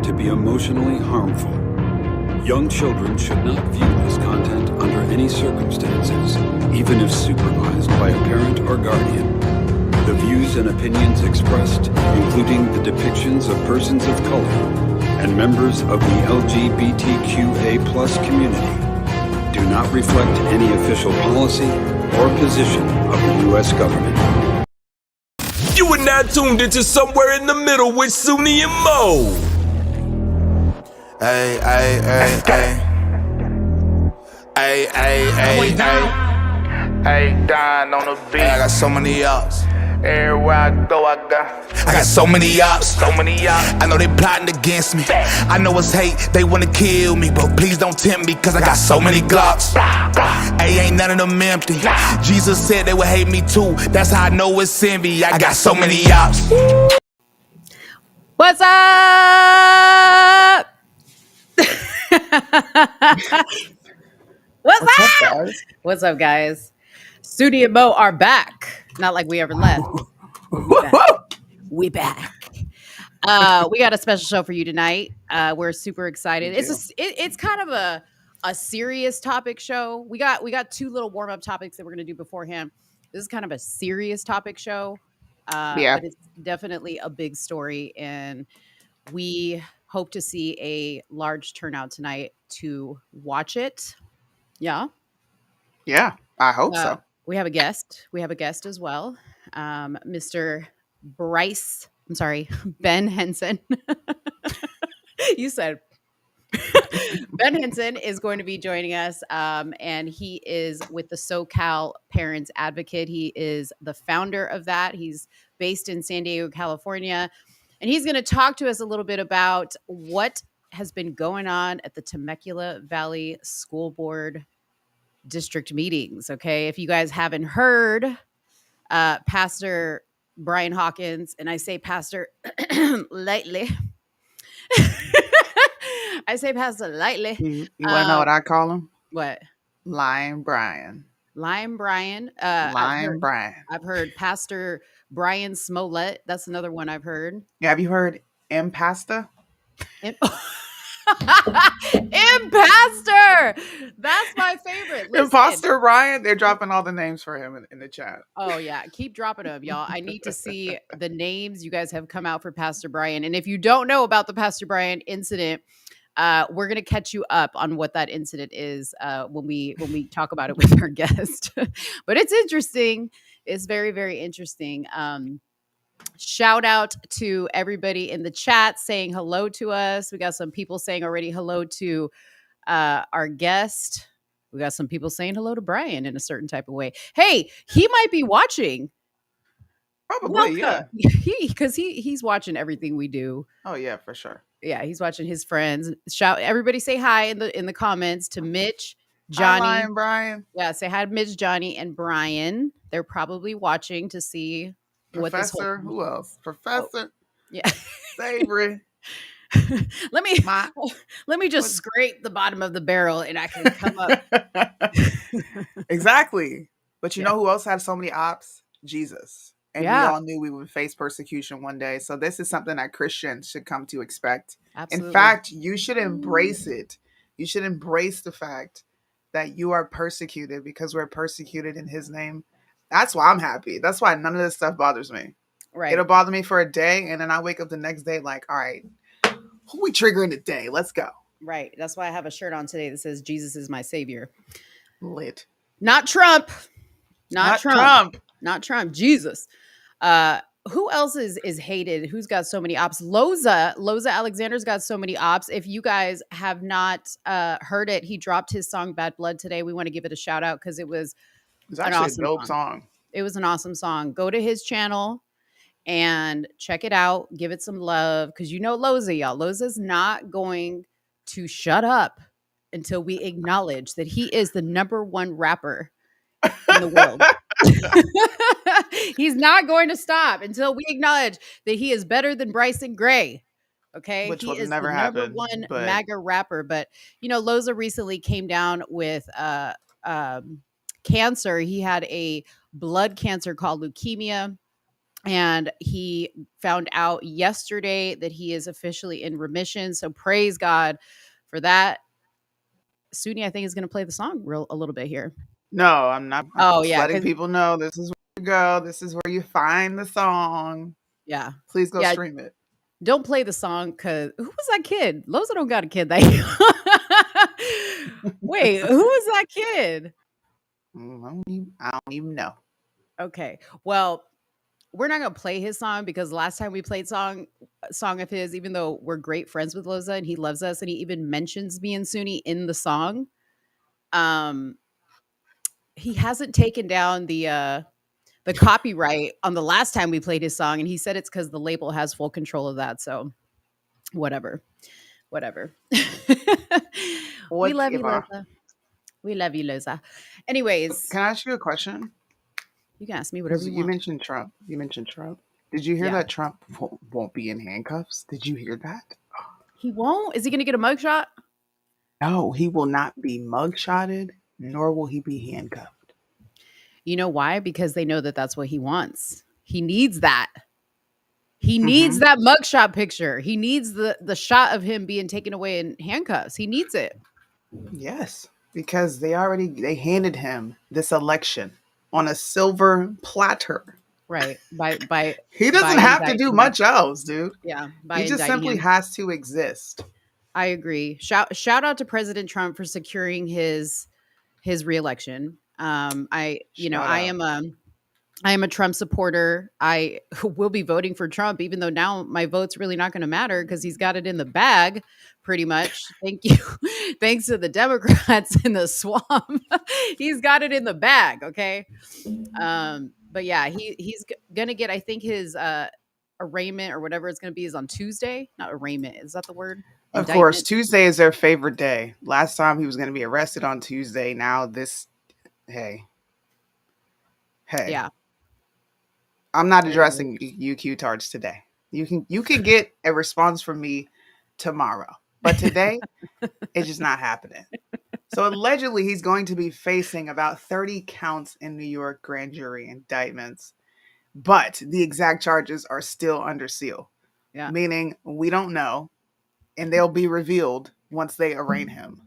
to be emotionally harmful. Young children should not view this content under any circumstances, even if supervised by a parent or guardian. The views and opinions expressed, including the depictions of persons of color and members of the LGBTQA+ community, do not reflect any official policy or position of the U.S. government. You are now tuned into Somewhere in the Middle with Sunni and Mo. Ay, ay, ay, ay. Ay, ay, ay, ay. Hey, Don on the beat. Ay, I got so many ups. Everywhere I go, I got so many ups. so many ups. I know they plotting against me. I know it's hate, they wanna kill me, but please don't tempt me, cause I got so many glocks. Ay, ain't none of them empty. Jesus said they would hate me too. That's how I know it's envy. I got so many ups. What's up? What's up? Guys? What's up, guys? Sudi and Mo are back. Not like we ever left. We back. We got a special show for you tonight. We're super excited. It's kind of a serious topic show. We got two little warm up topics that we're gonna do beforehand. This is kind of a serious topic show. But it's definitely a big story, and we hope to see a large turnout tonight to watch it. Yeah. Yeah, I hope so. We have a guest. We have a guest as well. Mr. Ben Henson. You said Ben Henson is going to be joining us, and he is with the SoCal Parents Advocate. He is the founder of that. He's based in San Diego, California, and he's going to talk to us a little bit about what has been going on at the Temecula Valley School Board district meetings. Okay, if you guys haven't heard, Pastor Brian Hawkins, and I say Pastor lightly. I say Pastor lightly. You want to know what I call him? What? Lying Brian. Lying Brian. Brian. I've heard Pastor Brian Smollett. That's another one I've heard. Yeah, have you heard Impasta? Impastor. That's my favorite. Listen. Imposter Brian. They're dropping all the names for him in the chat. Oh yeah, keep dropping them, y'all. I need to see the names you guys have come out for Pastor Brian. And if you don't know about the Pastor Brian incident, we're gonna catch you up on what that incident is when we talk about it with our guest. But it's interesting. It's very, very interesting. Shout out to everybody in the chat saying hello to us. We got some people saying already hello to our guest. We got some people saying hello to Brian in a certain type of way. Hey, he might be watching. Probably, yeah. Because he's watching everything we do. Oh yeah, for sure. Yeah, he's watching his friends. Shout! Everybody say hi in the comments to Mitch, Johnny, hi, Lying Brian. Yeah, say hi to Mitch, Johnny, and Brian. They're probably watching to see. Professor, who else? Professor, yeah, Savory. let me just scrape the bottom of the barrel and I can come up. Exactly. But you know who else had so many ops? Jesus. And we all knew we would face persecution one day. So this is something that Christians should come to expect. Absolutely. In fact, you should embrace it. You should embrace the fact that you are persecuted because we're persecuted in his name. That's why I'm happy. That's why none of this stuff bothers me. Right. It'll bother me for a day, and then I wake up the next day like, all right, who we triggering today? Let's go. Right. That's why I have a shirt on today that says Jesus is my savior. Lit. Not Trump. Not Trump. Not Trump. Jesus. Who else is hated? Who's got so many ops? Loza Alexander's got so many ops. If you guys have not heard it, he dropped his song Bad Blood today. We want to give it a shout out because it was actually awesome a dope song. It was an awesome song. Go to his channel and check it out. Give it some love because you know Loza, y'all. Loza's not going to shut up until we acknowledge that he is the #1 rapper in the world. He's not going to stop until we acknowledge that he is better than Bryson Gray. Okay, which he will is never the happen. #1 MAGA rapper. But you know, Loza recently came down with cancer. He had a blood cancer called leukemia. And he found out yesterday that he is officially in remission. So praise God for that. Suni, I think, is going to play the song a little bit here. No, I'm not. I'm Oh, just yeah. letting people know this is where you go. This is where you find the song. Yeah. Please go Yeah. stream it. Don't play the song because who was that kid? Loza don't got a kid that Wait, who was that kid? I don't even know. Okay. Well, we're not gonna play his song because last time we played song of his, even though we're great friends with Loza and he loves us and he even mentions me and Suni in the song, he hasn't taken down the copyright on the last time we played his song, and he said it's because the label has full control of that. So whatever. We love you, Whatever. Loza. We love you, Loza. Anyways, Can I ask you a question? you can ask me whatever you You want. mentioned Trump. Did you hear Yeah. that Trump won't be in handcuffs? Did you hear that? He won't? Is he going to get a mugshot? No, he will not be mugshotted, nor will he be handcuffed. You know why? Because they know that that's what he wants. He needs that. He needs that mugshot picture. He needs the shot of him being taken away in handcuffs. He needs it. Yes, because they handed him this election on a silver platter. Right. He doesn't have to do much else, dude. Yeah. By He just indicting simply him. has to exist. I agree. Shout out to President Trump for securing his reelection. I am a Trump supporter. I will be voting for Trump, even though now my vote's really not going to matter because he's got it in the bag, pretty much. Thank you. Thanks to the Democrats in the swamp. He's got it in the bag. Okay. But yeah, he's going to get, I think his arraignment or whatever it's going to be is on Tuesday. Not arraignment. Is that the word? Of course, Indictment? Tuesday is their favorite day. Last time he was going to be arrested on Tuesday. Now hey. Yeah. I'm not addressing you Q-tards today. You can get a response from me tomorrow. But today, it's just not happening. So allegedly, he's going to be facing about 30 counts in New York grand jury indictments. But the exact charges are still under seal. Yeah. Meaning we don't know. And they'll be revealed once they arraign him.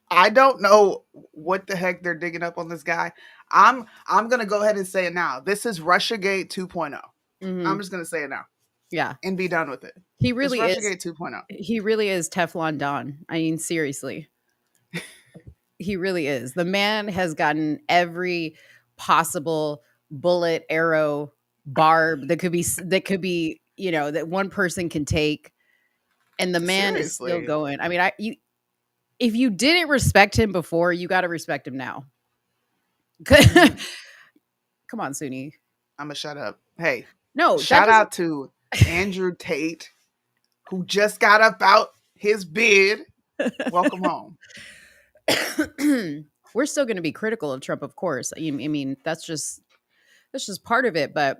I don't know what the heck they're digging up on this guy. I'm gonna go ahead and say it now. This is Russiagate 2.0. Mm-hmm. I'm just gonna say it now. Yeah. And be done with it. He really is. Russiagate 2.0. He really is Teflon Don. I mean, seriously. He really is. The man has gotten every possible bullet, arrow, barb that could be, that one person can take. And the man is still going. I mean, if you didn't respect him before, you got to respect him now. Come on, Suni. I'm gonna shut up. Hey, no. Shout out to Andrew Tate, who just got up out his bid. Welcome home. We're still going to be critical of Trump, of course. I mean, that's just part of it. But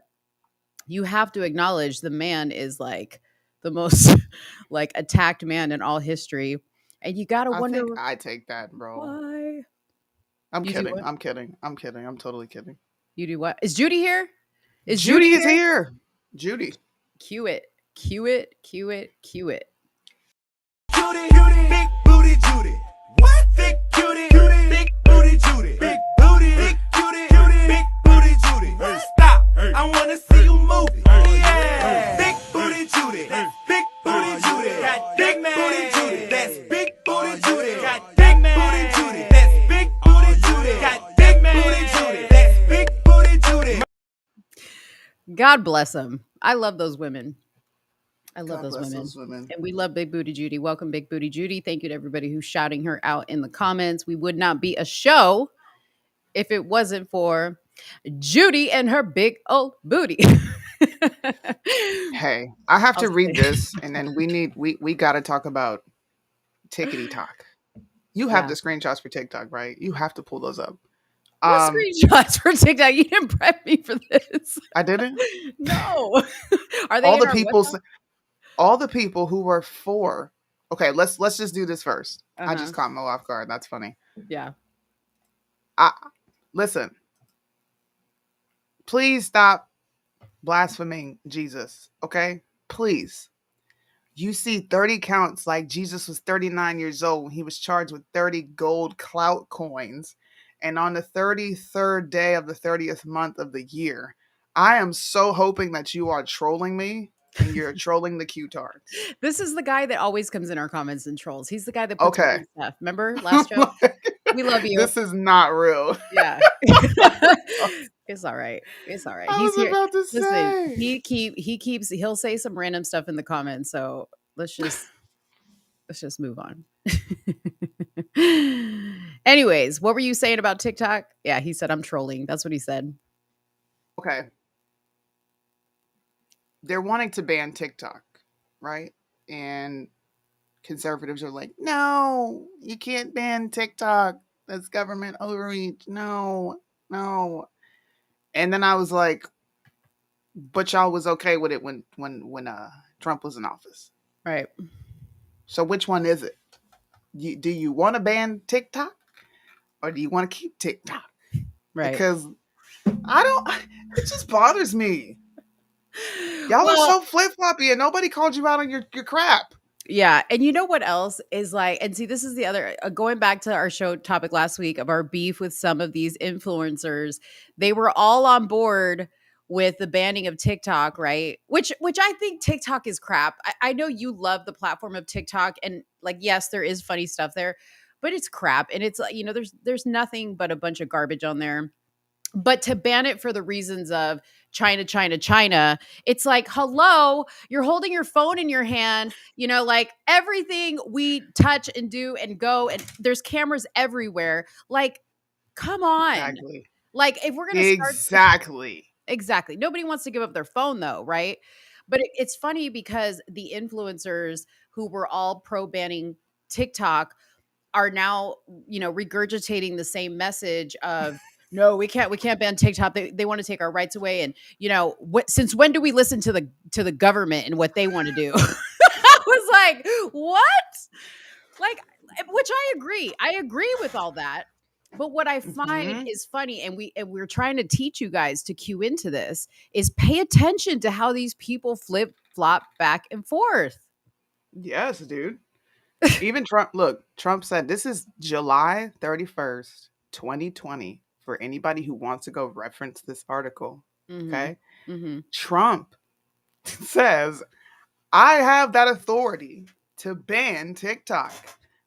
you have to acknowledge the man is like the most like attacked man in all history. And you got to wonder. I take that, bro. Why? I'm kidding. I'm totally kidding. You do what? Is Judy here? Judy is here. Judy. Cue it. Judy, big booty Judy. What? Big Judy, big booty Judy. Big booty, big Judy, big booty Judy. Stop. I want to see you move it. Yeah. Big booty Judy. Big booty Judy. Got big booty Judy. That's big booty Judy. Got big booty Judy. That's big booty Judy. Got big booty Judy. That's big booty Judy. God bless them. I love those women. I love God those women. And we love Big Booty Judy. Welcome, Big Booty Judy. Thank you to everybody who's shouting her out in the comments. We would not be a show if it wasn't for Judy and her big old booty. Hey, I have to read this, and then we got to talk about Tickety Talk. You have the screenshots for TikTok, right? You have to pull those up. What screenshots for TikTok? You didn't prep me for this. I didn't. No. Are they all the people who were for? Okay, let's just do this first. I just caught Mo off guard. That's funny. Yeah. Listen. Please stop blaspheming Jesus, okay? Please. You see 30 counts like Jesus was 39 years old when he was charged with 30 gold clout coins. And on the 33rd day of the 30th month of the year, I am so hoping that you are trolling me and you're trolling the Q-tards. This is the guy that always comes in our comments and trolls. He's the guy that puts Okay. funny stuff. Remember last show? We love you. This is not real. Yeah. It's all right. It's all right. I He's was here. about to Listen, say. he'll say some random stuff in the comments. So let's just move on. Anyways, what were you saying about TikTok? Yeah, he said I'm trolling. That's what he said. Okay. They're wanting to ban TikTok, right? And conservatives are like, no, you can't ban TikTok. That's government overreach. No, no. And then I was like, but y'all was okay with it when Trump was in office. Right. So which one is it? Do you want to ban TikTok or do you want to keep TikTok? Right. Because I don't. It just bothers me. Y'all are so flip floppy, and nobody called you out on your crap. Yeah. And you know what else is like, and see, this is the other, going back to our show topic last week of our beef with some of these influencers, they were all on board with the banning of TikTok, right? Which I think TikTok is crap. I know you love the platform of TikTok, and like, yes, there is funny stuff there, but it's crap. And it's, you know, there's nothing but a bunch of garbage on there. But to ban it for the reasons of China, China, China, it's like, hello, you're holding your phone in your hand, you know, like everything we touch and do and go, and there's cameras everywhere. Like, come on. Exactly. Like, if we're going to start. Exactly. Nobody wants to give up their phone, though, right? But it's funny because the influencers who were all pro banning TikTok are now, you know, regurgitating the same message of, no, we can't ban TikTok. They want to take our rights away. And, you know, since when do we listen to the government and what they want to do? I was like, what? Like, which I agree. I agree with all that. But what I find is funny, and we're trying to teach you guys to cue into this, is pay attention to how these people flip flop back and forth. Yes, dude. Even Trump, look, Trump said this is July 31st, 2020. For anybody who wants to go reference this article, okay? Trump says, I have that authority to ban TikTok.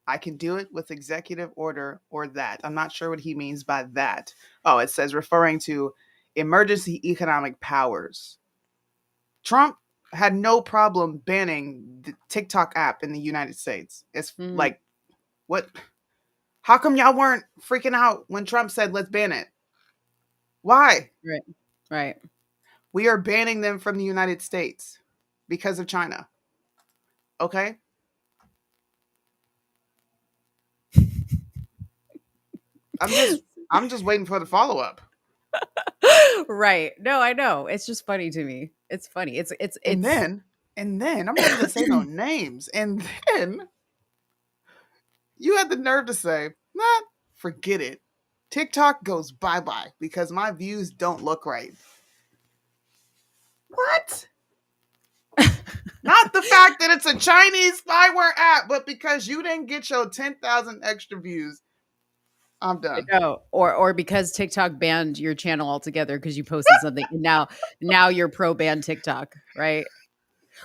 I can do it with executive order or that. I'm not sure what he means by that. Oh, it says referring to emergency economic powers. Trump had no problem banning the TikTok app in the United States. It's like, what? How come y'all weren't freaking out when Trump said, let's ban it? Why? Right. We are banning them from the United States because of China. Okay? I'm just waiting for the follow-up. Right. No, I know. It's just funny to me. It's funny. And then I'm not gonna say no names. And then you had the nerve to say, nah, forget it. TikTok goes bye-bye because my views don't look right. What? Not the fact that it's a Chinese spyware app, but because you didn't get your 10,000 extra views. I'm done. No, or because TikTok banned your channel altogether because you posted something, and now you're pro ban TikTok, right?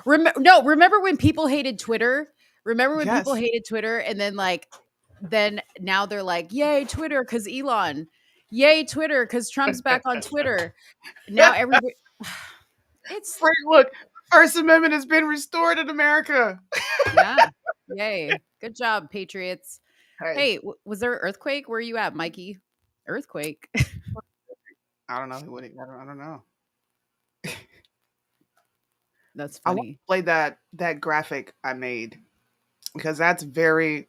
Remember when people hated Twitter? Remember when people hated Twitter, and then now they're like, yay Twitter because Elon, yay Twitter because Trump's back on Twitter. Now everybody, it's look, First Amendment has been restored in America. Yeah, yay, good job, Patriots. Hey, was there an earthquake? Where are you at, Mikey? Earthquake. I don't know. I don't know. That's I want funny. to play that graphic I made because that's very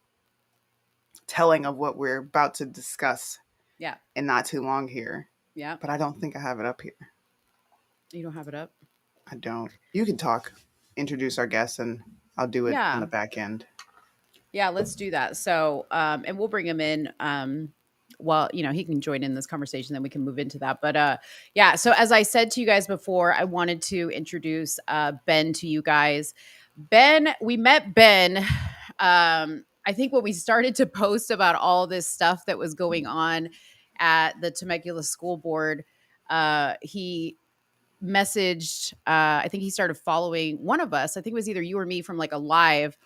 telling of what we're about to discuss. Yeah. And not too long here. Yeah. But I don't think I have it up here. You don't have it up? I don't. You can talk, introduce our guests, and I'll do it on the back end. Yeah, let's do that. So, and we'll bring him in well, he can join in this conversation, then we can move into that. But yeah, so as I said to you guys before, I wanted to introduce Ben to you guys. We met Ben. I think when we started to post about all this stuff that was going on at the Temecula School Board, he messaged, I think he started following one of us. I think it was either you or me from like a live.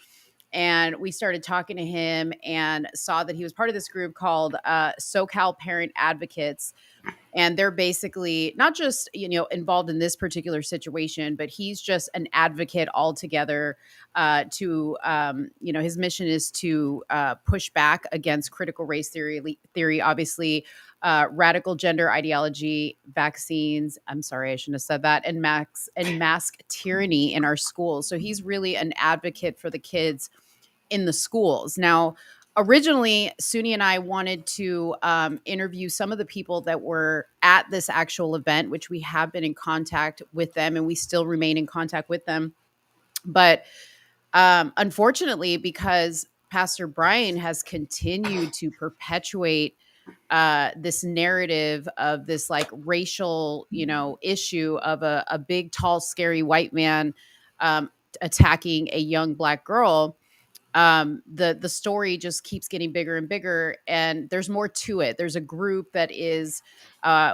And we started talking to him and saw that he was part of this group called SoCal Parent Advocates. And they're basically not just, involved in this particular situation, but he's just an advocate altogether his mission is to push back against critical race theory, obviously, radical gender ideology, vaccines. I'm sorry, I shouldn't have said that. And mask tyranny in our schools. So he's really an advocate for the kids in the schools. Now, originally, Suni and I wanted to interview some of the people that were at this actual event, which we have been in contact with them, and we still remain in contact with them. But unfortunately, because Pastor Brian has continued to perpetuate this narrative of this like racial, issue of a big, tall, scary white man attacking a young Black girl, the story just keeps getting bigger and bigger, and there's more to it. There's a group that is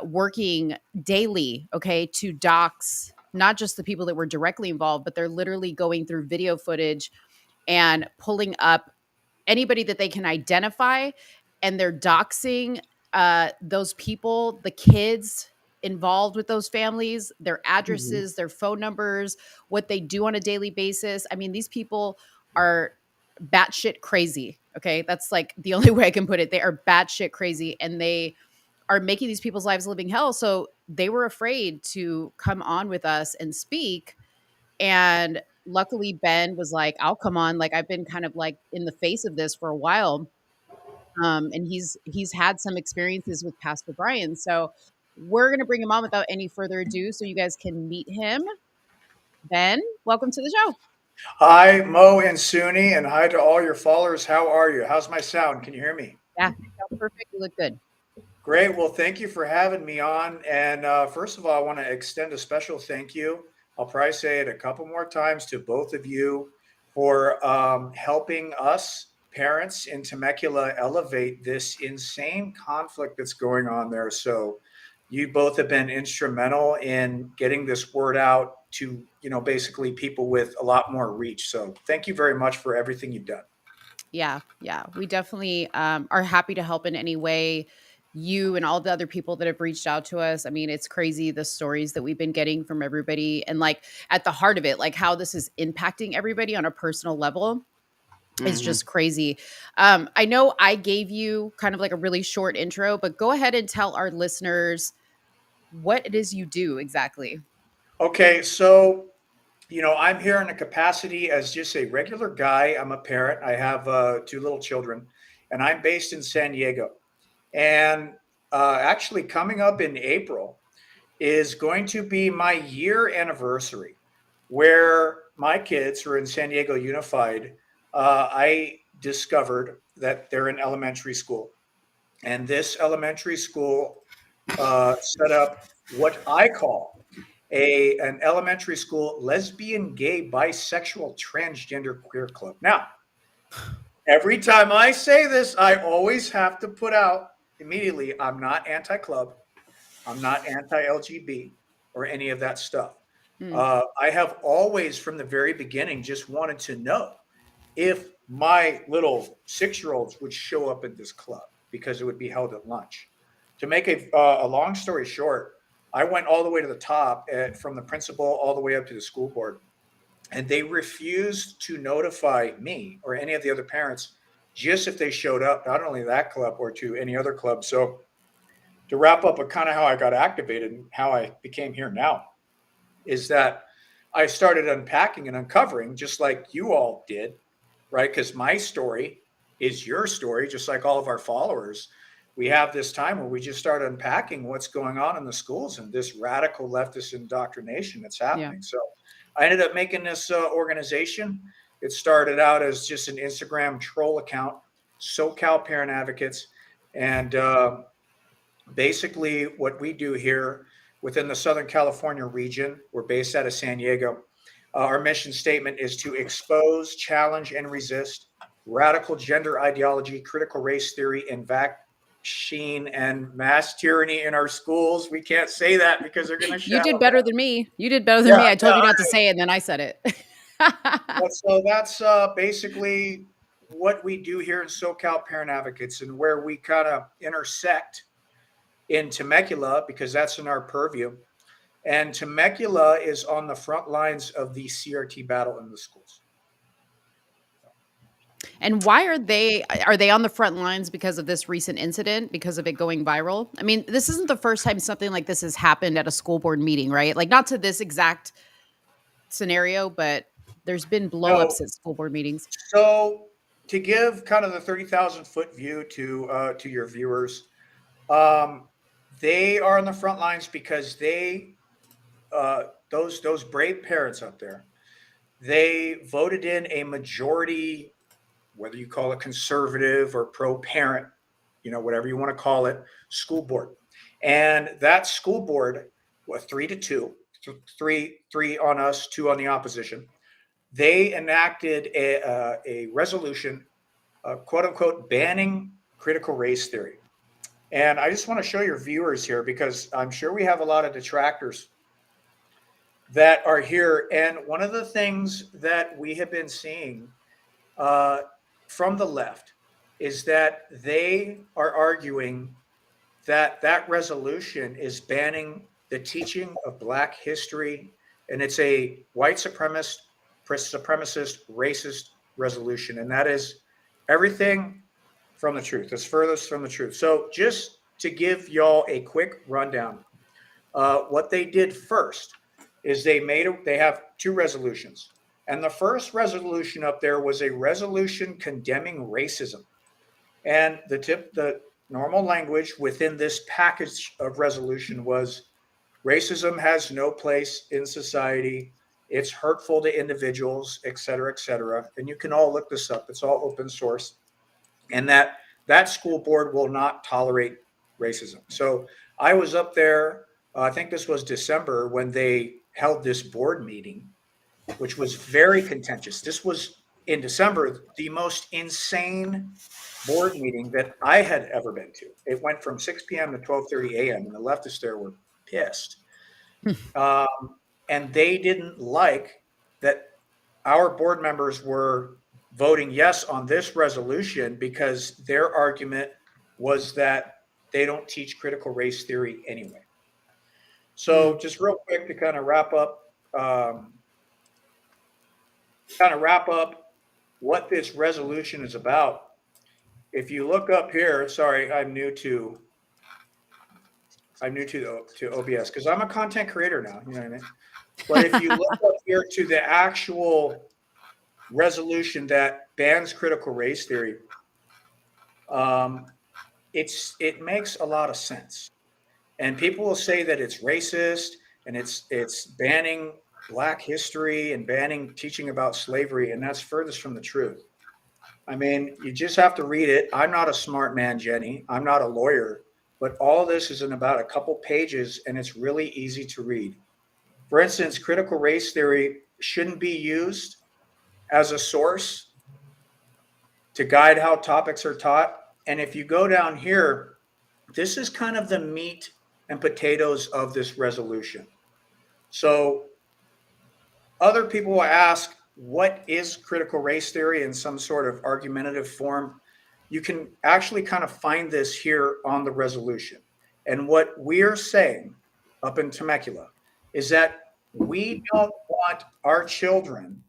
working daily, okay, to dox not just the people that were directly involved, but they're literally going through video footage and pulling up anybody that they can identify, and they're doxing those people, the kids involved with those families, their addresses, their phone numbers, what they do on a daily basis. I mean, these people are batshit crazy. Okay. That's like the only way I can put it. They are batshit crazy, and they are making these people's lives a living hell. So they were afraid to come on with us and speak. And luckily, Ben was like, I'll come on. Like, I've been kind of like in the face of this for a while. And he's had some experiences with Pastor Brian. So we're going to bring him on without any further ado so you guys can meet him. Ben, welcome to the show. Hi, Mo and Suni, and hi to all your followers. How are you? How's my sound? Can you hear me? Yeah, perfect. You look good. Great. Well, thank you for having me on. And first of all, I want to extend a special thank you. I'll probably say it a couple more times to both of you for helping us parents in Temecula elevate this insane conflict that's going on there. So you both have been instrumental in getting this word out to, basically people with a lot more reach. So thank you very much for everything you've done. Yeah. We definitely are happy to help in any way. You and all the other people that have reached out to us. I mean, it's crazy the stories that we've been getting from everybody, and like at the heart of it, like how this is impacting everybody on a personal level. It's just crazy. I know I gave you kind of like a really short intro, but go ahead and tell our listeners what it is you do exactly. Okay, so I'm here in a capacity as just a regular guy. I'm a parent. I have 2 little children, and I'm based in San Diego. And actually, coming up in April is going to be my year anniversary, where my kids who are in San Diego Unified, I discovered that they're in elementary school. And this elementary school set up what I call an elementary school lesbian, gay, bisexual, transgender, queer club. Now, every time I say this, I always have to put out immediately, I'm not anti-club, I'm not anti-LGB or any of that stuff. I have always, from the very beginning, just wanted to know if my little 6-year-olds would show up at this club because it would be held at lunch. To make a long story short, I went all the way to the top, from the principal all the way up to the school board, and they refused to notify me or any of the other parents just if they showed up, not only that club or to any other club. So to wrap up kind of how I got activated and how I became here now is that I started unpacking and uncovering just like you all did, right? Because my story is your story, just like all of our followers. We have this time where we just start unpacking what's going on in the schools and this radical leftist indoctrination that's happening. Yeah. So I ended up making this organization. It started out as just an Instagram troll account, SoCal Parent Advocates. And basically, what we do here within the Southern California region, we're based out of San Diego. Our mission statement is to expose, challenge, and resist radical gender ideology, critical race theory, and vaccine and mass tyranny in our schools. We can't say that because they're going to You shadow did better than me. You did better than Yeah, me. I told yeah. you not to say it, and then I said it. So that's basically what we do here in SoCal Parent Advocates, and where we kind of intersect in Temecula, because that's in our purview. And Temecula is on the front lines of the CRT battle in the schools. And why are they on the front lines because of this recent incident, because of it going viral? I mean, this isn't the first time something like this has happened at a school board meeting, right? Like, not to this exact scenario, but there's been blowups No. at school board meetings. So to give kind of the 30,000 foot view to your viewers, they are on the front lines because they those brave parents out there, they voted in a majority, whether you call it conservative or pro-parent, whatever you want to call it, school board. And that school board, 3-2, three on us, 2 on the opposition, they enacted a resolution, quote unquote, banning critical race theory. And I just want to show your viewers here, because I'm sure we have a lot of detractors that are here. And one of the things that we have been seeing from the left is that they are arguing that that resolution is banning the teaching of Black history, and it's a white supremacist, racist resolution, and that is everything from the truth. It's furthest from the truth. So just to give y'all a quick rundown, what they did first is they have 2 resolutions. And the first resolution up there was a resolution condemning racism. And the normal language within this package of resolution was racism has no place in society. It's hurtful to individuals, et cetera, et cetera. And you can all look this up. It's all open source. And that school board will not tolerate racism. So I was up there, I think this was December, when they held this board meeting, which was very contentious. This was in December, the most insane board meeting that I had ever been to. It went from 6 p.m. to 12:30 a.m. and the leftists there were pissed. And they didn't like that our board members were voting yes on this resolution, because their argument was that they don't teach critical race theory anyway. So just real quick to kind of wrap up what this resolution is about. If you look up here, sorry, I'm new to OBS because I'm a content creator now. You know what I mean? But if you look up here to the actual resolution that bans critical race theory, it makes a lot of sense. And people will say that it's racist and it's banning Black history and banning teaching about slavery, and that's furthest from the truth. I mean, you just have to read it. I'm not a smart man, Jenny. I'm not a lawyer, but all this is in about a couple pages, and it's really easy to read. For instance, critical race theory shouldn't be used as a source to guide how topics are taught. And if you go down here, this is kind of the meat and potatoes of this resolution. So other people will ask, what is critical race theory in some sort of argumentative form? You can actually kind of find this here on the resolution. And what we're saying up in Temecula is that we don't want our children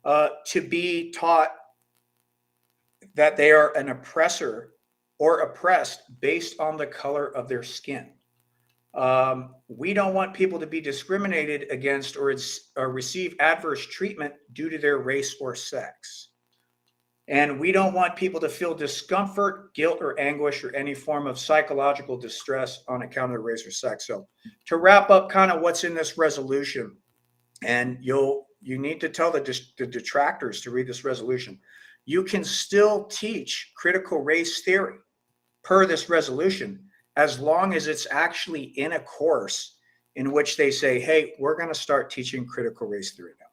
to be taught that they are an oppressor or oppressed based on the color of their skin. We don't want people to be discriminated against or receive adverse treatment due to their race or sex. And we don't want people to feel discomfort, guilt, or anguish, or any form of psychological distress on account of race or sex. So to wrap up kind of what's in this resolution, and you need to tell the detractors to read this resolution. You can still teach critical race theory per this resolution, as long as it's actually in a course in which they say, hey, we're going to start teaching critical race theory now.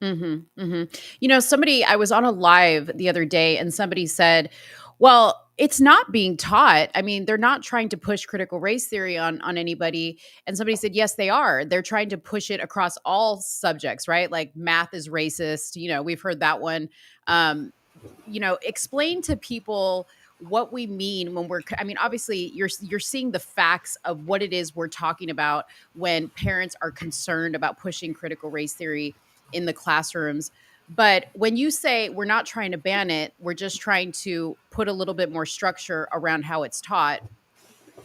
I was on a live the other day and somebody said, well, it's not being taught. I mean, they're not trying to push critical race theory on anybody. And somebody said, yes, they are. They're trying to push it across all subjects, right? Like math is racist. We've heard that one. Explain to people what we mean when obviously you're seeing the facts of what it is we're talking about when parents are concerned about pushing critical race theory in the classrooms. But when you say we're not trying to ban it, we're just trying to put a little bit more structure around how it's taught.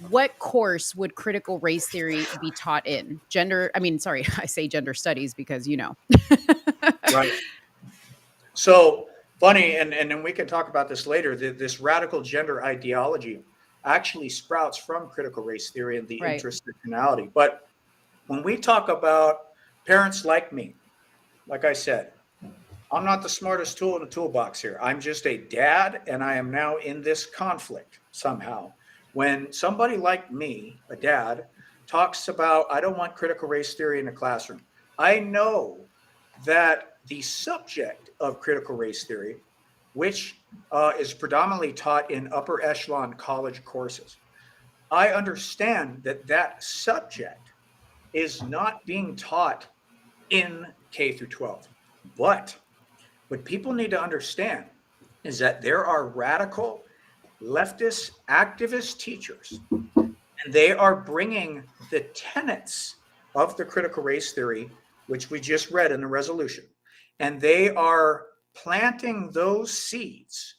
What course would critical race theory be taught in? I say gender studies because Right. So funny, and then we can talk about this later. This radical gender ideology actually sprouts from critical race theory and the Right. intersectionality. But when we talk about parents like me, like I said, I'm not the smartest tool in the toolbox here. I'm just a dad, and I am now in this conflict somehow. When somebody like me, a dad, talks about, I don't want critical race theory in the classroom, I know that the subject of critical race theory, which is predominantly taught in upper echelon college courses, I understand that that subject is not being taught in K through 12. But what people need to understand is that there are radical leftist activist teachers, and they are bringing the tenets of the critical race theory, which we just read in the resolution, and they are planting those seeds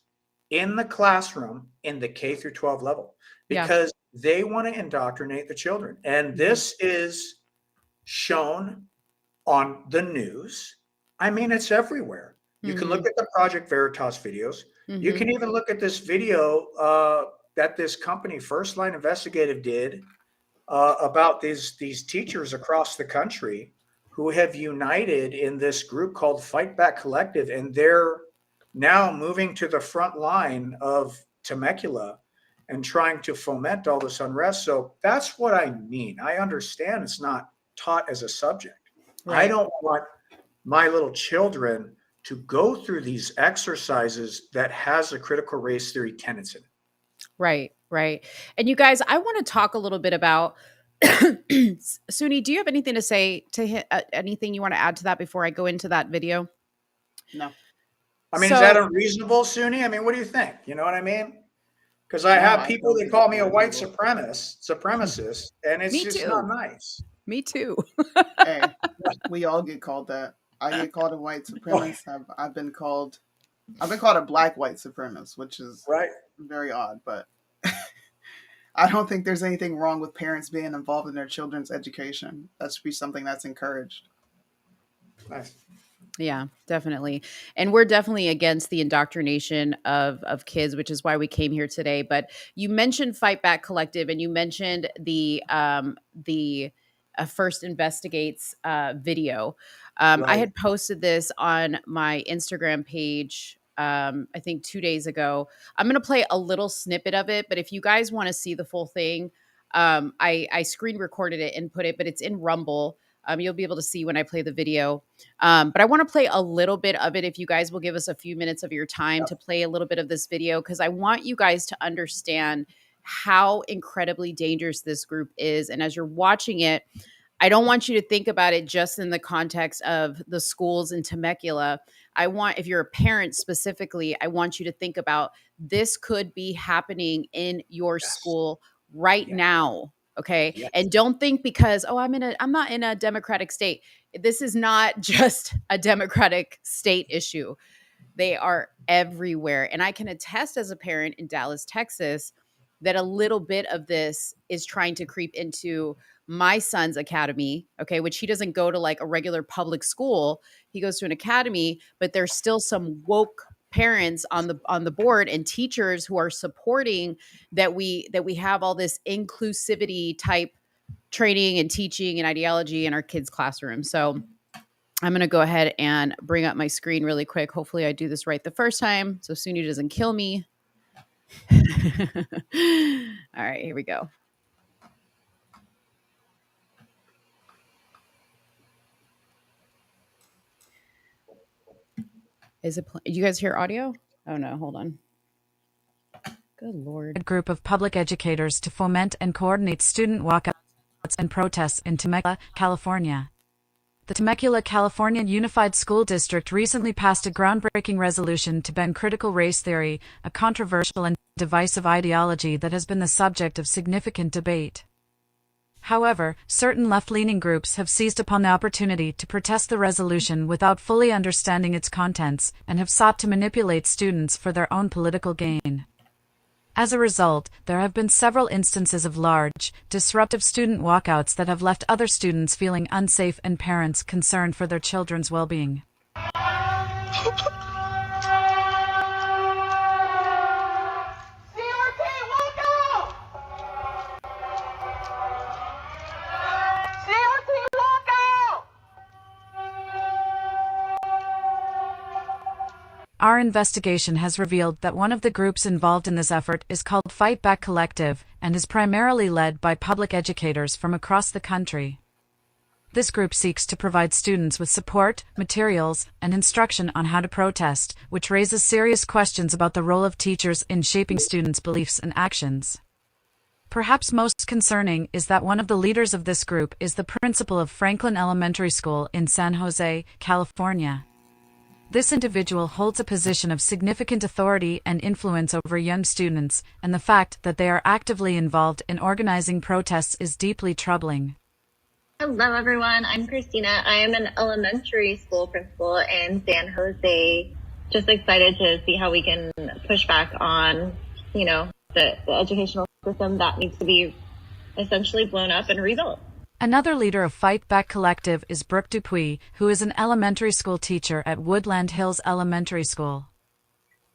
in the classroom in the K through 12 level because they want to indoctrinate the children. And this is shown on the news. I mean, it's everywhere. You can look at the Project Veritas videos. You can even look at this video that this company, First Line Investigative, did about these teachers across the country who have united in this group called Fight Back Collective, and they're now moving to the front line of Temecula and trying to foment all this unrest. So that's what I mean. I understand it's not taught as a subject. Right. I don't want my little children to go through these exercises that has a critical race theory tenets in it. Right. And you guys, I want to talk a little bit about Suni, do you have anything to say anything you want to add to that before I go into that video? No. I mean, is that unreasonable, Suni? I mean, what do you think? You know what I mean? Because I have people that call me a white supremacist, and it's just not nice. Me too. Hey, we all get called that. I get called a white supremacist. I've been called a black white supremacist, which is very odd. But I don't think there's anything wrong with parents being involved in their children's education. That should be something that's encouraged. Nice. Yeah, definitely. And we're definitely against the indoctrination of kids, which is why we came here today. But you mentioned Fight Back Collective, and you mentioned the First Investigates video. I had posted this on my Instagram page, I think 2 days ago. I'm going to play a little snippet of it, but if you guys want to see the full thing, I screen recorded it and put it, but it's in Rumble. You'll be able to see when I play the video. But I want to play a little bit of it if you guys will give us a few minutes of your time to play a little bit of this video, because I want you guys to understand how incredibly dangerous this group is. And as you're watching it, I don't want you to think about it just in the context of the schools in Temecula. If you're a parent specifically, I want you to think about this could be happening in your school right now. Okay. Yes. And don't think because, I'm not in a democratic state. This is not just a democratic state issue. They are everywhere. And I can attest as a parent in Dallas, Texas, that a little bit of this is trying to creep into my son's academy, okay, which he doesn't go to like a regular public school. He goes to an academy, but there's still some woke parents on the board and teachers who are supporting that we have all this inclusivity type training and teaching and ideology in our kids' classroom. So I'm going to go ahead and bring up my screen really quick. Hopefully I do this right the first time so Suni doesn't kill me. All right, here we go. Is it? You guys hear audio? Oh no, hold on. Good Lord. A group of public educators to foment and coordinate student walkouts and protests in Temecula, California. The Temecula, California Unified School District recently passed a groundbreaking resolution to ban critical race theory, a controversial and divisive ideology that has been the subject of significant debate. However, certain left-leaning groups have seized upon the opportunity to protest the resolution without fully understanding its contents and have sought to manipulate students for their own political gain. As a result, there have been several instances of large, disruptive student walkouts that have left other students feeling unsafe and parents concerned for their children's well-being. Our investigation has revealed that one of the groups involved in this effort is called Fight Back Collective and is primarily led by public educators from across the country. This group seeks to provide students with support, materials, and instruction on how to protest, which raises serious questions about the role of teachers in shaping students' beliefs and actions. Perhaps most concerning is that one of the leaders of this group is the principal of Franklin Elementary School in San Jose, California. This individual holds a position of significant authority and influence over young students, and the fact that they are actively involved in organizing protests is deeply troubling. Hello, everyone. I'm Christina. I am an elementary school principal in San Jose. Just excited to see how we can push back on, the educational system that needs to be essentially blown up and rebuilt. Another leader of Fight Back Collective is Brooke Dupuis, who is an elementary school teacher at Woodland Hills Elementary School.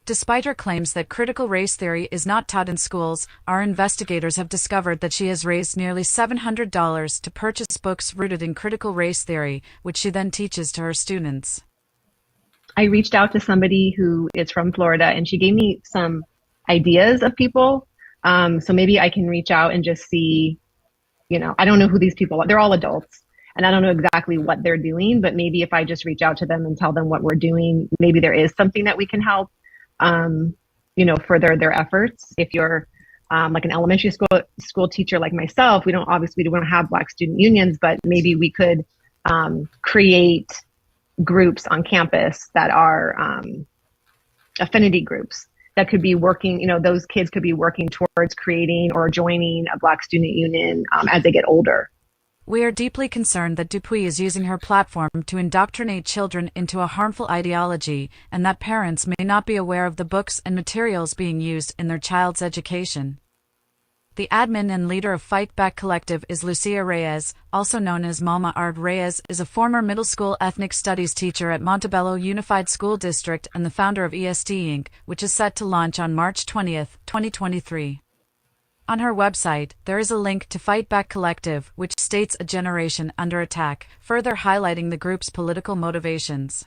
Despite her claims that critical race theory is not taught in schools, our investigators have discovered that she has raised nearly $700 to purchase books rooted in critical race theory, which she then teaches to her students. I reached out to somebody who is from Florida, and she gave me some ideas of people. So maybe I can reach out and just see. I don't know who these people are. They're all adults, and I don't know exactly what they're doing, but maybe if I just reach out to them and tell them what we're doing, maybe there is something that we can help, further their efforts. If you're like an elementary school teacher like myself, we don't have Black student unions, but maybe we could create groups on campus that are affinity groups that could be working, those kids could be working towards creating or joining a Black student union as they get older. We are deeply concerned that Dupuis is using her platform to indoctrinate children into a harmful ideology, and that parents may not be aware of the books and materials being used in their child's education. The admin and leader of Fight Back Collective is Lucia Reyes, also known as Mama Ard. Reyes is a former middle school ethnic studies teacher at Montebello Unified School District and the founder of ESD Inc., which is set to launch on March 20th, 2023. On her website, there is a link to Fight Back Collective, which states a generation under attack, further highlighting the group's political motivations.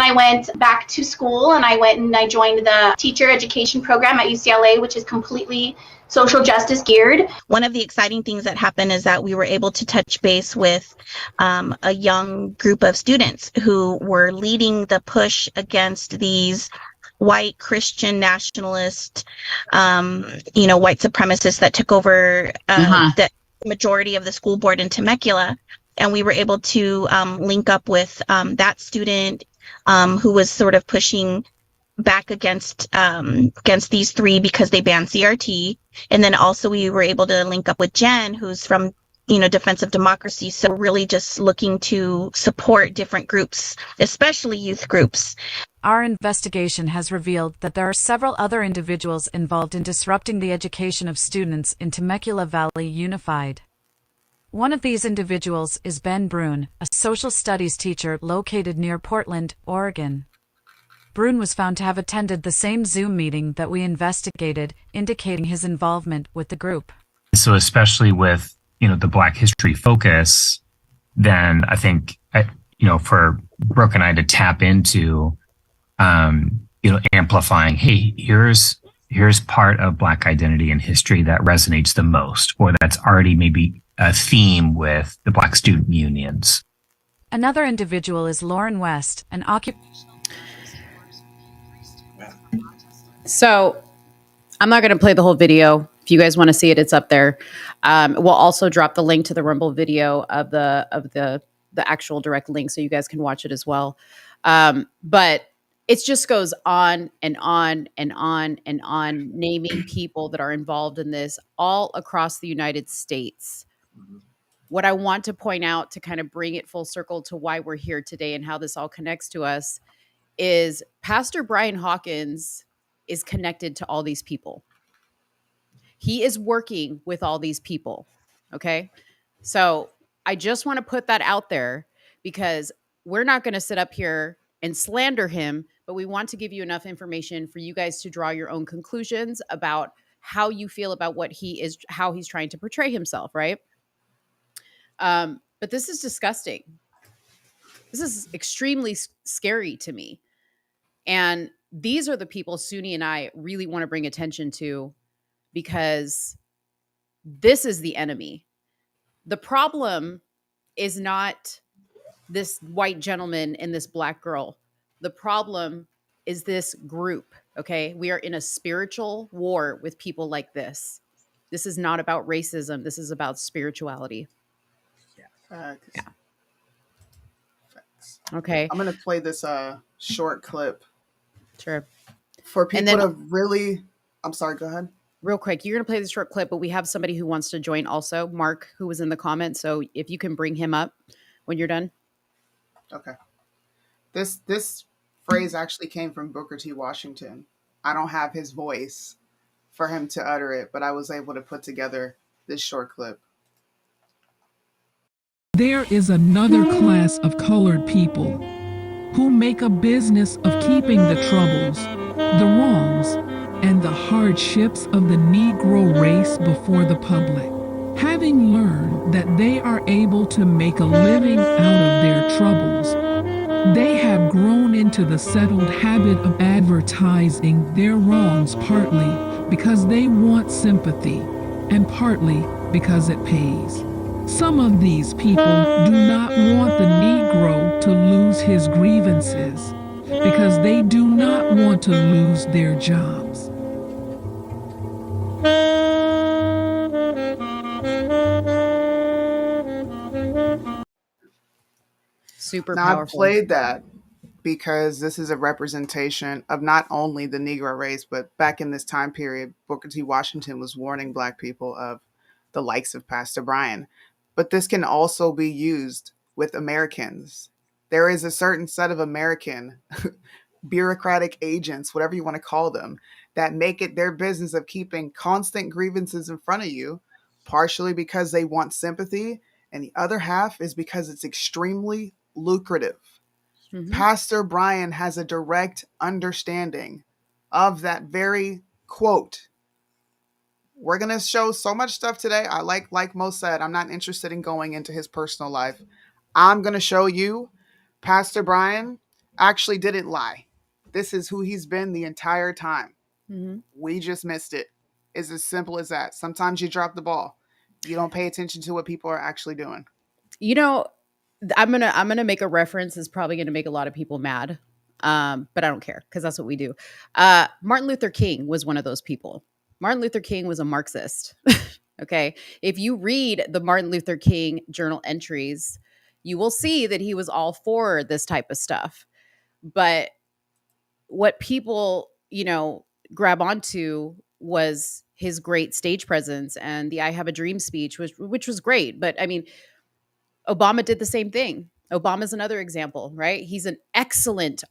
I went back to school and I joined the teacher education program at UCLA, which is completely social justice geared. One of the exciting things that happened is that we were able to touch base with a young group of students who were leading the push against these white Christian nationalist, white supremacists that took over the majority of the school board in Temecula. And we were able to link up with that student who was sort of pushing back against these three because they banned CRT. And then also we were able to link up with Jen, who's from Defense of Democracy. So really just looking to support different groups, especially youth groups. Our investigation has revealed that there are several other individuals involved in disrupting the education of students in Temecula Valley Unified. One of these individuals is Ben Brune, a social studies teacher located near Portland, Oregon. Brune was found to have attended the same Zoom meeting that we investigated, indicating his involvement with the group. So especially with, the Black history focus, then I think, for Brooke and I to tap into, amplifying, hey, here's here's part of Black identity and history that resonates the most, or that's already maybe a theme with the Black student unions. Another individual is Lauren West, an occupational therapist who works with So I'm not going to play the whole video. If you guys want to see it, it's up there. We'll also drop the link to the Rumble video of the actual direct link, so you guys can watch it as well. But it just goes on and on and on and on, naming people that are involved in this all across the United States. What I want to point out to kind of bring it full circle to why we're here today and how this all connects to us is Pastor Brian Hawkins is connected to all these people. He is working with all these people. Okay. So I just want to put that out there because we're not going to sit up here and slander him, but we want to give you enough information for you guys to draw your own conclusions about how you feel about what he is, how he's trying to portray himself. Right. But this is disgusting. This is extremely scary to me. And these are the people Suni and I really want to bring attention to because this is the enemy. The problem is not this white gentleman and this Black girl. The problem is this group, okay? We are in a spiritual war with people like this. This is not about racism. This is about spirituality. Yeah. Okay. I'm going to play this short clip. Sure. For people to really... I'm sorry, go ahead. Real quick, you're going to play the short clip, but we have somebody who wants to join also, Mark, who was in the comments. So if you can bring him up when you're done. Okay. This phrase actually came from Booker T. Washington. I don't have his voice for him to utter it, but I was able to put together this short clip. There is another class of colored people who make a business of keeping the troubles, the wrongs, and the hardships of the Negro race before the public. Having learned that they are able to make a living out of their troubles, they have grown into the settled habit of advertising their wrongs partly because they want sympathy and partly because it pays. Some of these people do not want the Negro to lose his grievances because they do not want to lose their jobs. Super now, powerful. I played that because this is a representation of not only the Negro race, but back in this time period, Booker T. Washington was warning Black people of the likes of Pastor Brian. But this can also be used with Americans. There is a certain set of American bureaucratic agents, whatever you want to call them, that make it their business of keeping constant grievances in front of you, partially because they want sympathy, and the other half is because it's extremely lucrative. Mm-hmm. Pastor Brian has a direct understanding of that very quote. We're going to show so much stuff today. I like Mo said, I'm not interested in going into his personal life. I'm going to show you Pastor Brian actually didn't lie. This is who he's been the entire time. Mm-hmm. We just missed it. It's as simple as that. Sometimes you drop the ball. You don't pay attention to what people are actually doing. You know, I'm gonna make a reference that's probably gonna make a lot of people mad. But I don't care because that's what we do. Martin Luther King was one of those people. Martin Luther King was a Marxist. Okay. If you read the Martin Luther King journal entries, you will see that he was all for this type of stuff. But what people, grab onto was his great stage presence and the I Have a Dream speech, which was great. But I mean, Obama did the same thing. Obama's another example, right? He's an excellent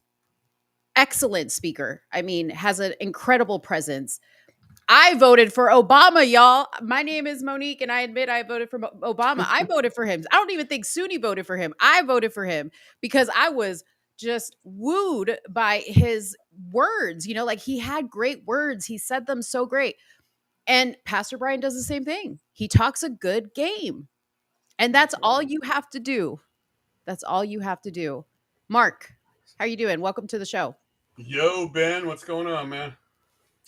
speaker. I mean, has an incredible presence. I voted for Obama, y'all. My name is Monique, and I admit I voted for Obama. I voted for him. I don't even think Suni voted for him. I voted for him because I was just wooed by his words. Like he had great words. He said them so great. And Pastor Brian does the same thing. He talks a good game. And that's all you have to do. That's all you have to do. Mark, how are you doing? Welcome to the show. Yo, Ben, what's going on, man?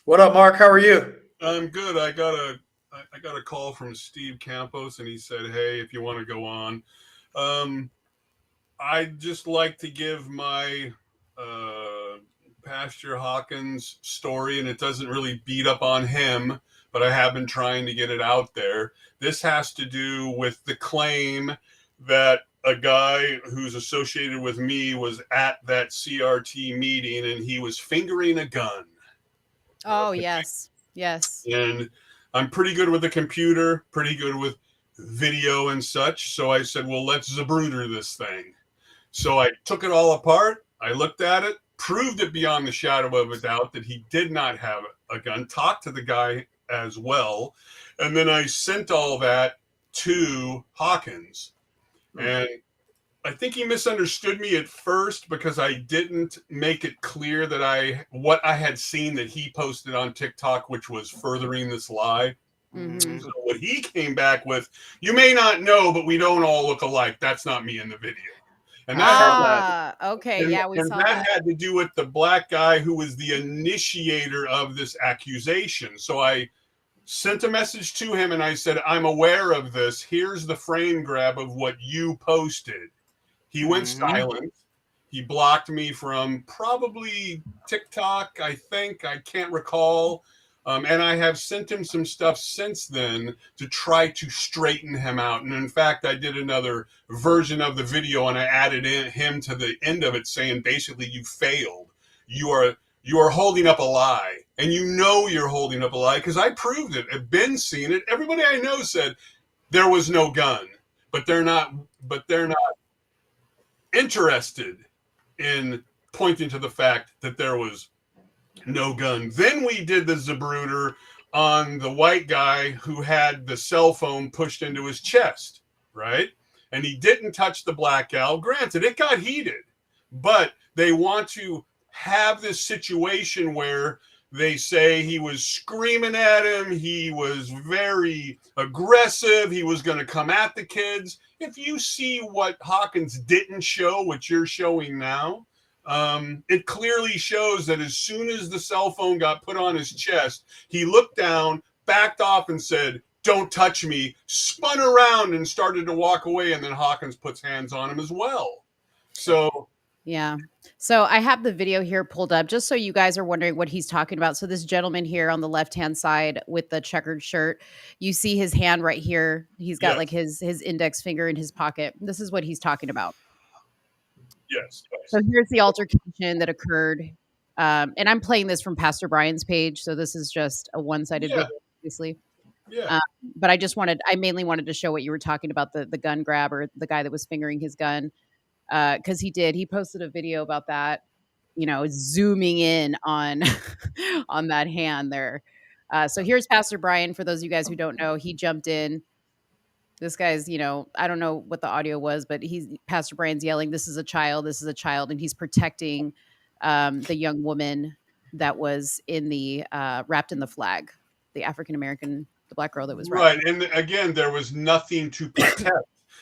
What up, Mark? How are you? I'm good. I got a call from Steve Campos, and he said, "Hey, if you want to go on, I'd just like to give my Pastor Hawkins story, and it doesn't really beat up on him, but I have been trying to get it out there. This has to do with the claim that a guy who's associated with me was at that CRT meeting, and he was fingering a gun." Oh, yes. Yes. And I'm pretty good with the computer, pretty good with video and such. So I said, well, let's Zabruder this thing. So I took it all apart. I looked at it, proved it beyond the shadow of a doubt that he did not have a gun, talked to the guy as well. And then I sent all that to Hawkins. And I think he misunderstood me at first because I didn't make it clear that what I had seen that he posted on TikTok, which was furthering this lie. Mm-hmm. So what he came back with, you may not know, but we don't all look alike. That's not me in the video. And that, okay. and, Yeah, we and saw that that. had to do with the black guy who was the initiator of this accusation. So I sent a message to him and I said, I'm aware of this. Here's the frame grab of what you posted. He went silent. He blocked me from probably TikTok, I think. I can't recall. And I have sent him some stuff since then to try to straighten him out. And in fact, I did another version of the video and I added him to the end of it saying, basically, you failed. You are holding up a lie. And you know you're holding up a lie because I proved it. I've been seeing it. Everybody I know said there was no gun, but they're not interested in pointing to the fact that there was no gun. Then we did the Zabruder on the white guy who had the cell phone pushed into his chest, right? And he didn't touch the black gal. Granted, it got heated, but they want to have this situation where they say he was screaming at him. He was very aggressive. He was going to come at the kids. If you see what Hawkins didn't show, what you're showing now, it clearly shows that as soon as the cell phone got put on his chest, he looked down, backed off and said, don't touch me, spun around and started to walk away. And then Hawkins puts hands on him as well. So yeah. So I have the video here pulled up just so you guys are wondering what he's talking about. So this gentleman here on the left-hand side with the checkered shirt, you see his hand right here. He's got like his index finger in his pocket. This is what he's talking about. Yes. So here's the altercation that occurred. And I'm playing this from Pastor Brian's page. So this is just a one-sided video, obviously. Yeah. But I mainly wanted to show what you were talking about, the gun grab or the guy that was fingering his gun. Because he posted a video about that, zooming in on on that hand there. So here's Pastor Brian. For those of you guys who don't know, he jumped in. This guy's, I don't know what the audio was, but Pastor Brian's yelling, this is a child, and he's protecting the young woman that was in the wrapped in the flag, the African-American, the black girl that was right. And again, there was nothing to protect.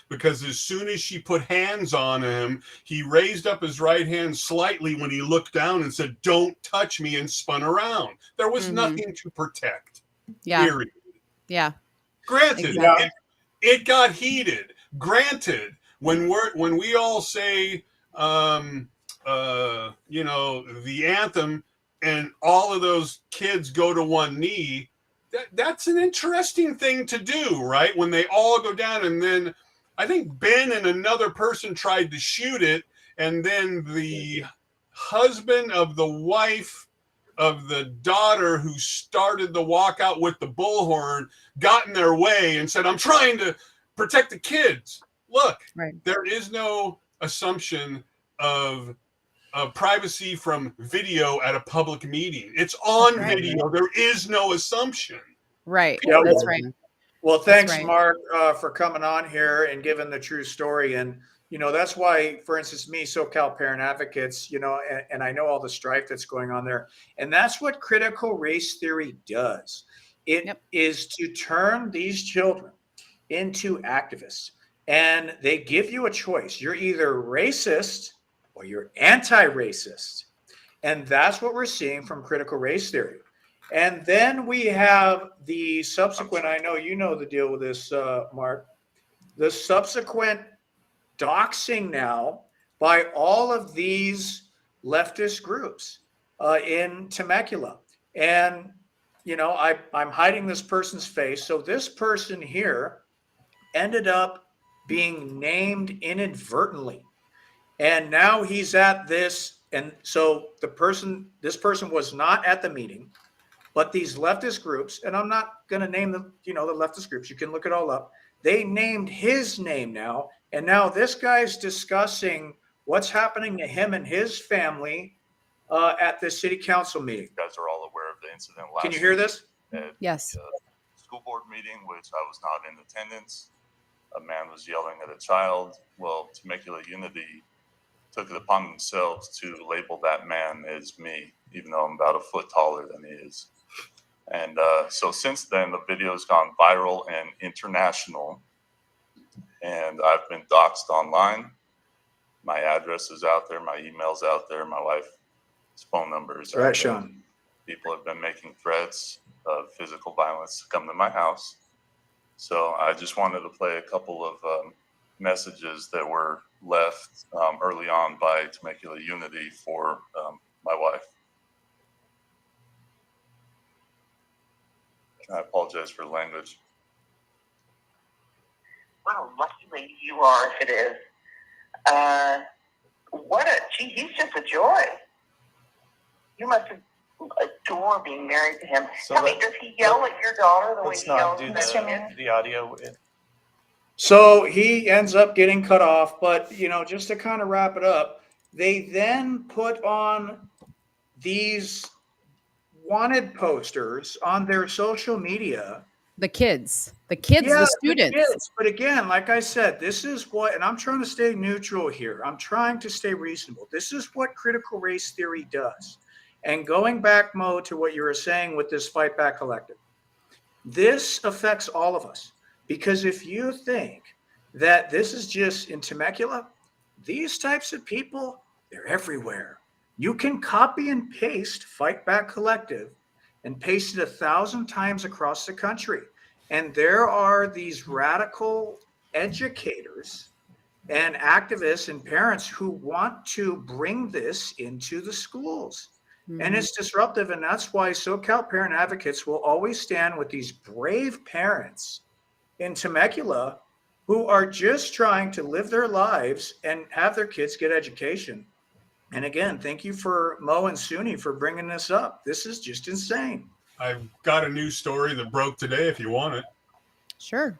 Because as soon as she put hands on him, he raised up his right hand slightly when he looked down and said, don't touch me, and spun around. There was nothing to protect. Yeah. Period. Yeah. Granted, it got heated. Granted, when we all say, the anthem and all of those kids go to one knee, that's an interesting thing to do, right? When they all go down, and then I think Ben and another person tried to shoot it, and then the husband of the wife of the daughter who started the walkout with the bullhorn got in their way and said, I'm trying to protect the kids. Look, there is no assumption of privacy from video at a public meeting. It's on video. There is no assumption. Right. Yeah, That's right. Well, thanks, Mark, for coming on here and giving the true story. And, that's why, for instance, me, SoCal Parent Advocates, and I know all the strife that's going on there. And that's what critical race theory does. It is to turn these children into activists. And they give you a choice. You're either racist or you're anti-racist. And that's what we're seeing from critical race theory. And then we have the subsequent, I know you know the deal with this, Mark, the subsequent doxing now by all of these leftist groups in Temecula. And, you know, I'm hiding this person's face. So this person here ended up being named inadvertently. And now he's at this. And so this person was not at the meeting, but these leftist groups, and I'm not going to name them, you know, the leftist groups, you can look it all up. They named his name now. And now this guy's discussing what's happening to him and his family at the city council meeting. You guys are all aware of the incident last Can you hear this? Yes. School board meeting, which I was not in attendance. A man was yelling at a child. Well, Temecula Unity took it upon themselves to label that man as me, even though I'm about a foot taller than he is. And so since then, the video has gone viral and international. And I've been doxxed online. My address is out there. My email's out there. My wife's phone numbers. Right, Sean. People have been making threats of physical violence to come to my house. So I just wanted to play a couple of messages that were left early on by Temecula Unity for my wife. I apologize for the language. What a lucky lady you are if it is. He's just a joy. You must adore being married to him. So Tell me, does he yell at your daughter the way he yells do the audio. So he ends up getting cut off, but you know, just to kind of wrap it up, they then put on these wanted posters on their social media. The kids, the students. The kids. But again, like I said, this is what, and I'm trying to stay neutral here. I'm trying to stay reasonable. This is what critical race theory does. And going back, Mo, to what you were saying with this Fight Back Collective, this affects all of us. Because if you think that this is just in Temecula, these types of people, they're everywhere. You can copy and paste Fight Back Collective and paste it 1,000 times across the country. And there are these radical educators and activists and parents who want to bring this into the schools. Mm-hmm. And it's disruptive. And that's why SoCal Parent Advocates will always stand with these brave parents in Temecula who are just trying to live their lives and have their kids get education. And again, thank you for Mo and Suni for bringing this up. This is just insane. I've got a news story that broke today if you want it. Sure.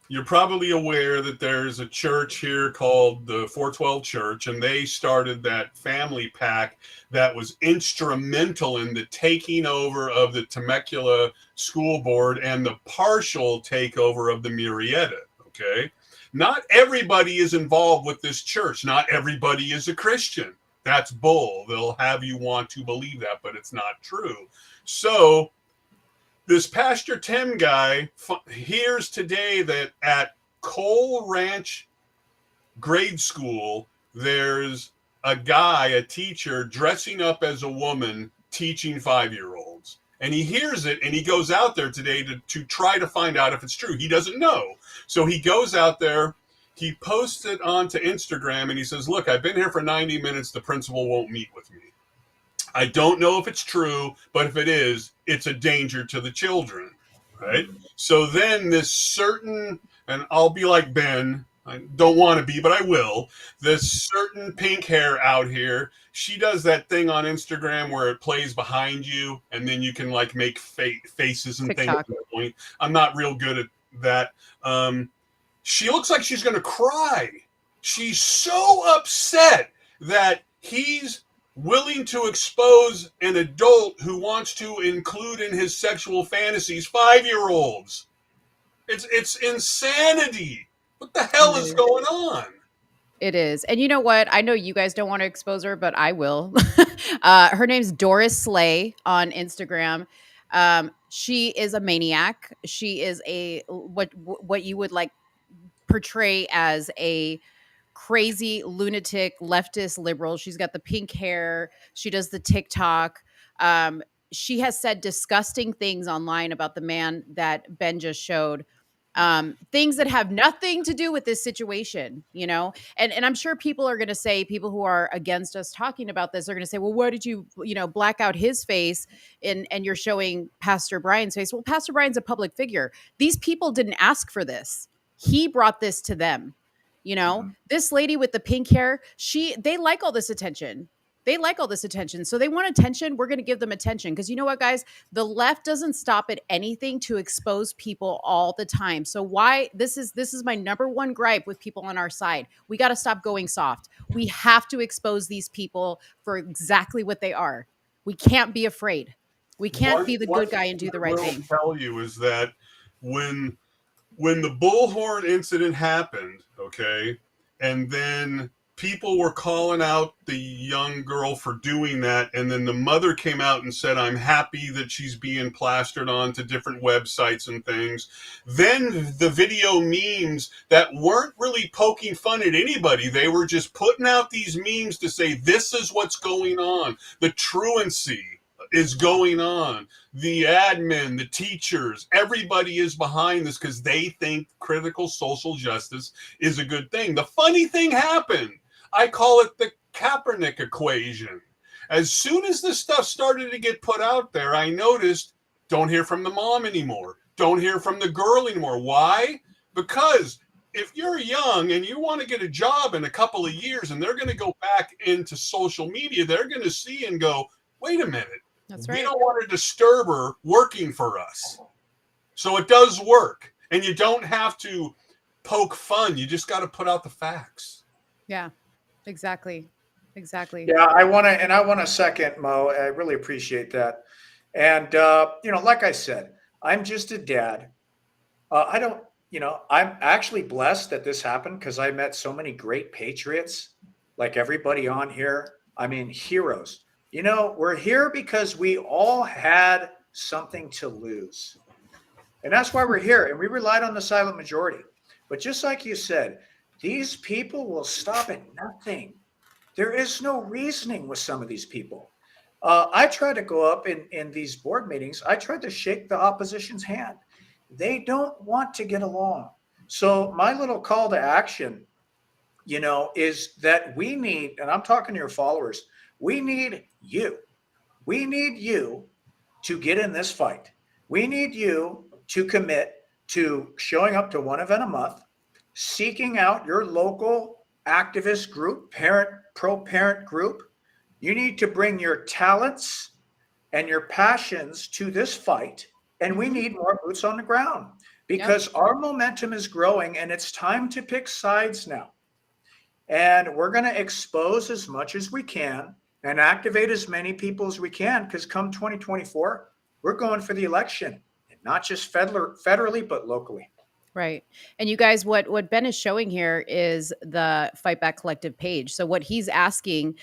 You're probably aware that there's a church here called the 412 Church, and they started that family pack that was instrumental in the taking over of the Temecula school board and the partial takeover of the Murrieta, okay? Not everybody is involved with this church. Not everybody is a Christian. That's bull. They'll have you want to believe that, but it's not true. So this Pastor Tim guy hears today that at Cole Ranch grade school, there's a guy, a teacher, dressing up as a woman teaching 5-year-olds. And he hears it, and he goes out there today to try to find out if it's true. He doesn't know. So he goes out there, he posts it onto Instagram, and he says, look, I've been here for 90 minutes. The principal won't meet with me. I don't know if it's true, but if it is, it's a danger to the children, right? So then this certain, and I'll be like Ben, I don't want to be, but I will, this certain pink hair out here, she does that thing on Instagram where it plays behind you, and then you can like make faces and TikTok. Things. I'm not real good at that. She looks like she's going to cry. She's so upset that he's willing to expose an adult who wants to include in his sexual fantasies 5-year-olds. It's insanity. What the hell is going on? It is. And you know what? I know you guys don't want to expose her, but I will. Her name's Doris Slay on Instagram. She is a maniac. She is a what you would like portray as a crazy lunatic leftist liberal. She's got the pink hair. She does the TikTok. she has said disgusting things online about the man that Ben just showed. Things that have nothing to do with this situation, you know? And I'm sure people are going to say, people who are against us talking about this are going to say, well, why did you, black out his face and you're showing Pastor Brian's face? Well, Pastor Brian's a public figure. These people didn't ask for this. He brought this to them. This lady with the pink hair, they like all this attention. They like all this attention. So they want attention. We're going to give them attention. Because you know what, guys? The left doesn't stop at anything to expose people all the time. So why this is my number one gripe with people on our side. We got to stop going soft. We have to expose these people for exactly what they are. We can't be afraid. We can't be the good guy and do the right thing. What I will tell you is that when the bullhorn incident happened, okay, and then people were calling out the young girl for doing that, and then the mother came out and said, I'm happy that she's being plastered onto different websites and things. Then the video memes that weren't really poking fun at anybody, they were just putting out these memes to say, this is what's going on. The truancy is going on. The admin, the teachers, everybody is behind this because they think critical social justice is a good thing. The funny thing happened. I call it the Kaepernick equation. As soon as this stuff started to get put out there, I noticed, don't hear from the mom anymore. Don't hear from the girl anymore. Why? Because if you're young and you want to get a job in a couple of years and they're going to go back into social media, they're going to see and go, wait a minute. That's right. We don't want a disturber working for us. So it does work. And you don't have to poke fun. You just got to put out the facts. Yeah. Exactly. Yeah, I want to second Mo. I really appreciate that. And like I said, I'm just a dad. I'm actually blessed that this happened because I met so many great patriots, like everybody on here. I mean, heroes. We're here because we all had something to lose. And that's why we're here. And we relied on the silent majority. But just like you said, these people will stop at nothing. There is no reasoning with some of these people. I try to go up in these board meetings. I tried to shake the opposition's hand. They don't want to get along. So my little call to action, is that we need, and I'm talking to your followers, we need you. We need you to get in this fight. We need you to commit to showing up to one event a month, seeking out your local activist group, pro-parent group. You need to bring your talents and your passions to this fight. And we need more boots on the ground because our momentum is growing and it's time to pick sides now. And we're going to expose as much as we can and activate as many people as we can because come 2024, we're going for the election, and not just federally, but locally. Right. And you guys, what Ben is showing here is the Fight Back Collective page. So what he's asking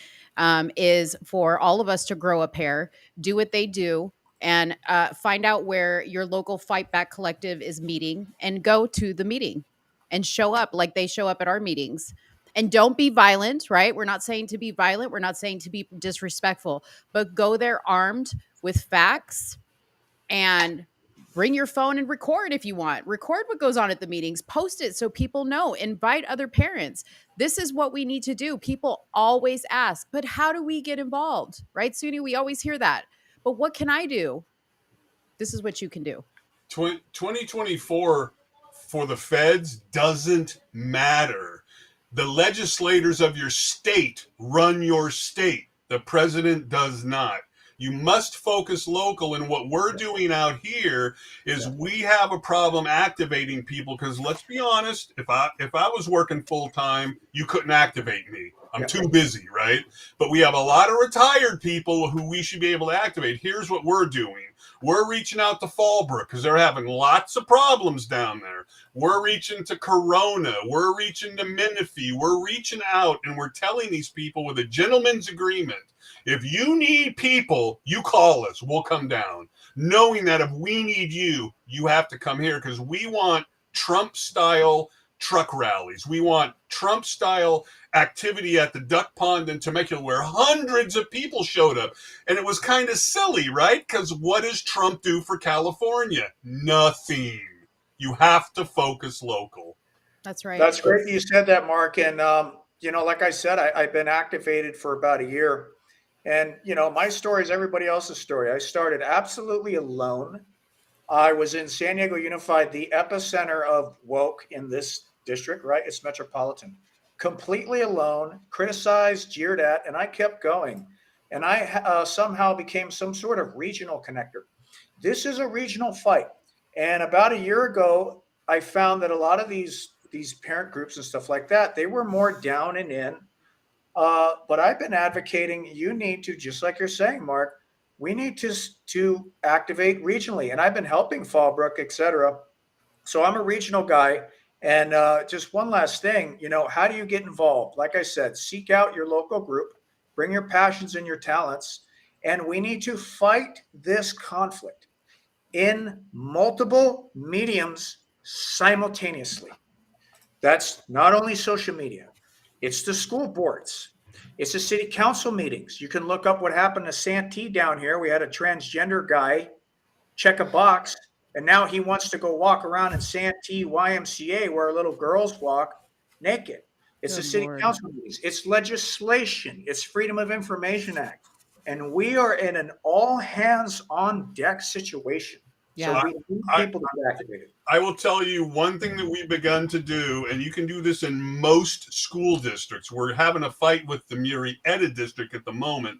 is for all of us to grow a pair, do what they do, and find out where your local Fight Back Collective is meeting and go to the meeting and show up like they show up at our meetings. And don't be violent, right? We're not saying to be violent. We're not saying to be disrespectful, but go there armed with facts and bring your phone and record if you want. Record what goes on at the meetings. Post it so people know. Invite other parents. This is what we need to do. People always ask, but how do we get involved? Right, Suni? We always hear that. But what can I do? This is what you can do. 2024 for the feds doesn't matter. The legislators of your state run your state. The president does not. You must focus local, and what we're doing out here is we have a problem activating people because let's be honest, if I was working full time, you couldn't activate me. I'm too busy, right? But we have a lot of retired people who we should be able to activate. Here's what we're doing. We're reaching out to Fallbrook because they're having lots of problems down there. We're reaching to Corona. We're reaching to Menifee. We're reaching out and we're telling these people with a gentleman's agreement, if you need people, you call us. We'll come down. Knowing that if we need you, you have to come here because we want Trump-style truck rallies. We want Trump style activity at the duck pond in Temecula where hundreds of people showed up. And it was kind of silly, right? Because what does Trump do for California? Nothing. You have to focus local. That's right. That's great that you said that, Mark. And, like I said, I've been activated for about a year. And, my story is everybody else's story. I started absolutely alone. I was in San Diego Unified, the epicenter of woke in this district, right? It's metropolitan. Completely alone, criticized, jeered at, and I kept going. And I somehow became some sort of regional connector. This is a regional fight. And about a year ago, I found that a lot of these parent groups and stuff like that, they were more down and in. But I've been advocating you need to, just like you're saying, Mark, we need to activate regionally. And I've been helping Fallbrook, et cetera. So I'm a regional guy. And just one last thing, how do you get involved? Like I said, seek out your local group, bring your passions and your talents, and we need to fight this conflict in multiple mediums simultaneously. That's not only social media, it's the school boards, it's the city council meetings. You can look up what happened to Santee down here. We had a transgender guy check a box, and now he wants to go walk around in Santee YMCA where little girls walk naked. It's the city council meetings. It's legislation. It's Freedom of Information Act. And we are in an all hands on deck situation. Yeah. So we need people to be activated. I will tell you one thing that we've begun to do, and you can do this in most school districts. We're having a fight with the Murrieta district at the moment.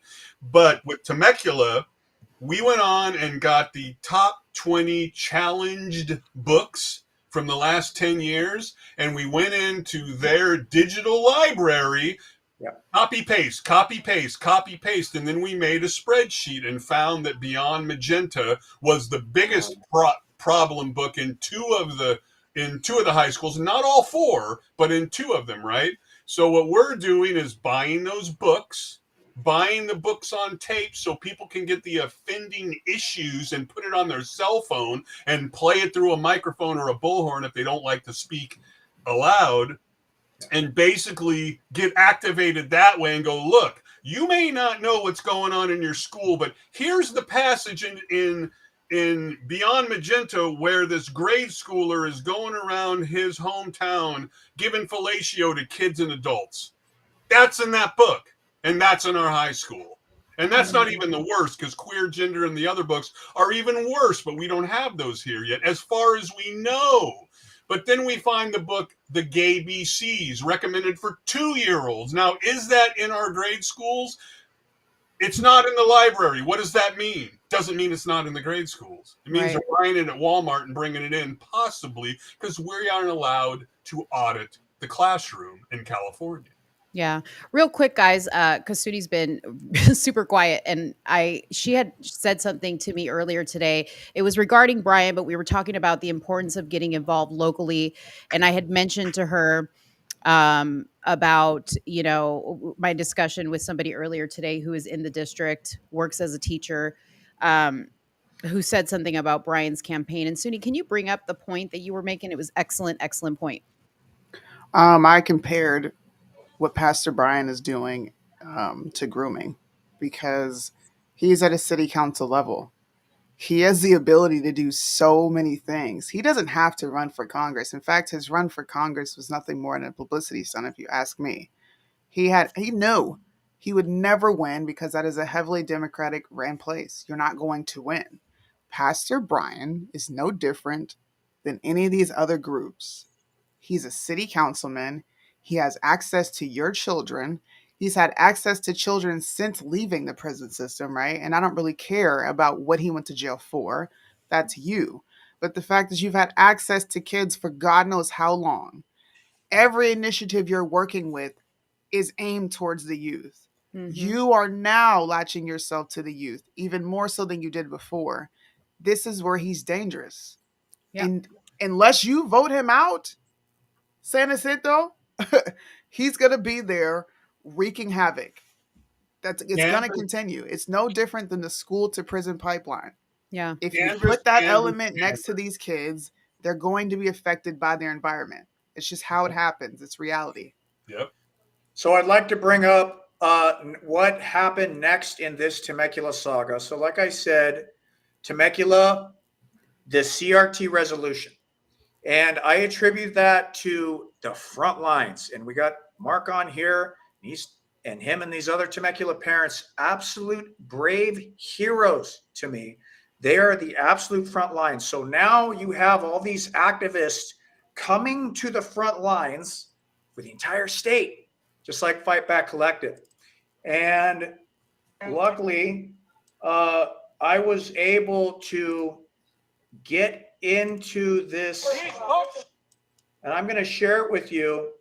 But with Temecula, we went on and got the top 20 challenged books from the last 10 years, and we went into their digital library, copy paste, and then we made a spreadsheet and found that Beyond Magenta was the biggest problem book in two of the high schools, not all four, but in two of them, right? So what we're doing is buying those books, buying the books on tape so people can get the offending issues and put it on their cell phone and play it through a microphone or a bullhorn if they don't like to speak aloud, and basically get activated that way and go, look, you may not know what's going on in your school, but here's the passage in Beyond Magenta where this grade schooler is going around his hometown giving fellatio to kids and adults. That's in that book. And that's in our high school. And that's not even the worst, because queer, gender, and the other books are even worse, but we don't have those here yet, as far as we know. But then we find the book, The Gay BCs, recommended for 2-year-olds. Now, is that in our grade schools? It's not in the library. What does that mean? Doesn't mean it's not in the grade schools. It means they're buying it at Walmart and bringing it in, possibly, because we aren't allowed to audit the classroom in California. Yeah. Real quick, guys, because Sudi's been super quiet, and she had said something to me earlier today. It was regarding Brian, but we were talking about the importance of getting involved locally. And I had mentioned to her about, my discussion with somebody earlier today who is in the district, works as a teacher, who said something about Brian's campaign. And Sudi, can you bring up the point that you were making? It was excellent point. I compared what Pastor Brian is doing to grooming, because he's at a city council level. He has the ability to do so many things. He doesn't have to run for Congress. In fact, his run for Congress was nothing more than a publicity stunt, if you ask me. He knew he would never win because that is a heavily Democratic ran place. You're not going to win. Pastor Brian is no different than any of these other groups. He's a city councilman. He has access to your children. He's had access to children since leaving the prison system, right? And I don't really care about what he went to jail for. That's you. But the fact that you've had access to kids for God knows how long. Every initiative you're working with is aimed towards the youth. Mm-hmm. You are now latching yourself to the youth, even more so than you did before. This is where he's dangerous. Yep. And unless you vote him out, San Jacinto, he's going to be there wreaking havoc. It's going to continue. It's no different than the school to prison pipeline. Yeah. If you put that element next to these kids, they're going to be affected by their environment. It's just how it happens. It's reality. Yep. So I'd like to bring up what happened next in this Temecula saga. So like I said, Temecula, the CRT resolution. And I attribute that to the front lines. And we got Mark on here. Him and these other Temecula parents, absolute brave heroes to me. They are the absolute front lines. So now you have all these activists coming to the front lines for the entire state, just like Fight Back Collective. And luckily, I was able to get into this, and I'm going to share it with you.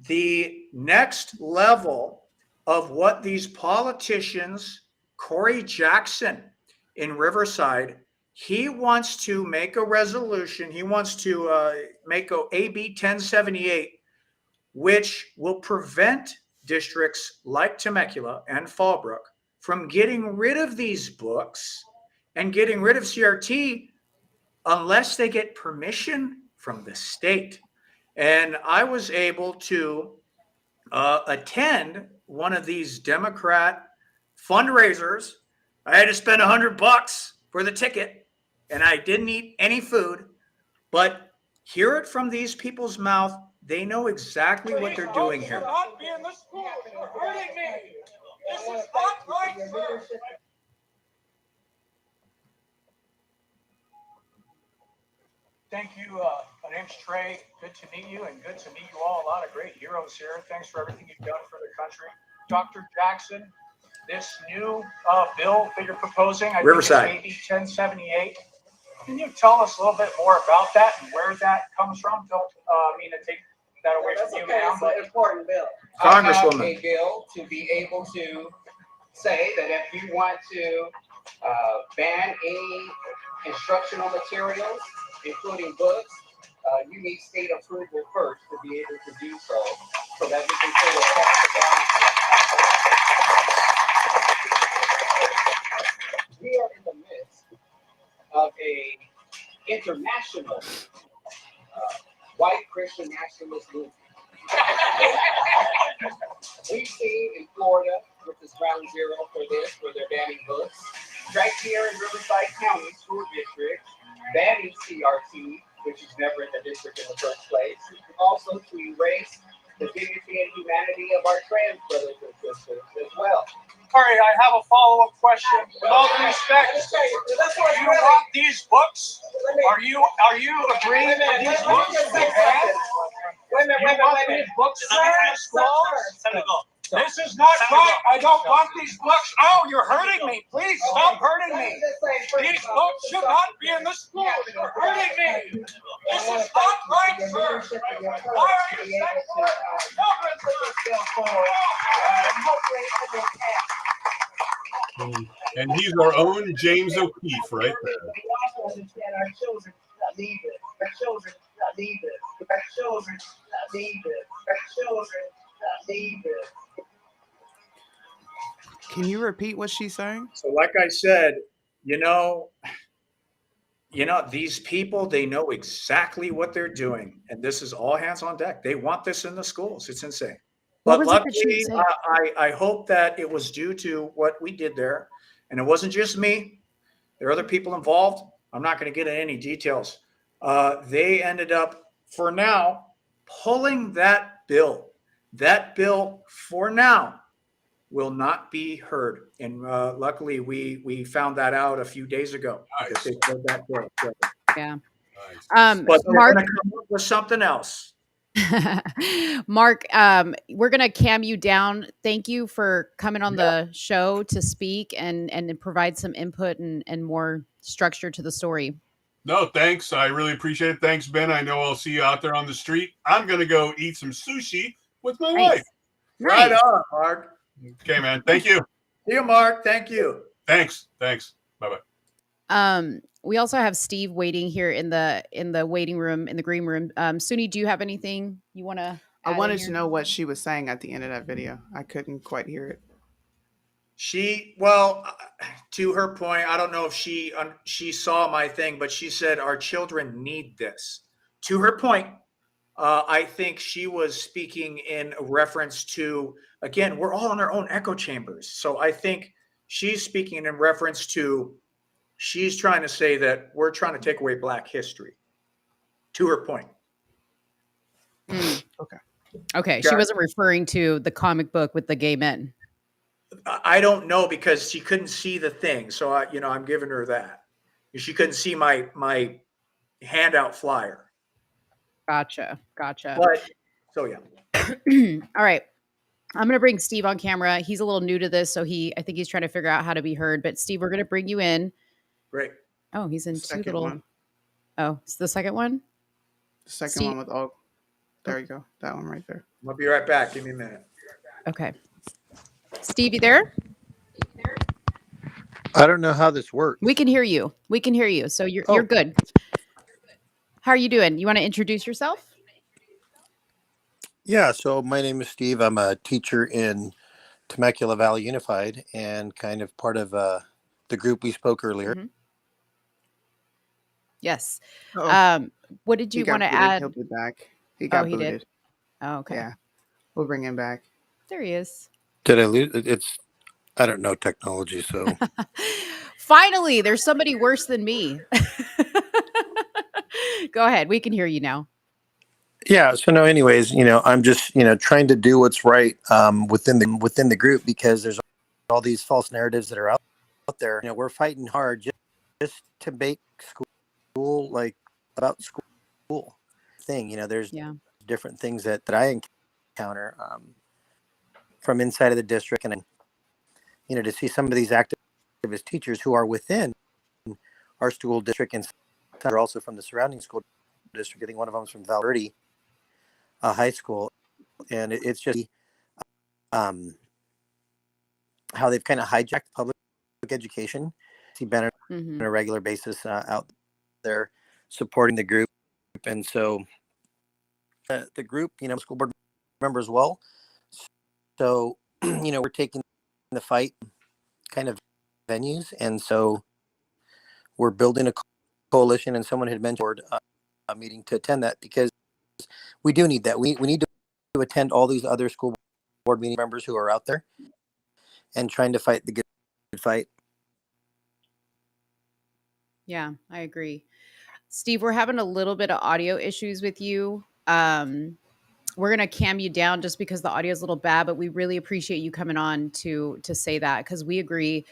The next level of what these politicians, Corey Jackson in Riverside, he wants to make a resolution. He wants to make a AB 1078, which will prevent districts like Temecula and Fallbrook from getting rid of these books and getting rid of CRT unless they get permission from the state. And I was able to attend one of these Democrat fundraisers. I had to spend $100 for the ticket, and I didn't eat any food. But hear it from these people's mouth. They know exactly what they're doing here. Not be in the school. You're hurting me. This is not right, sir. Thank you. My name's Trey. Good to meet you, and good to meet you all. A lot of great heroes here. Thanks for everything you've done for the country. Dr. Jackson, this new bill that you're proposing, I Riverside. think it's AB 1078. Can you tell us a little bit more about that and where that comes from? Don't mean to take that away from you, ma'am. It's an important bill. Congresswoman. I have a bill to be able to say that if you want to ban any instructional materials, including books, you need state approval first to be able to do so, so that we can say we are in the midst of a international white Christian nationalist movement. We've seen in Florida, which is ground zero for this, where they're banning books. Right here in Riverside County School District, banning CRT, which is never in the district in the first place. Also to erase the dignity and humanity of our trans brothers and sisters as well. All right, I have a follow-up question. With all due respect, do you want these books? Are you agreeing with these books? Wait a minute, These books in schools? This is not right. I don't want these books. Oh, you're hurting me. Please stop hurting me. These books should not be in the school. You're hurting me. This is not right, sir. Why are you saying And he's our own James O'Keefe right there. We also understand our children need this. Our children need this. Our children need this. Our children need this. Can you repeat what she's saying? So like I said, you know, these people, they know exactly what they're doing. And this is all hands on deck. They want this in the schools. It's insane. But luckily, I hope that it was due to what we did there. And it wasn't just me. There are other people involved. I'm not going to get into any details. They ended up, for now, pulling that bill. That bill, for now, will not be heard. And luckily, we found that out a few days ago. Nice. That they pulled that bill. So, Yeah. Nice. but they're Mark, going to come up with something else. Mark, we're gonna cam you down. Thank you for coming on the show to speak and provide some input and more structure to the story. No, thanks. I really appreciate it. Thanks, Ben. I know I'll see you out there on the street. I'm going to go eat some sushi with my wife. Right on, Mark. Okay, man. Thank you. See you, Mark. Thank you. Thanks. Bye-bye. We also have Steve waiting here in the waiting room, in the green room. Suni, do you have anything you want to? I wanted to know what she was saying at the end of that video. I couldn't quite hear it. To her point, I don't know if she saw my thing, but she said our children need this. To her point, I think she was speaking in reference to, again, we're all in our own echo chambers. So I think she's speaking in reference to, she's trying to say that we're trying to take away Black history, to her point. Okay. Okay. She wasn't referring to the comic book with the gay men. I don't know because she couldn't see the thing. So I'm giving her that. She couldn't see my handout flyer. Gotcha. But so yeah. All right. I'm going to bring Steve on camera. He's a little new to this, so I think he's trying to figure out how to be heard. But Steve, we're going to bring you in. Great. Oh, he's in Second two little. one. Oh, it's the second one. The second Steve. one with all. There you go. That one right there. I'll be right back. Give me a minute. Okay. Steve, you there? I don't know how this works. We can hear you. So you're good. How are you doing? You want to introduce yourself? Yeah, so my name is Steve. I'm a teacher in Temecula Valley Unified and kind of part of the group we spoke earlier. Mm-hmm. Yes. Uh-oh. What did you want to booted. add? He'll be back. He got he booted. did? Oh, okay. Yeah. We'll bring him back. There he is. Did I lose? I don't know technology, so. Finally, there's somebody worse than me. Go ahead. We can hear you now. Yeah. So no, anyways, I'm just, trying to do what's right within the group because there's all these false narratives that are out there. We're fighting hard just to make school like about school thing. There's different things that I encounter from inside of the district, and to see some of these activist teachers who are within our school district and are also from the surrounding school district. I think one of them is from Val Verde High School, and it's just how they've kind of hijacked public education. See Ben on a regular basis out there supporting the group, and so the group, school board member as well. So we're taking the fight kind of venues, and so we're building a coalition. And someone had mentioned a meeting to attend that because we do need that. We need to attend all these other school board meeting members who are out there and trying to fight the good fight. Yeah, I agree. Steve, we're having a little bit of audio issues with you. We're going to cam you down just because the audio is a little bad, but we really appreciate you coming on to say that because we agree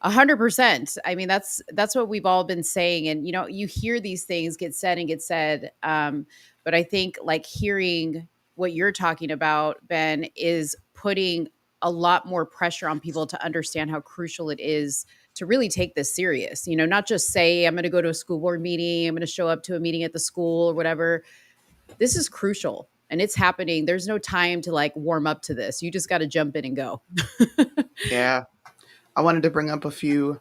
100%. I mean, that's what we've all been saying. And, you hear these things get said. But I think like hearing what you're talking about, Ben, is putting a lot more pressure on people to understand how crucial it is to really take this serious, not just say, I'm going to go to a school board meeting, I'm going to show up to a meeting at the school or whatever. This is crucial and it's happening. There's no time to like warm up to this. You just got to jump in and go. Yeah. I wanted to bring up a few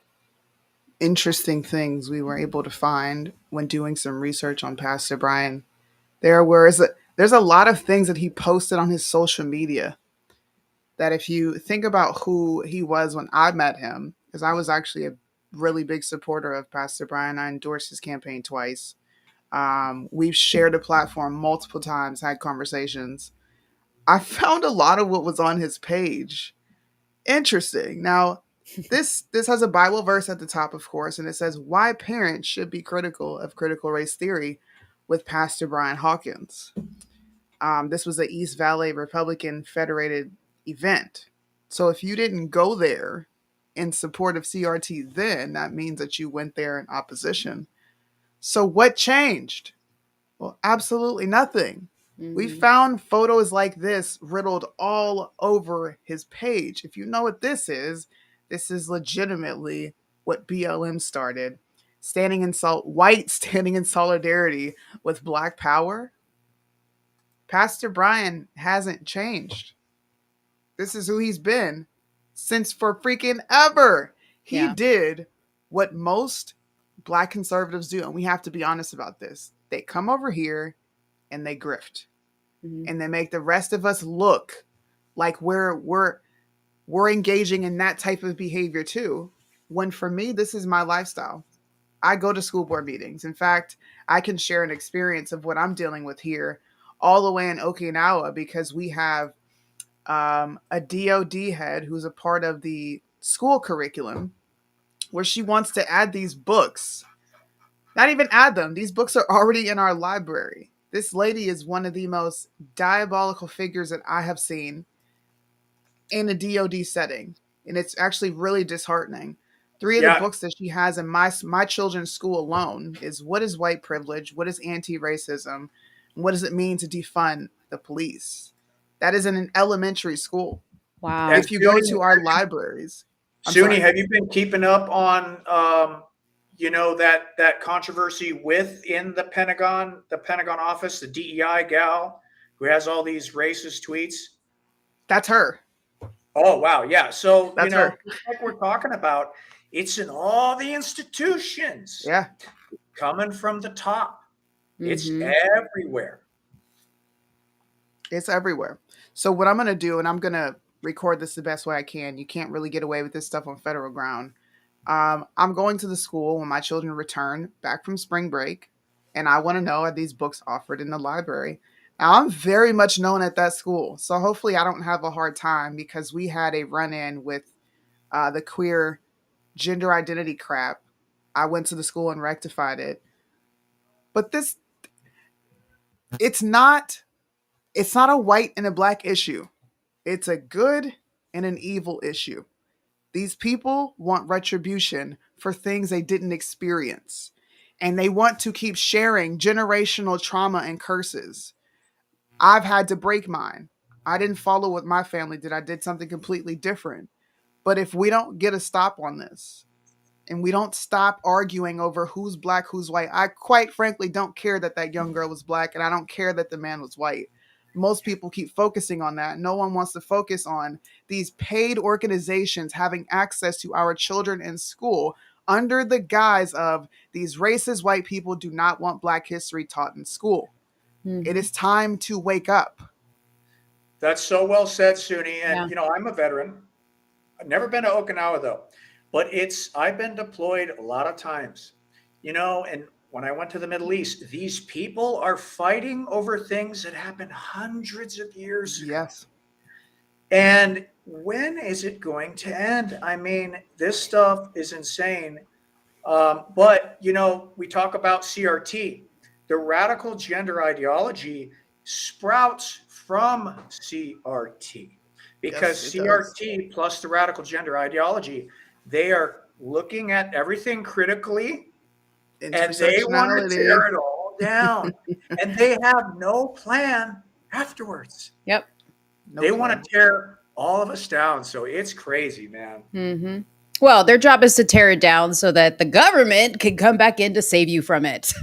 interesting things we were able to find when doing some research on Pastor Brian. There's a lot of things that he posted on his social media that if you think about who he was when I met him, because I was actually a really big supporter of Pastor Brian. I endorsed his campaign twice. We've shared a platform multiple times, had conversations. I found a lot of what was on his page interesting. Now, this has a Bible verse at the top, of course, and it says why parents should be critical of critical race theory with Pastor Brian Hawkins. This was the East Valley Republican Federated event. So if you didn't go there in support of CRT then, that means that you went there in opposition. So what changed? Well, absolutely nothing. We found photos like this riddled all over his page. If you know what this is legitimately what BLM started. White standing in solidarity with Black power. Pastor Brian hasn't changed. This is who he's been since for freaking ever. He did what most Black conservatives do, and we have to be honest about this. They come over here and they grift. And they make the rest of us look like we're engaging in that type of behavior too. When for me, this is my lifestyle. I go to school board meetings. In fact, I can share an experience of what I'm dealing with here all the way in Okinawa because we have a DOD head who's a part of the school curriculum where she wants to add these books. Not even add them. These books are already in our library. This lady is one of the most diabolical figures that I have seen in a DOD setting. And it's actually really disheartening. Three of the Yeah. books that she has in my children's school alone is What is White Privilege? What is Anti-Racism? And what does it mean to defund the police? That is in an elementary school. Wow. And If you go Suni, to our libraries, I'm Suni, sorry. have you been keeping up on that controversy within the Pentagon office, the DEI gal who has all these racist tweets? That's her. Oh wow, yeah. So That's her. just like we're talking about, it's in all the institutions. Yeah. Coming from the top. It's Mhm. everywhere. It's everywhere. So what I'm going to do, and I'm going to record this the best way I can. You can't really get away with this stuff on federal ground. I'm going to the school when my children return back from spring break, and I want to know, are these books offered in the library? Now, I'm very much known at that school, so hopefully I don't have a hard time because we had a run-in with the queer gender identity crap. I went to the school and rectified it. But it's not a white and a black issue. It's a good and an evil issue. These people want retribution for things they didn't experience. And they want to keep sharing generational trauma and curses. I've had to break mine. I didn't follow what my family did. I did something completely different. But if we don't get a stop on this, and we don't stop arguing over who's black, who's white, I quite frankly don't care that that young girl was black, and I don't care that the man was white. Most people keep focusing on that. No one wants to focus on these paid organizations having access to our children in school under the guise of these racist white people do not want black history taught in school. It is time to wake up. That's so well said, Suni. And Yeah. I'm a veteran. I've never been to Okinawa though, but I've been deployed a lot of times. And when I went to the Middle East, these people are fighting over things that happened hundreds of years ago. Yes. And when is it going to end? I mean, this stuff is insane. But we talk about CRT. The radical gender ideology sprouts from CRT because Yes, it does. CRT plus the radical gender ideology, they are looking at everything critically and they want to Intersectionality. tear it all down. And they have no plan afterwards. Yep. They want to tear all of us down. So it's crazy, man. Mm-hmm. Well, their job is to tear it down so that the government can come back in to save you from it.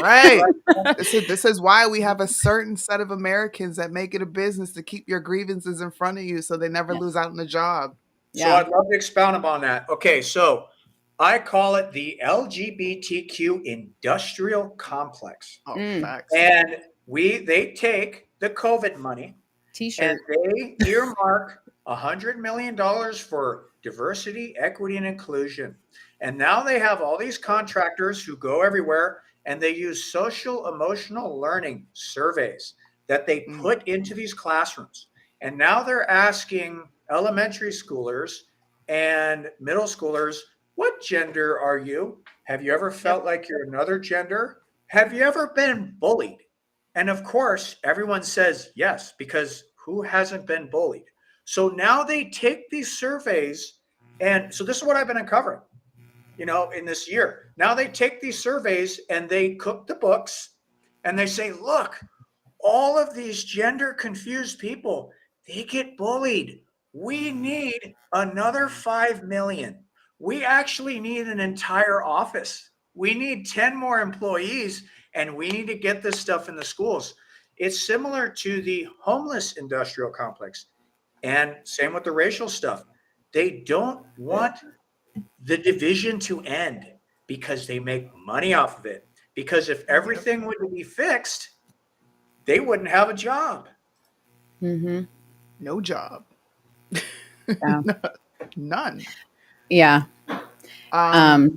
Right. This is why we have a certain set of Americans that make it a business to keep your grievances in front of you so they never lose out on the job. So I'd love to expound upon that. Okay, so I call it the LGBTQ industrial complex. Oh, facts. And they take the COVID money T-shirt. and they earmark $100 million for diversity, equity, and inclusion. And now they have all these contractors who go everywhere and they use social emotional learning surveys that they put into these classrooms. And now they're asking elementary schoolers and middle schoolers, what gender are you? Have you ever felt like you're another gender? Have you ever been bullied? And of course, everyone says yes, because who hasn't been bullied? So now they take these surveys, and so this is what I've been uncovering, in this year. Now they take these surveys and they cook the books and they say, look, all of these gender confused people, they get bullied. We need another 5 million. We actually need an entire office. We need 10 more employees, and we need to get this stuff in the schools. It's similar to the homeless industrial complex, and same with the racial stuff. They don't want the division to end because they make money off of it. Because if everything would be fixed, they wouldn't have a job. Mm-hmm. No job. Yeah. None. Yeah. I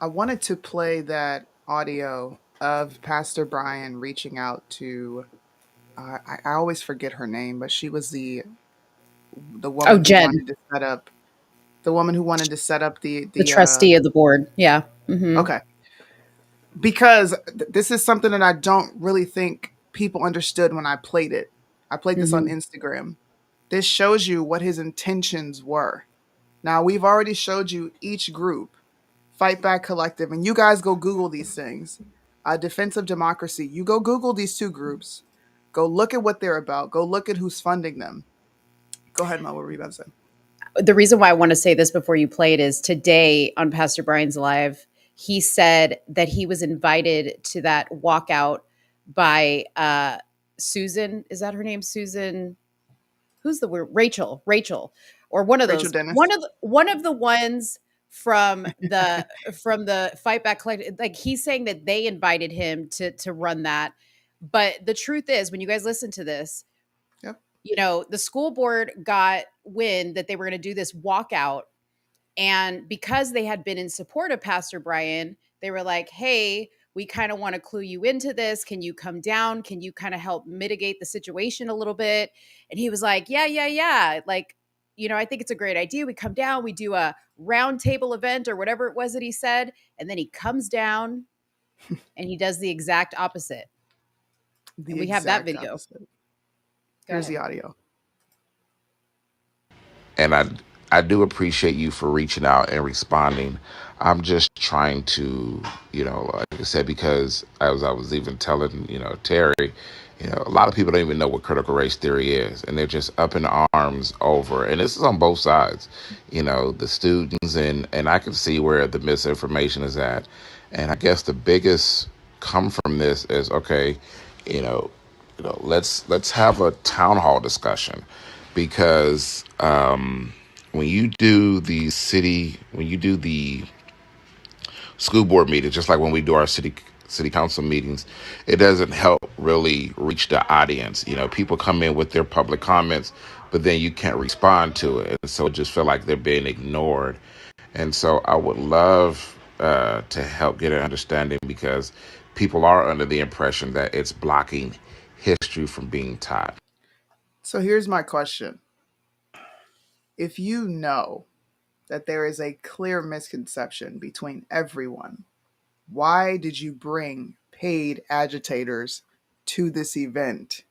wanted to play that audio of Pastor Brian reaching out to. I always forget her name, but she was the Oh, woman who Jen, wanted to set up the woman who wanted to set up the the trustee of the board. Yeah. Hmm. okay, because this is something that I don't really think people understood when I played it. I played this on Hmm. Instagram. This shows you what his intentions were. Now, we've already showed you each group, Fight Back Collective, and you guys go Google these things. Defense of Democracy. You go Google these two groups. Go look at what they're about. Go look at who's funding them. Go ahead, Mo. What were you about to say? The reason why I want to say this before you play it is today on Pastor Brian's live, he said that he was invited to that walkout by Susan. Is that her name? Susan? Who's the word? Rachel, or one of Rachel those. Dennis. One of the ones from the Fight Back Collective. Like, he's saying that they invited him to run that. But the truth is, when you guys listen to this, Yep. the school board got wind that they were going to do this walkout. And because they had been in support of Pastor Brian, they were like, hey, we kind of want to clue you into this. Can you come down? Can you kind of help mitigate the situation a little bit? And he was like, yeah. Like, I think it's a great idea. We come down, we do a round table event or whatever it was that he said. And then he comes down and he does the exact opposite. The And we have that exact video. opposite. Go Here's ahead. the audio. And I do appreciate you for reaching out and responding. I'm just trying to, like I said, because as I was even telling, Terry, a lot of people don't even know what critical race theory is, and they're just up in arms over, and this is on both sides, the students, and I can see where the misinformation is at. And I guess the biggest come from this is, okay, let's have a town hall discussion, because when you do the school board meetings, just like when we do our city council meetings, it doesn't help really reach the audience. People come in with their public comments, but then you can't respond to it, and so it just feel like they're being ignored. And so I would love to help get an understanding, because people are under the impression that it's blocking history from being taught. So here's my question. If you know that there is a clear misconception between everyone, why did you bring paid agitators to this event?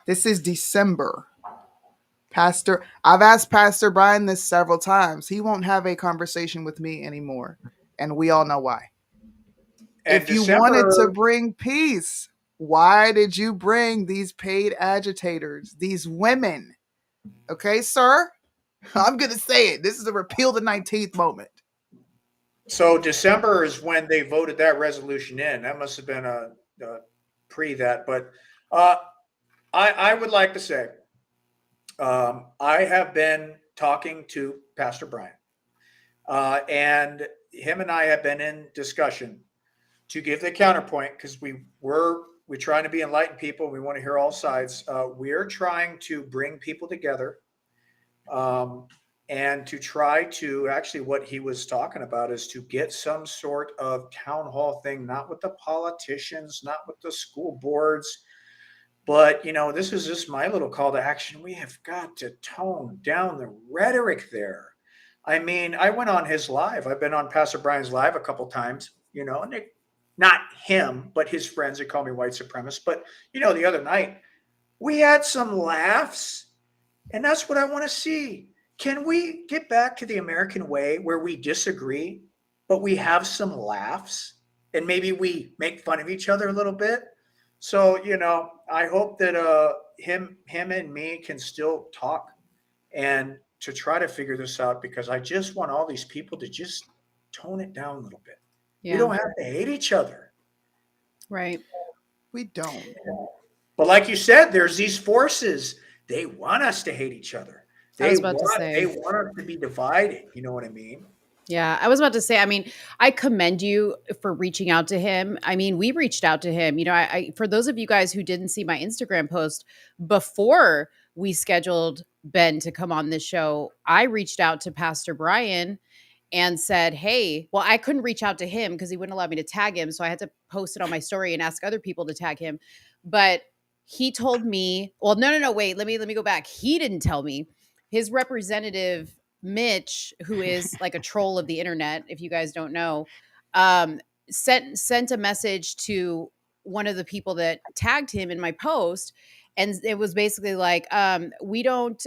This is December. I've asked Pastor Brian this several times. He won't have a conversation with me anymore. And we all know why. And If you wanted to December, bring peace, why did you bring these paid agitators, these women? Okay, sir? I'm going to say it. This is a repeal the 19th moment. so December is when they voted that resolution in. That must have been a pre that. But uh, I would like to say, I have been talking to Pastor Brian, and him and I have been in discussion to give the counterpoint, because we're trying to be enlightened people. We want to hear all sides. We're trying to bring people together, and to try to actually, what he was talking about is to get some sort of town hall thing, not with the politicians, not with the school boards, but this is just my little call to action. We have got to tone down the rhetoric there. I mean, I went on his live. I've been on Pastor Brian's live a couple times, and not him, but his friends. They call me white supremacist. But the other night we had some laughs, and that's what I want to see. Can we get back to the American way, where we disagree, but we have some laughs, and maybe we make fun of each other a little bit? So, I hope that him and me can still talk and to try to figure this out, because I just want all these people to just tone it down a little bit. We Yeah. don't have to hate each other. Right. We don't. But like you said, there's these forces. They want us to hate each other. I was about to They say. want us to be divided. You know what I mean? Yeah, I was about to say, I mean, I commend you for reaching out to him. I mean, we reached out to him. I for those of you guys who didn't see my Instagram post before we scheduled Ben to come on this show, I reached out to Pastor Brian, and said, hey, well, I couldn't reach out to him because he wouldn't allow me to tag him. So I had to post it on my story and ask other people to tag him. But he told me, well, no, wait, let me go back. He didn't tell me. His representative, Mitch, who is like a troll of the internet, if you guys don't know, um, sent a message to one of the people that tagged him in my post. And it was basically like, we don't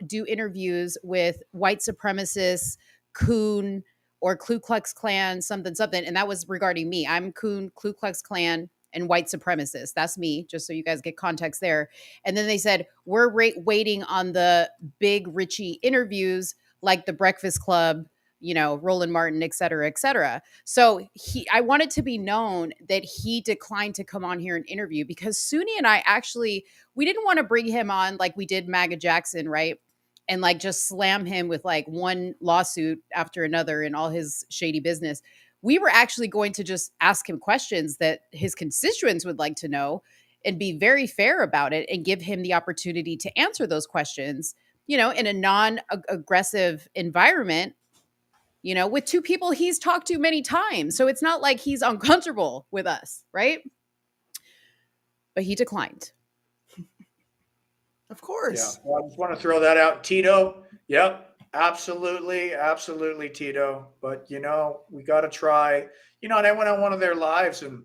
do interviews with white supremacists, Coon, or Ku Klux Klan, something. And that was regarding me. I'm Coon, Ku Klux Klan, and white supremacist. That's me, just so you guys get context there. And then they said, we're waiting on the big Richie interviews like the Breakfast Club, Roland Martin, et cetera, et cetera. So I wanted to be known that he declined to come on here and interview, because Suni and I actually, we didn't want to bring him on like we did Maga Jackson, right? And like just slam him with like one lawsuit after another and all his shady business. We were actually going to just ask him questions that his constituents would like to know and be very fair about it and give him the opportunity to answer those questions, in a non-aggressive environment, with two people he's talked to many times. So it's not like he's uncomfortable with us, right? But he declined. Of course. Yeah. Well, I just want to throw that out. Tito. Yep. Absolutely, Tito. But, we got to try, and I went on one of their lives and,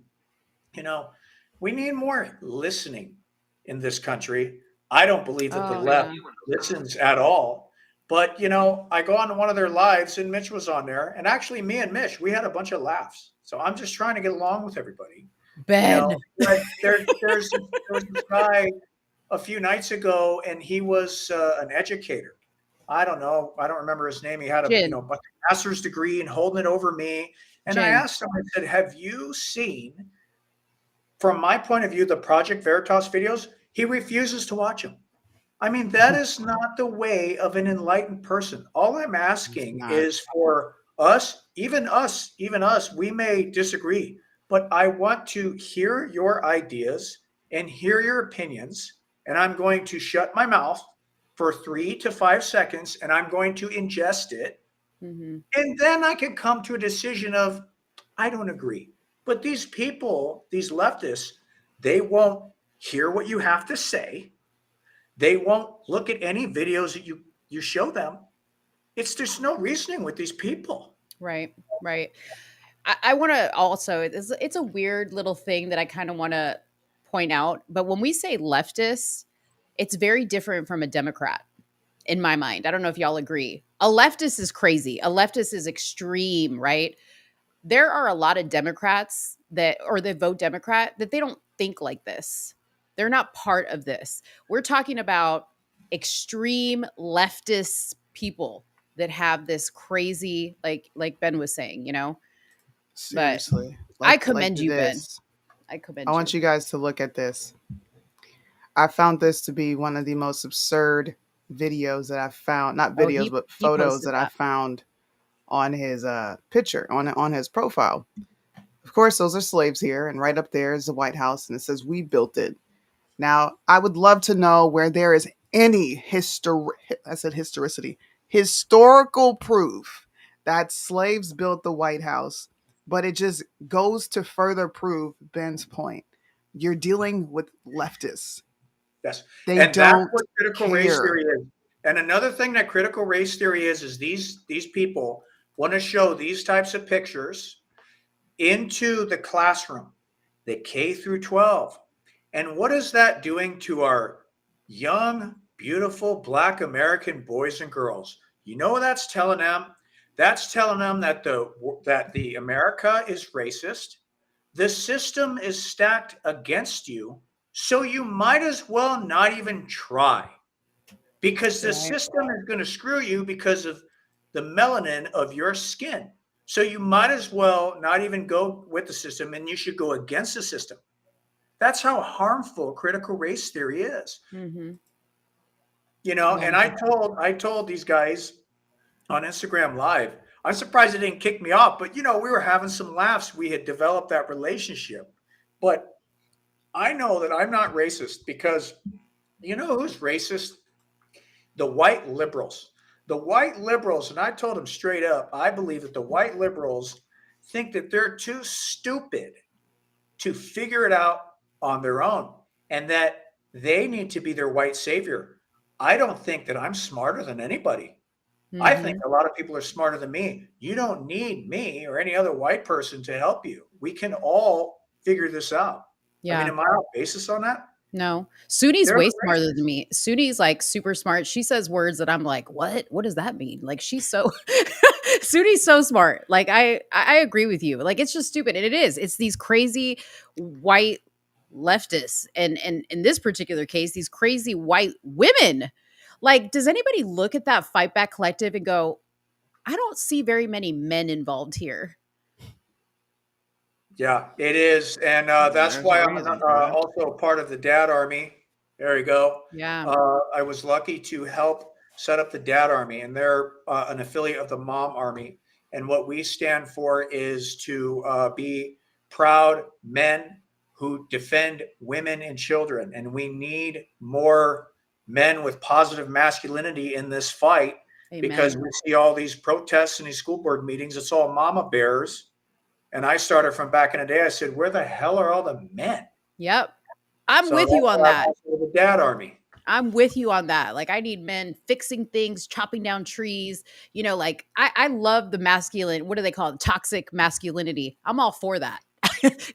we need more listening in this country. I don't believe that the left listens at all. But, I go on to one of their lives and Mitch was on there. And actually, me and Mitch, we had a bunch of laughs. So I'm just trying to get along with everybody. Ben. There's this guy a few nights ago, and he was an educator. I don't know. I don't remember his name. He had a master's degree and holding it over me. And I asked him, I said, have you seen, from my point of view, the Project Veritas videos? He refuses to watch them. I mean, that is not the way of an enlightened person. All I'm asking is for us, even us, we may disagree, but I want to hear your ideas and hear your opinions. And I'm going to shut my mouth for 3 to 5 seconds and I'm going to ingest it. Mm-hmm. And then I can come to a decision of, I don't agree. But these people, these leftists, they won't hear what you have to say. They won't look at any videos that you show them. There's no reasoning with these people. Right. I want to also, it's a weird little thing that I kind of want to point out. But when we say leftist, it's very different from a Democrat in my mind. I don't know if y'all agree. A leftist is crazy. A leftist is extreme, right? There are a lot of Democrats that vote Democrat that they don't think like this. They're not part of this. We're talking about extreme leftist people that have this crazy, like Ben was saying, Seriously. But I commend you, Ben. I want you guys to look at this. I found this to be one of the most absurd videos that I found, not videos, but photos that I found on his picture, on his profile. Of course, those are slaves here, and right up there is the White House, and it says, "We built it." Now, I would love to know where there is any historical proof that slaves built the White House, but it just goes to further prove Ben's point. You're dealing with leftists. Yes. That's what critical race theory is. And another thing that critical race theory is these people want to show these types of pictures into the classroom, the K through 12. And what is that doing to our young, beautiful Black American boys and girls? You know what that's telling them? That's telling them that the America is racist. The system is stacked against you. So you might as well not even try, because the system is going to screw you because of the melanin of your skin. So you might as well not even go with the system, and you should go against the system. That's how harmful critical race theory is. Mm-hmm. And I told these guys on Instagram Live, I'm surprised they didn't kick me off, but we were having some laughs. We had developed that relationship. But I know that I'm not racist, because you know who's racist? The white liberals. the white liberals, and I told them straight up, I believe that the white liberals think that they're too stupid to figure it out on their own and that they need to be their white savior. I don't think that I'm smarter than anybody. I think Mhm. a lot of people are smarter than me. You don't need me or any other white person to help you. We can all figure this out. I mean, Yeah. am I off basis on that? No. Suni's They're way great. smarter than me. Suni's like super smart. She says words that I'm like, "What? What does that mean?" Like she's so Suni's so smart. Like I agree with you. Like it's just stupid. And it is. It's these crazy white leftists and in this particular case, these crazy white women. Like, does anybody look at that Fight Back Collective and go, I don't see very many men involved here? Yeah, it is, and that's There's a why I'm reason for that. also part of the Dad Army. There you go. Yeah. I was lucky to help set up the Dad Army, and they're an affiliate of the Mom Army. And what we stand for is to be proud men who defend women and children. And we need more men with positive masculinity in this fight because Amen. we see all these protests and these school board meetings. It's all mama bears. And I started from back in the day. I said, where the hell are all the men? Yep. I'm So with that's you on why I'm that. also the Dad Army. I'm with you on that. Like, I need men fixing things, chopping down trees. You know, like I love the masculine. What do they call it? Toxic masculinity. I'm all for that.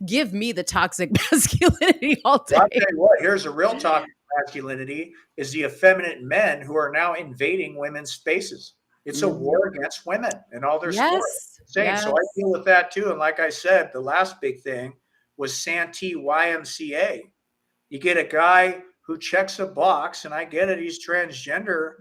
Give me the toxic masculinity all Well, I'll day. tell you what, here's a real topic of masculinity is the effeminate men who are now invading women's spaces. It's a Mhm. war against women and all their sport. Yes. Insane. So I Yes. deal with that too. And like I said, the last big thing was Santee YMCA. You get a guy who checks a box, and I get it, he's transgender,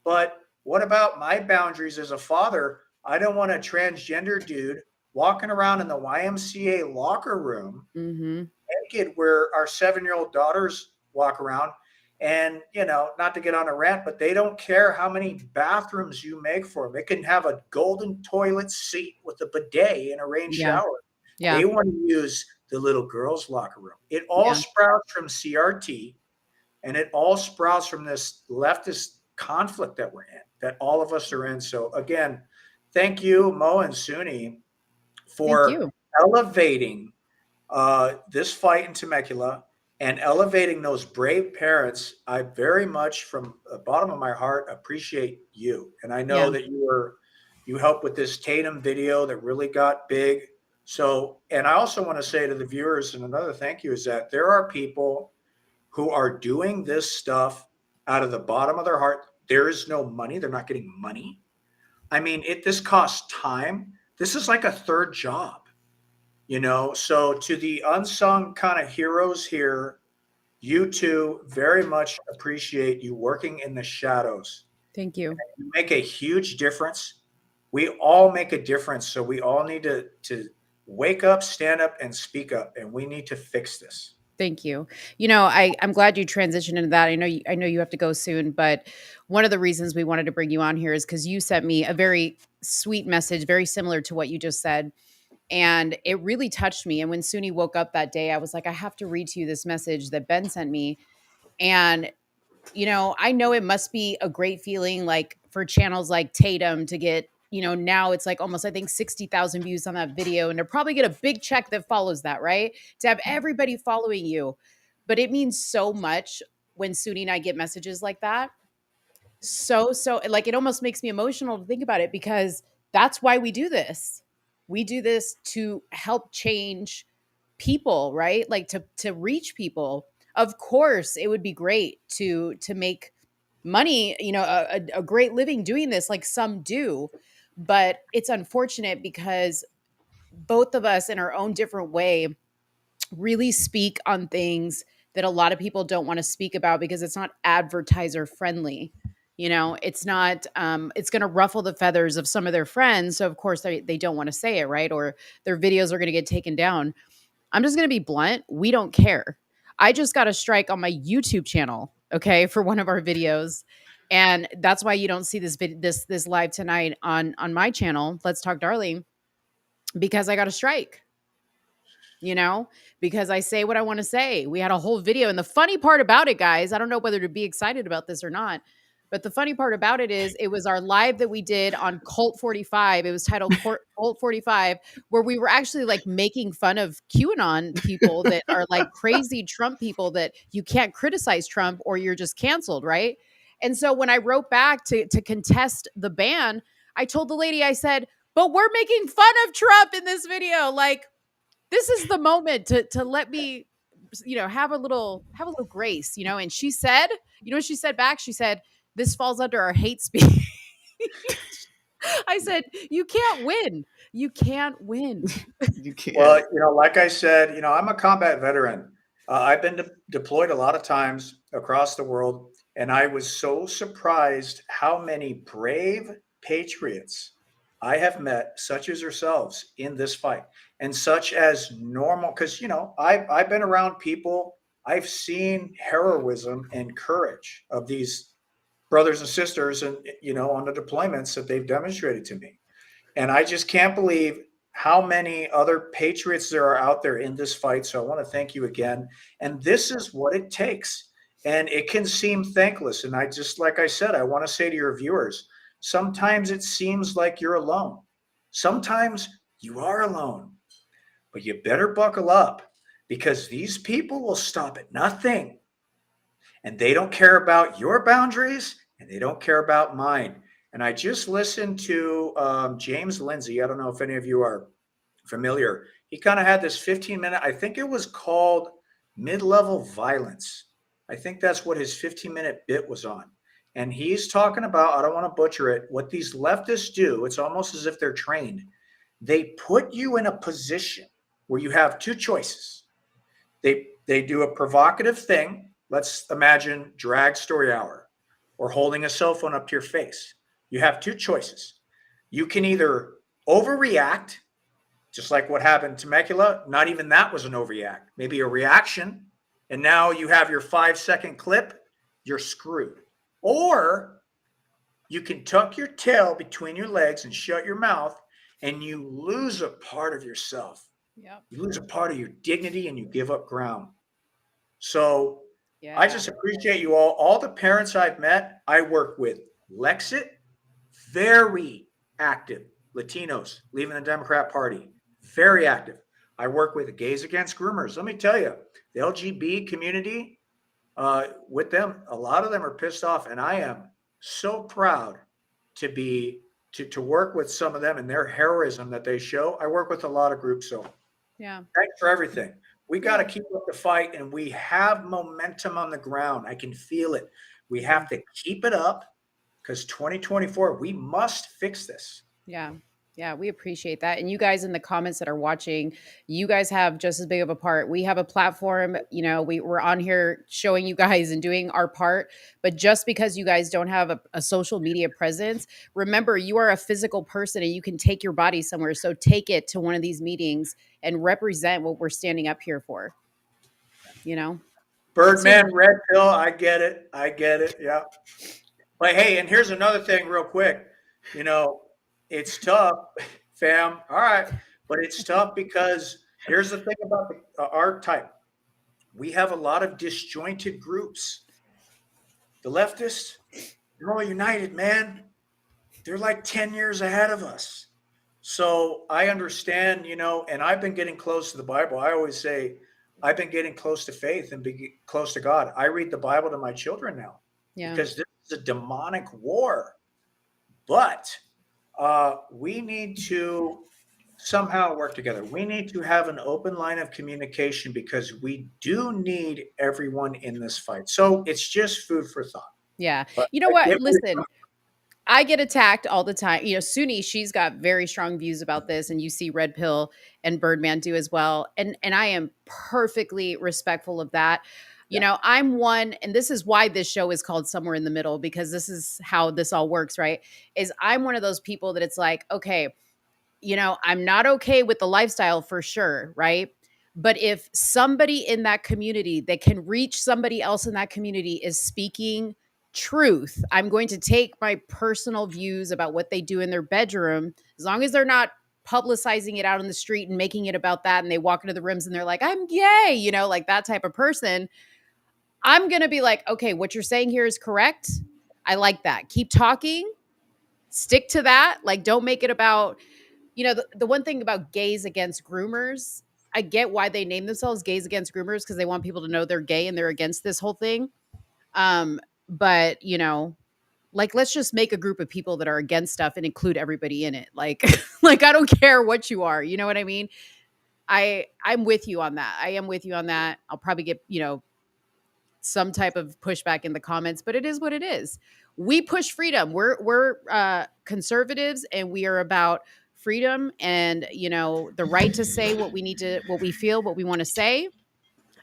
but what about my boundaries as a father? I don't want a transgender dude walking around in the YMCA locker room Mhm. naked where our 7-year-old daughters walk around. And, not to get on a rant, but they don't care how many bathrooms you make for them. It can have a golden toilet seat with a bidet and a rain Yeah. shower. Yeah. They want to use the little girls' locker room. It all Yeah. sprouts from CRT, and it all sprouts from this leftist conflict that we're in, that all of us are in. So again, thank you, Mo and Suni, Thank for you. elevating this fight in Temecula and elevating those brave parents. I very much, from the bottom of my heart, appreciate you. And I know Yeah. that you helped with this Tatum video that really got big. So, and I also want to say to the viewers, and another thank you, is that there are people who are doing this stuff out of the bottom of their heart. There is no money. They're not getting money. I mean, this costs time. This is like a third job. So to the unsung kind of heroes here, you two very much appreciate you working in the shadows. Thank you. You make a huge difference. We all make a difference. So we all need to wake up, stand up, and speak up. And we need to fix this. Thank you. I'm glad you transitioned into that. I know you have to go soon, but one of the reasons we wanted to bring you on here is because you sent me a very sweet message, very similar to what you just said. And it really touched me. And when Suni woke up that day, I was like, I have to read to you this message that Ben sent me. And I know it must be a great feeling like for channels like Tatum to get, now it's like almost, I think, 60,000 views on that video. And to probably get a big check that follows that, right? To have everybody following you. But it means so much when Suni and I get messages like that. So, like, it almost makes me emotional to think about it because that's why we do this. We do this to help change people, right? Like to reach people. Of course, it would be great to make money, a great living doing this like some do, but it's unfortunate because both of us in our own different way really speak on things that a lot of people don't want to speak about because it's not advertiser friendly. It's not it's going to ruffle the feathers of some of their friends, so of course they don't want to say it, right? Or their videos are going to get taken down. I'm just going to be blunt. We don't care. I just got a strike on my YouTube channel, okay, for one of our videos. And that's why you don't see this live tonight on my channel, Let's Talk Darling, because I got a strike. Because I say what I want to say. We had a whole video. And the funny part about it, guys, I don't know whether to be excited about this or not, But the funny part about it is it was our live that we did on Cult 45. It was titled Cult 45, where we were actually like making fun of QAnon people that are like crazy Trump people that you can't criticize Trump or you're just canceled, right? And so when I wrote back to contest the ban, I told the lady, I said, but we're making fun of Trump in this video. Like, this is the moment to let me, have a little grace, and she said, what she said back? She said, this falls under our hate speech. I said, you can't win. You can't win. You can't. Well, like I said, I'm a combat veteran. I've been deployed a lot of times across the world, and I was so surprised how many brave patriots I have met, such as yourselves, in this fight, and such as normal. Because I've been around people. I've seen heroism and courage of these brothers and sisters, and on the deployments that they've demonstrated to me. And I just can't believe how many other patriots there are out there in this fight. So I want to thank you again. And this is what it takes. And it can seem thankless. And like I said, I want to say to your viewers, sometimes it seems like you're alone. Sometimes you are alone. But you better buckle up, because these people will stop at nothing. And they don't care about your boundaries, and they don't care about mine. And I just listened to James Lindsay. I don't know if any of you are familiar. He kind of had this 15-minute, I think it was called Mid-Level Violence. I think that's what his 15-minute bit was on. And he's talking about, I don't want to butcher it, what these leftists do. It's almost as if they're trained. They put you in a position where you have two choices. They do a provocative thing. Let's imagine drag story hour or holding a cell phone up to your face. You have two choices. You can either overreact, just like what happened in Temecula. Not even that was an overreact, maybe a reaction. And now you have your 5-second clip. You're screwed. Or you can tuck your tail between your legs and shut your mouth, and you lose a part of yourself. Yep. You lose a part of your dignity, and you give up ground. So I just appreciate you all the parents I've met. I work with Lexit, very active Latinos leaving the Democrat Party, very active. I work with Gays Against Groomers. Let me tell you, the LGBT community, with them, a lot of them are pissed off, and I am so proud to work with some of them and their heroism that they show. I work with a lot of groups, so yeah, thanks for everything. We got to keep up the fight, and we have momentum on the ground. I can feel it. We have to keep it up, because 2024, we must fix this. Yeah. Yeah, we appreciate that. And you guys in the comments that are watching, you guys have just as big of a part. We have a platform, we're on here showing you guys and doing our part. But just because you guys don't have a social media presence, remember, you are a physical person and you can take your body somewhere. So take it to one of these meetings and represent what we're standing up here for. Birdman, red pill, I get it. Yeah. But hey, and here's another thing real quick. It's tough, fam. All right. But it's tough because here's the thing about our type. We have a lot of disjointed groups. The leftists, they're all united, man. They're like 10 years ahead of us. So I understand, and I've been getting close to the Bible. I always say I've been getting close to faith and be close to God. I read the Bible to my children now because this is a demonic war. But we need to somehow work together. We need to have an open line of communication, because we do need everyone in this fight. So it's just food for thought. Yeah. But you know what? Listen, I get attacked all the time. Suni, she's got very strong views about this, and you see Red Pill and Birdman do as well. And I am perfectly respectful of that. I'm one, and this is why this show is called Somewhere in the Middle, because this is how this all works, right? Is I'm one of those people that it's like, okay, I'm not okay with the lifestyle for sure, right? But if somebody in that community that can reach somebody else in that community is speaking truth, I'm going to take my personal views about what they do in their bedroom, as long as they're not publicizing it out on the street and making it about that, and they walk into the rooms and they're like, I'm gay, like that type of person. I'm going to be like, okay, what you're saying here is correct. I like that. Keep talking. Stick to that. Like, don't make it about, the one thing about gays against groomers, I get why they name themselves gays against groomers, because they want people to know they're gay and they're against this whole thing. But like, let's just make a group of people that are against stuff and include everybody in it. Like, like, I don't care what you are. You know what I mean? I'm with you on that. I am with you on that. I'll probably get, some type of pushback in the comments, but it is what it is. We push freedom. We're conservatives, and we are about freedom and, the right to say what we feel, what we want to say.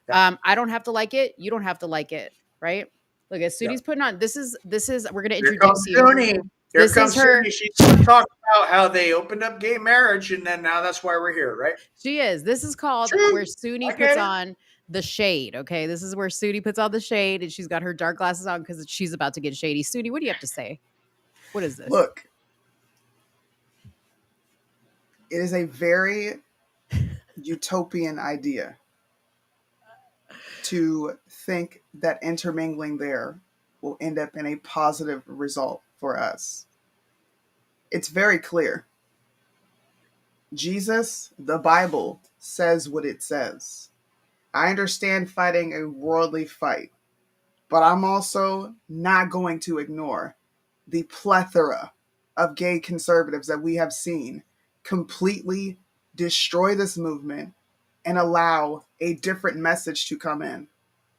I don't have to like it. You don't have to like it. Right. Look at Suni's putting on, this is, we're going to Here comes introduce you. Suni. Here This comes is her. Suni. She's going to talk about how they opened up gay marriage, and then now that's why we're here, right? She is. This is called where Suni puts on the shade. Okay. This is where Suni puts on the shade, and she's got her dark glasses on because she's about to get shady. Suni, what do you have to say? What is this? Look, it is a very utopian idea to think that intermingling there will end up in a positive result for us. It's very clear. Jesus, the Bible, says what it says. I understand fighting a worldly fight, but I'm also not going to ignore the plethora of gay conservatives that we have seen completely destroy this movement and allow a different message to come in.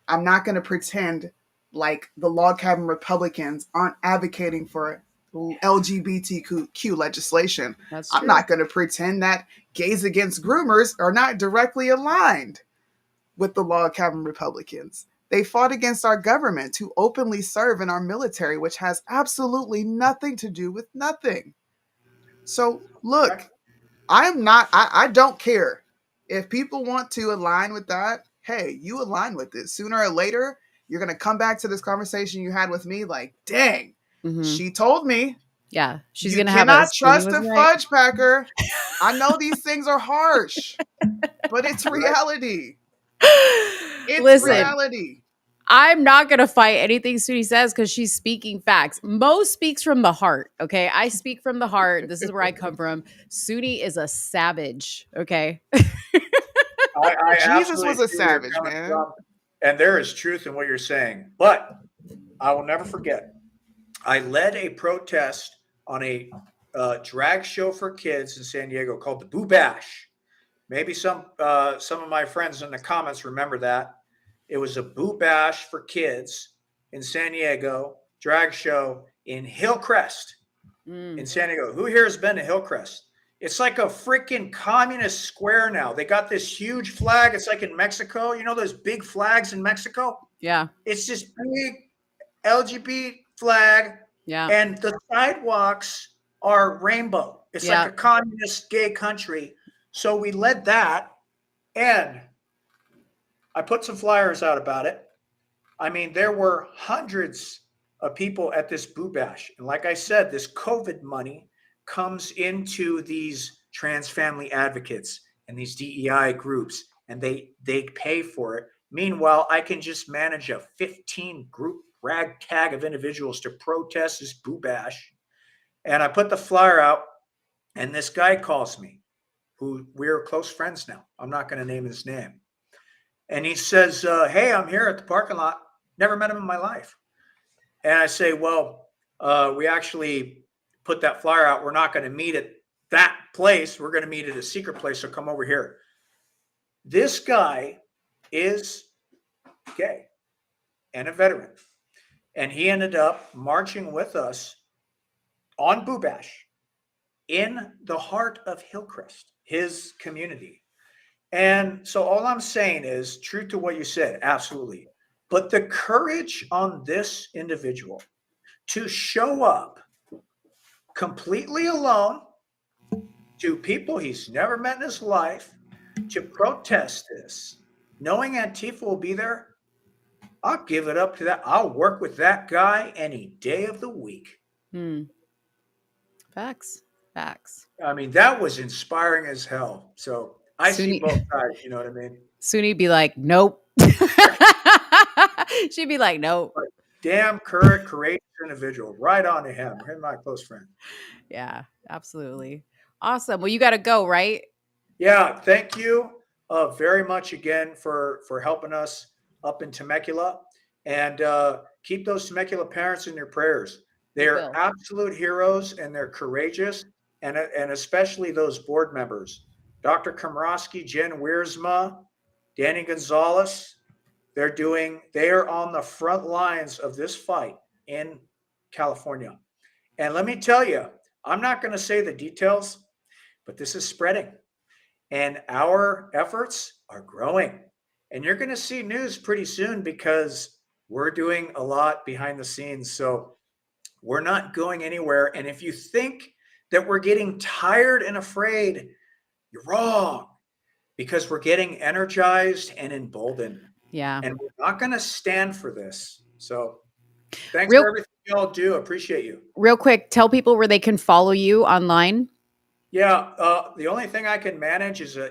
I'm not going to pretend like the log cabin Republicans aren't advocating for LGBTQ legislation. That's true. I'm not going to pretend that gays against groomers are not directly aligned with the log cabin Republicans. They fought against our government to openly serve in our military, which has absolutely nothing to do with nothing. So look, I don't care. If people want to align with that, hey, you align with it. Sooner or later, you're going to come back to this conversation you had with me like, dang, she told me. Yeah, she's You going to have cannot a trust Suni a was right. fudge packer. I know these things are harsh, but it's reality. It's Listen, reality. I'm not going to fight anything Suni says because she's speaking facts. Mo speaks from the heart. Okay. I speak from the heart. This is where I come from. Suni is a savage. Okay. I Jesus was a absolutely see where you're savage, coming man. from, and there is truth in what you're saying. But I will never forget, I led a protest on a drag show for kids in San Diego called the Boo Bash. Maybe some of my friends in the comments remember that. It was a Boo Bash for kids in San Diego, drag show in Hillcrest in San Diego. Who here has been to Hillcrest? It's like a freaking communist square now. They got this huge flag. It's like in Mexico. You know those big flags in Mexico? Yeah. It's this big LGBT flag. Yeah. And the sidewalks are rainbow. It's like a communist gay country. So we led that. And I put some flyers out about it. I mean, there were hundreds of people at this Boo Bash. And like I said, this COVID money comes into these trans family advocates and these DEI groups, and they pay for it. Meanwhile, I can just manage a 15 group ragtag of individuals to protest this Boo Bash. And I put the flyer out, and this guy calls me, who we're close friends now. I'm not going to name his name. And he says, hey, I'm here at the parking lot. Never met him in my life. And I say, well, we actually put that flyer out. We're not going to meet at that place. We're going to meet at a secret place. So come over here. This guy is gay and a veteran. And he ended up marching with us on Boo Bash in the heart of Hillcrest, his community. And so all I'm saying is true to what you said, absolutely. But the courage on this individual to show up completely alone to people he's never met in his life to protest this, knowing Antifa will be there, I'll give it up to that. I'll work with that guy any day of the week. Facts. I mean, that was inspiring as hell. So I see both sides, you know what I mean? Suni be like, nope. She'd be like, nope. damn courageous individual. Right on to him. Him, my close friend. Yeah, absolutely. Awesome. Well, you got to go, right? Yeah, thank you very much again for helping us up in Temecula, and keep those Temecula parents in your prayers. They are will. absolute heroes, and they're courageous, and especially those board members, Dr. Komrosky, Jen Wiersma, Danny Gonzalez. They are on the front lines of this fight in California. And let me tell you, I'm not going to say the details, but this is spreading. And our efforts are growing. And you're going to see news pretty soon because we're doing a lot behind the scenes. So we're not going anywhere. And if you think that we're getting tired and afraid, you're wrong, because we're getting energized and emboldened. Yeah. And we're not going to stand for this. So thanks Real- for everything y'all do. Appreciate you. Real quick, tell people where they can follow you online. Yeah, the only thing I can manage is a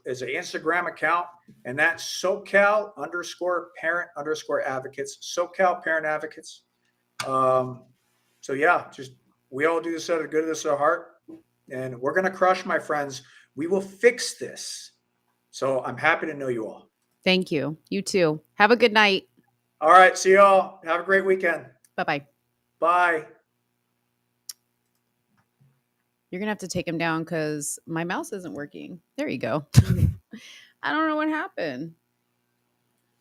Instagram account, and that's SoCal_parent_advocates. SoCal Parent Advocates. So yeah, just we all do this out of the goodness of our heart, and we're gonna crush, my friends. We will fix this. So I'm happy to know you all. Thank you. You too. Have a good night. All right, see y'all. Have a great weekend. Bye-bye. Bye. You're going to have to take him down because my mouse isn't working. There you go. I don't know what happened.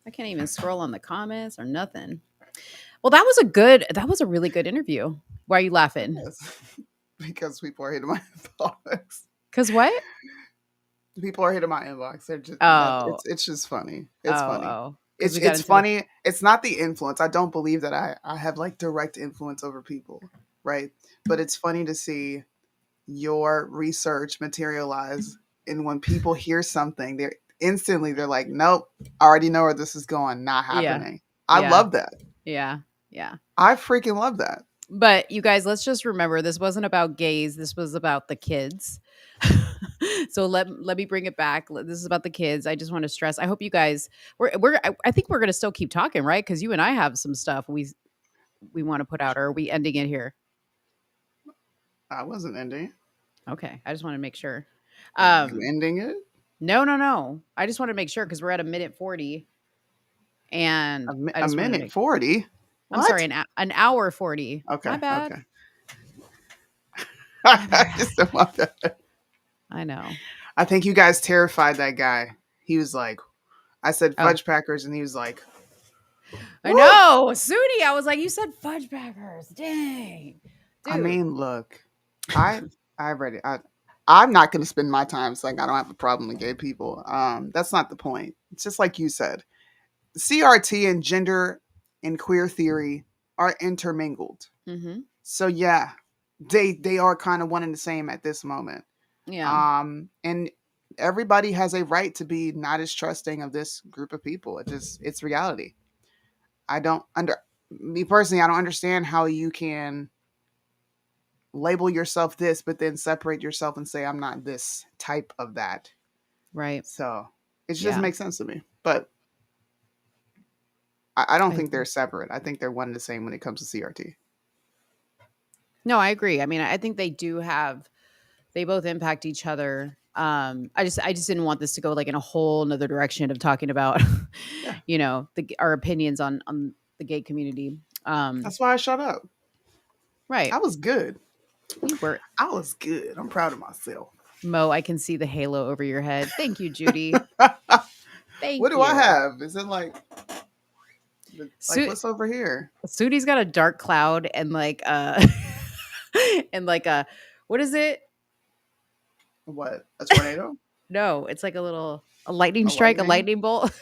I can't even scroll on the comments or nothing. Well, that was a really good interview. Why are you laughing? Yes. Because people are hitting my inbox. Because what? People are hitting my inbox. They're just it's just funny. It's funny. Oh. It's funny. It's not the influence. I don't believe that I have like direct influence over people, right? But it's funny to see your research materialize, and when people hear something, they're like, nope, I already know where this is going. Not happening. Yeah. I love that. Yeah. Yeah. I freaking love that. But you guys, let's just remember this wasn't about gays. This was about the kids. So let me bring it back. This is about the kids. I just want to stress. I hope you guys I think we're gonna still keep talking, right? Because you and I have some stuff we want to put out. Or are we ending it here? I wasn't ending. Okay, I just want to make sure. You ending it? No. I just want to make sure because we're at a minute 40. And a minute 40. I'm sorry, an hour 40. Okay, my bad. Okay. My bad. I know. I think you guys terrified that guy. He was like, I said fudge packers, and he was like, I know, Sudi. I was like, you said fudge packers. Dang. Dude. I mean, look, I read it. I'm not going to spend my time saying I don't have a problem with gay people. That's not the point. It's just like you said. CRT and gender and queer theory are intermingled. Mm-hmm. So yeah, they are kind of one and the same at this moment. Yeah. And everybody has a right to be not as trusting of this group of people. It's reality. Me personally, I don't understand how you can label yourself this, but then separate yourself and say, I'm not this type of that. Right. So it just makes sense to me. But I don't think they're separate. I think they're one and the same when it comes to CRT. No, I agree. I mean, I think they both impact each other. I just didn't want this to go like in a whole nother direction of talking about, our opinions on the gay community. That's why I shut up. Right. I was good. You were. I was good. I'm proud of myself. Mo, I can see the halo over your head. Thank you, Judy. Thank What do you. I have? Is it like what's over here? Sudi's got a dark cloud and like and like a what is it? What? A tornado? No, it's like a lightning strike, a lightning bolt.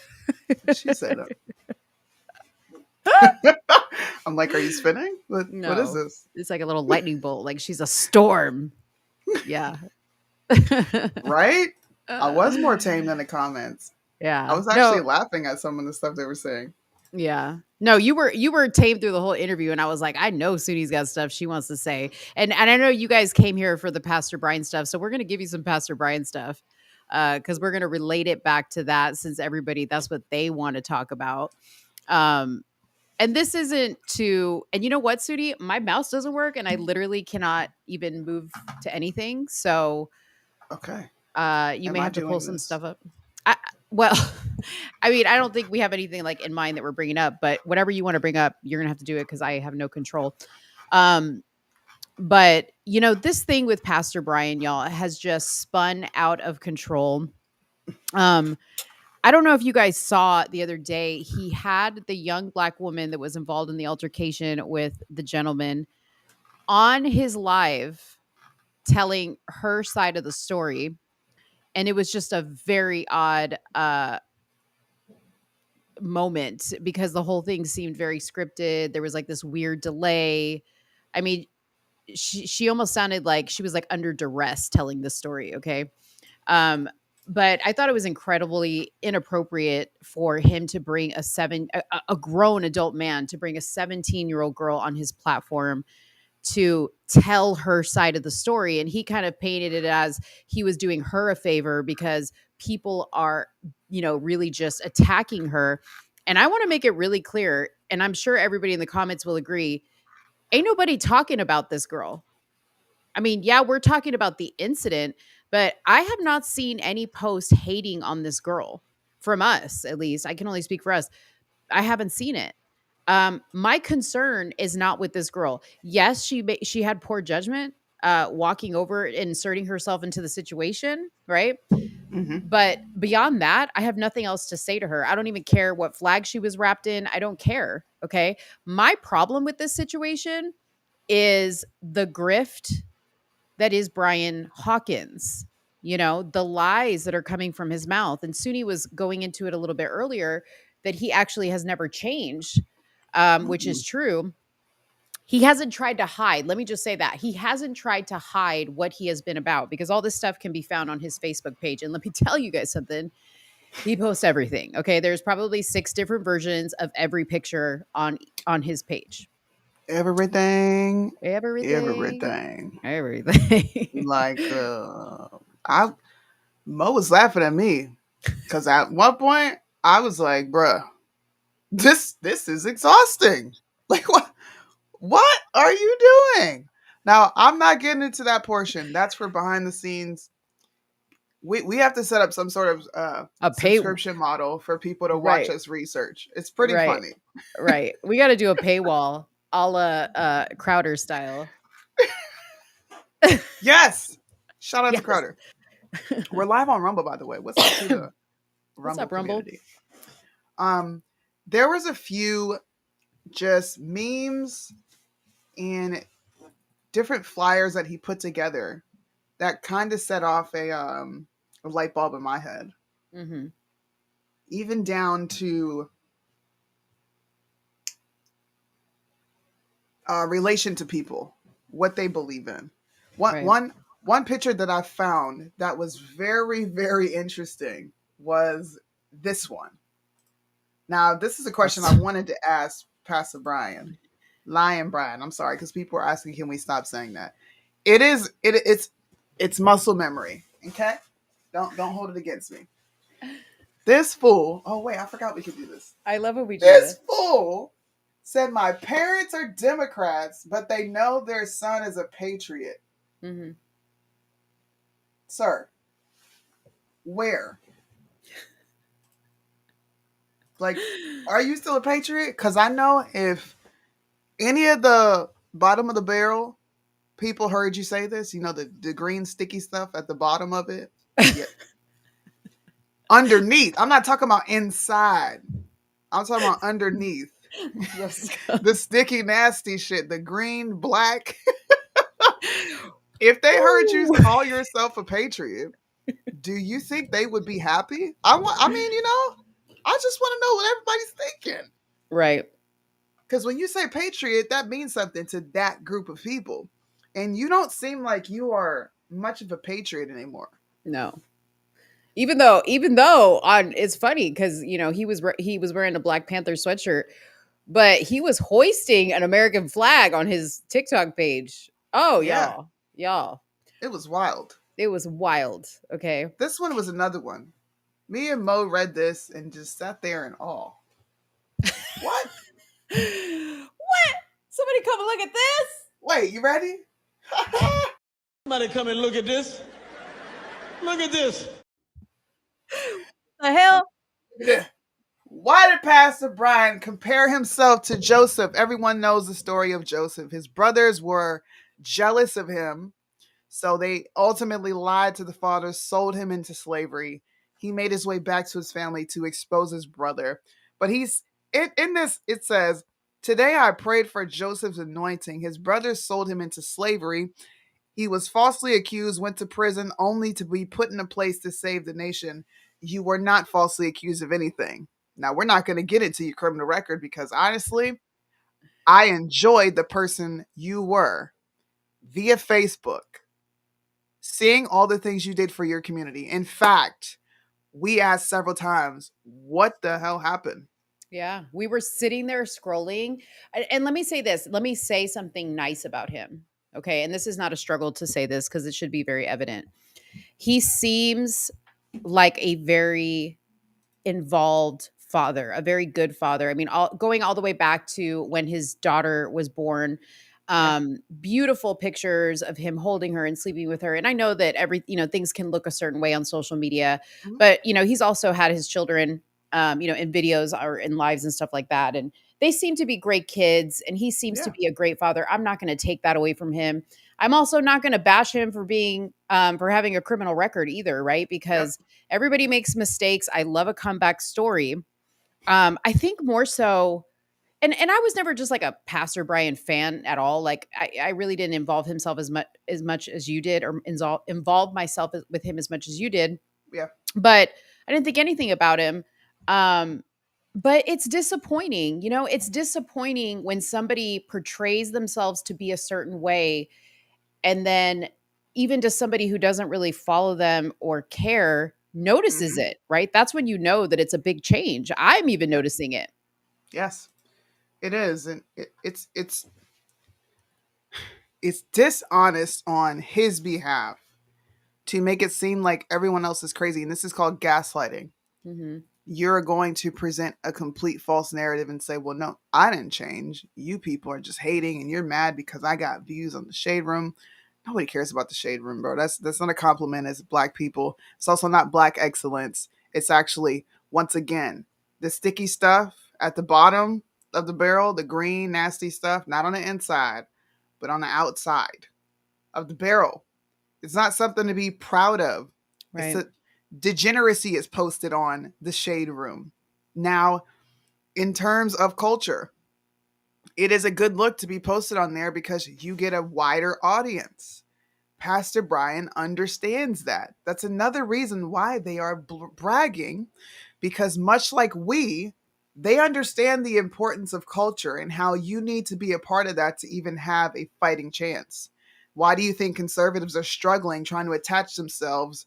She said it. I'm like, are you spinning? What is this? It's like a little lightning bolt. Like she's a storm. Yeah. Right? I was more tame than the comments. Yeah. I was actually laughing at some of the stuff they were saying. Yeah. No, you were tame through the whole interview, and I was like, I know Sudi's got stuff she wants to say. And I know you guys came here for the Pastor Brian stuff, so we're gonna give you some Pastor Brian stuff. Because we're gonna relate it back to that since everybody that's what they want to talk about. and this isn't to, and you know what, Sudi? My mouse doesn't work and I literally cannot even move to anything. So Okay. you Am may I have to pull doing some this? stuff up. Well, I mean, I don't think we have anything like in mind that we're bringing up, but whatever you want to bring up, you're going to have to do it because I have no control. But you know, this thing with Pastor Brian, y'all, has just spun out of control. Um, I don't know if you guys saw the other day, he had the young black woman that was involved in the altercation with the gentleman on his live telling her side of the story. And it was just a very odd moment because the whole thing seemed very scripted. There was like this weird delay. I mean, she almost sounded like she was like under duress telling this story, okay? Um, but I thought it was incredibly inappropriate for him to bring a grown adult man to bring a 17-year-old girl on his platform to tell her side of the story. And he kind of painted it as he was doing her a favor because people are, you know, really just attacking her. And I want to make it really clear, and I'm sure everybody in the comments will agree, ain't nobody talking about this girl. I mean, yeah, we're talking about the incident, but I have not seen any post hating on this girl from us, at least. I can only speak for us. I haven't seen it. My concern is not with this girl. Yes, she had poor judgment, walking over, inserting herself into the situation, right? Mm-hmm. But beyond that, I have nothing else to say to her. I don't even care what flag she was wrapped in. I don't care. Okay. My problem with this situation is the grift that is Brian Hawkins. You know, the lies that are coming from his mouth. And Suni was going into it a little bit earlier that he actually has never changed, which is true. He hasn't tried to hide. Let me just say that. He hasn't tried to hide what he has been about because all this stuff can be found on his Facebook page. And let me tell you guys something. He posts everything. Okay. There's probably 6 different versions of every picture on his page. Everything. Everything. Like Mo was laughing at me because at one point I was like, bruh, this is exhausting. Like what are you doing? Now I'm not getting into that portion. That's for behind the scenes. We have to set up some sort of subscription model for people to watch Right. us research. It's pretty Right. funny. Right. We got to do a paywall a la Crowder style. Yes. Shout out Yes. to Crowder. We're live on Rumble, by the way. What's up to the What's Rumble up, Rumble? community? There was a few just memes and different flyers that he put together that kind of set off a light bulb in my head. Mm-hmm. Even down to relation to people, what they believe in. One picture that I found that was very, very interesting was this one. Now, this is a question I wanted to ask Pastor Brian. Lion Brian, I'm sorry, because people are asking, can we stop saying that? It's muscle memory. Okay? Don't hold it against me. This fool, oh wait, I forgot we could do this. I love when we do this. This fool said my parents are Democrats, but they know their son is a patriot. Mm-hmm. Sir, where? Like, are you still a patriot? Because I know if any of the bottom of the barrel people heard you say this, you know, the green sticky stuff at the bottom of it. Yeah. Underneath. I'm not talking about inside. I'm talking about underneath. The sticky, nasty shit. The green, black. If they heard you call yourself a patriot, do you think they would be happy? I mean, you know, I just want to know what everybody's thinking. Right. Because when you say patriot, that means something to that group of people. And you don't seem like you are much of a patriot anymore. No. Even though it's funny because, you know, he was wearing a Black Panther sweatshirt, but he was hoisting an American flag on his TikTok page. Oh, yeah. Y'all. It was wild. It was wild. Okay. This one was another one. Me and Mo read this and just sat there in awe. What? What? Somebody come and look at this. Wait, you ready? Somebody come and look at this. Look at this. The hell? Why did Pastor Brian compare himself to Joseph? Everyone knows the story of Joseph. His brothers were jealous of him, so they ultimately lied to the father, sold him into slavery. He made his way back to his family to expose his brother. But in this, it says, "Today I prayed for Joseph's anointing. His brothers sold him into slavery. He was falsely accused, went to prison, only to be put in a place to save the nation. You were not falsely accused of anything." Now, we're not going to get into your criminal record because honestly, I enjoyed the person you were via Facebook, seeing all the things you did for your community. In fact, we asked several times, what the hell happened? Yeah, we were sitting there scrolling. And let me say this. Let me say something nice about him. Okay. And this is not a struggle to say this because it should be very evident. He seems like a very involved father, a very good father. I mean, going all the way back to when his daughter was born. Beautiful pictures of him holding her and sleeping with her. And I know that things can look a certain way on social media, but he's also had his children, in videos or in lives and stuff like that. And they seem to be great kids and he seems to be a great father. I'm not going to take that away from him. I'm also not going to bash him for being, for having a criminal record either. Right. Because everybody makes mistakes. I love a comeback story. I think more so, and I was never just like a Pastor Brian fan at all. Like I really didn't involve himself as much as you did, or involve myself with him as much as you did. Yeah. But I didn't think anything about him. But it's disappointing. It's disappointing when somebody portrays themselves to be a certain way, and then even to somebody who doesn't really follow them or care notices it. Right? That's when you know that it's a big change. I'm even noticing it. Yes. It is, and it's dishonest on his behalf to make it seem like everyone else is crazy, and this is called gaslighting. You're going to present a complete false narrative and say, "Well, no, I didn't change. You people are just hating, and you're mad because I got views on the Shade Room." Nobody cares about the Shade Room, bro. That's not a compliment as Black people. It's also not Black excellence. It's actually, once again, the sticky stuff at the bottom of the barrel, the green, nasty stuff, not on the inside, but on the outside of the barrel. It's not something to be proud of. Right. It's degeneracy is posted on the Shade Room. Now, in terms of culture, it is a good look to be posted on there because you get a wider audience. Pastor Brian understands that. That's another reason why they are bragging, because much like they understand the importance of culture and how you need to be a part of that to even have a fighting chance. Why do you think conservatives are struggling trying to attach themselves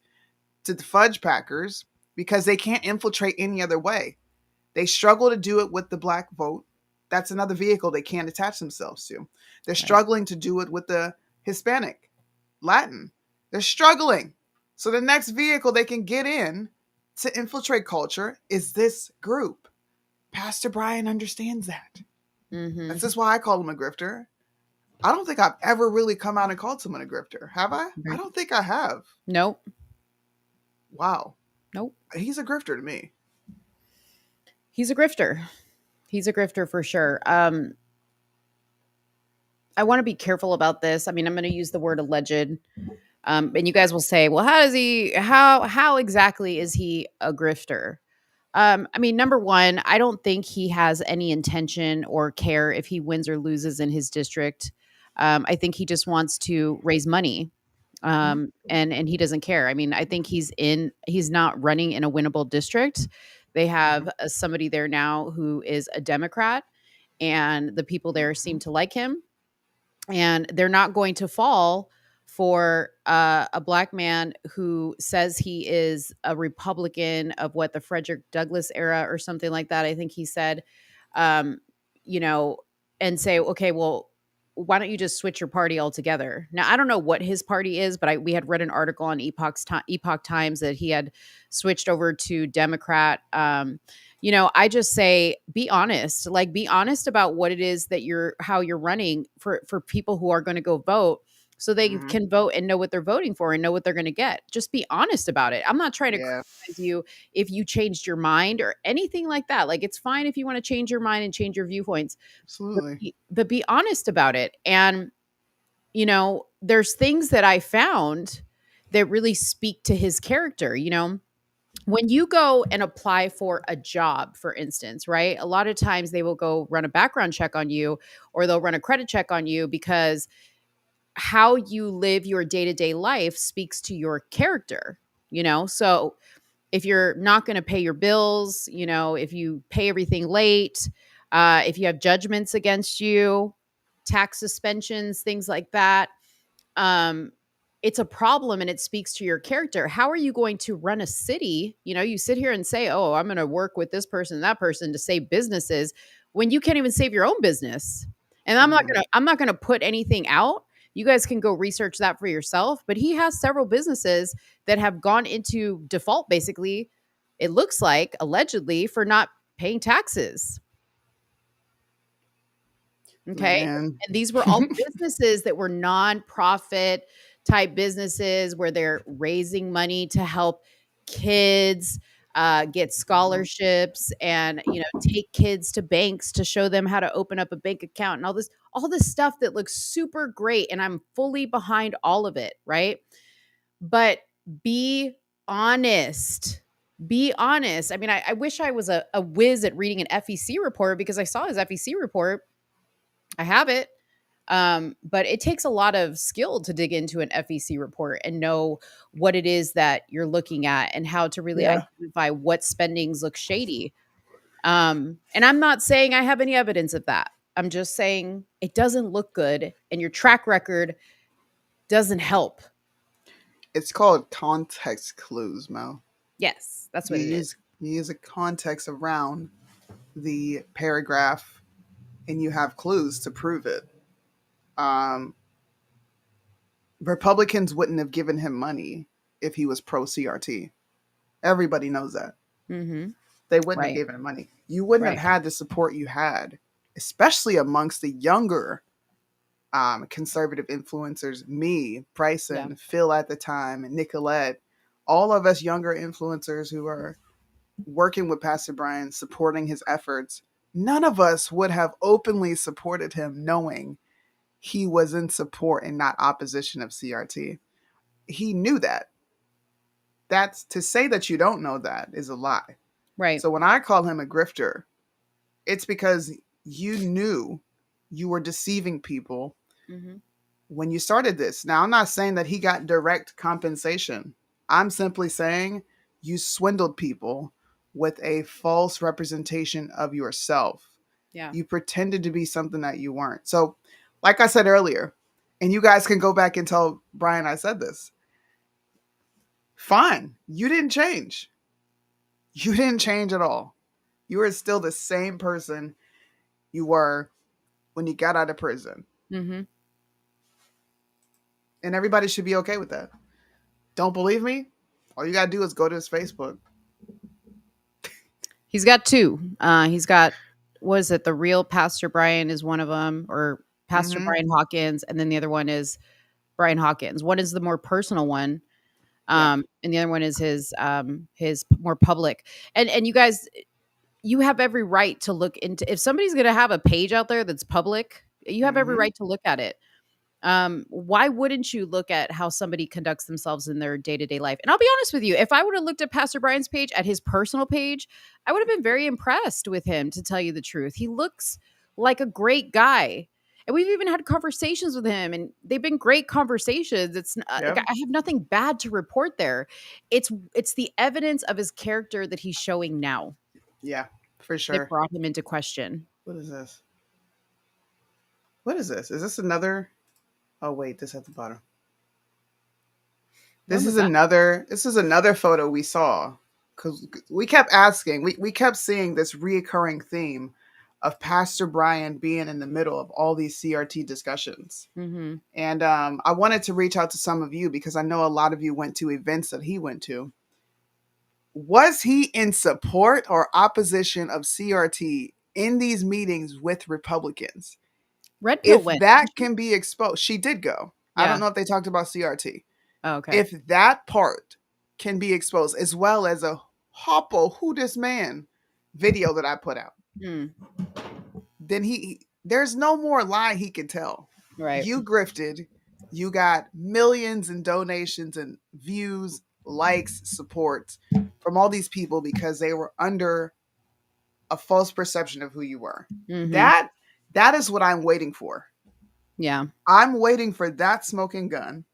to the fudge packers? Because they can't infiltrate any other way. They struggle to do it with the Black vote. That's another vehicle they can't attach themselves to. They're struggling to do it with the Hispanic, Latin. They're struggling. So the next vehicle they can get in to infiltrate culture is this group. Pastor Brian understands that. That's just why I call him a grifter. I don't think I've ever really come out and called someone a grifter. Have I? I don't think I have. Nope. Wow. Nope. He's a grifter to me. He's a grifter. He's a grifter for sure. I want to be careful about this. I mean, I'm going to use the word alleged. And you guys will say, well, how exactly is he a grifter? I mean, number one, I don't think he has any intention or care if he wins or loses in his district. I think he just wants to raise money. And he doesn't care. I mean, I think he's not running in a winnable district. They have somebody there now who is a Democrat, and the people there seem to like him, and they're not going to fall for a Black man who says he is a Republican of the Frederick Douglass era or something like that. I think he said, and say, okay, well, why don't you just switch your party altogether? Now, I don't know what his party is, but we had read an article on Epoch Times that he had switched over to Democrat. I just say, be honest, like be honest about what it is that how you're running for people who are going to go vote, so they can vote and know what they're voting for and know what they're going to get. Just be honest about it. I'm not trying to criticize you if you changed your mind or anything like that. Like, it's fine if you want to change your mind and change your viewpoints. Absolutely. But be honest about it. And, there's things that I found that really speak to his character. When you go and apply for a job, for instance, right? A lot of times they will go run a background check on you, or they'll run a credit check on you, because how you live your day-to-day life speaks to your character, So if you're not going to pay your bills, if you pay everything late, if you have judgments against you, tax suspensions, things like that, it's a problem, and it speaks to your character. How are you going to run a city? You sit here and say, oh, I'm going to work with this person and that person to save businesses, when you can't even save your own business. And I'm not going to put anything out. You guys can go research that for yourself. But he has several businesses that have gone into default, basically, it looks like, allegedly, for not paying taxes. Okay. Man. And these were all businesses that were nonprofit type businesses, where they're raising money to help kids get scholarships, and take kids to banks to show them how to open up a bank account, and all this stuff that looks super great, and I'm fully behind all of it, right? But be honest. Be honest. I mean, I wish I was a whiz at reading an FEC report, because I saw his FEC report. I have it. But it takes a lot of skill to dig into an FEC report and know what it is that you're looking at, and how to really identify what spendings look shady. And I'm not saying I have any evidence of that. I'm just saying it doesn't look good, and your track record doesn't help. It's called context clues, Mo. Yes, that's what it is. You use a context around the paragraph, and you have clues to prove it. Republicans wouldn't have given him money if he was pro CRT. Everybody knows that. Mm-hmm. They wouldn't have given him money. You wouldn't have had the support you had, especially amongst the younger conservative influencers. Me, Bryson, Phil at the time, and Nicolette. All of us younger influencers who are working with Pastor Brian, supporting his efforts. None of us would have openly supported him knowing he was in support and not opposition of CRT. He knew that. That's to say that you don't know that is a lie. Right. So when I call him a grifter, it's because you knew you were deceiving people when you started this. Now, I'm not saying that he got direct compensation. I'm simply saying you swindled people with a false representation of yourself. Yeah. You pretended to be something that you weren't. So, like I said earlier, and you guys can go back and tell Brian I said this. Fine. You didn't change. You didn't change at all. You are still the same person you were when you got out of prison. Mm-hmm. And everybody should be okay with that. Don't believe me? All you got to do is go to his Facebook. He's got two. He's got, what is it? The Real Pastor Brian is one of them, or Pastor Brian Hawkins. And then the other one is Brian Hawkins. One is the more personal one. And the other one is his more public. And you guys, you have every right to look into, if somebody's going to have a page out there that's public, you have every right to look at it. Why wouldn't you look at how somebody conducts themselves in their day-to-day life? And I'll be honest with you, if I would have looked at Pastor Brian's page, at his personal page, I would have been very impressed with him, to tell you the truth. He looks like a great guy. And we've even had conversations with him, and they've been great conversations. It's like, I have nothing bad to report there. It's the evidence of his character that he's showing now. Yeah, for sure. That brought him into question. What is this? What is this? Is this another? Oh wait, this at the bottom. This is another photo we saw, because we kept asking. We kept seeing this reoccurring theme of Pastor Brian being in the middle of all these CRT discussions. Mm-hmm. And I wanted to reach out to some of you because I know a lot of you went to events that he went to. Was he in support or opposition of CRT in these meetings with Republicans? Red Pill If went. that can be exposed, she did go. I Yeah. don't know if they talked about CRT. Oh, okay. If that part can be exposed, as well as a Hoppo, who this man video that I put out, then there's no more lie he can tell. Right. You grifted, you got millions in donations and views, likes, support from all these people because they were under a false perception of who you were. That is what I'm waiting for. Yeah. I'm waiting for that smoking gun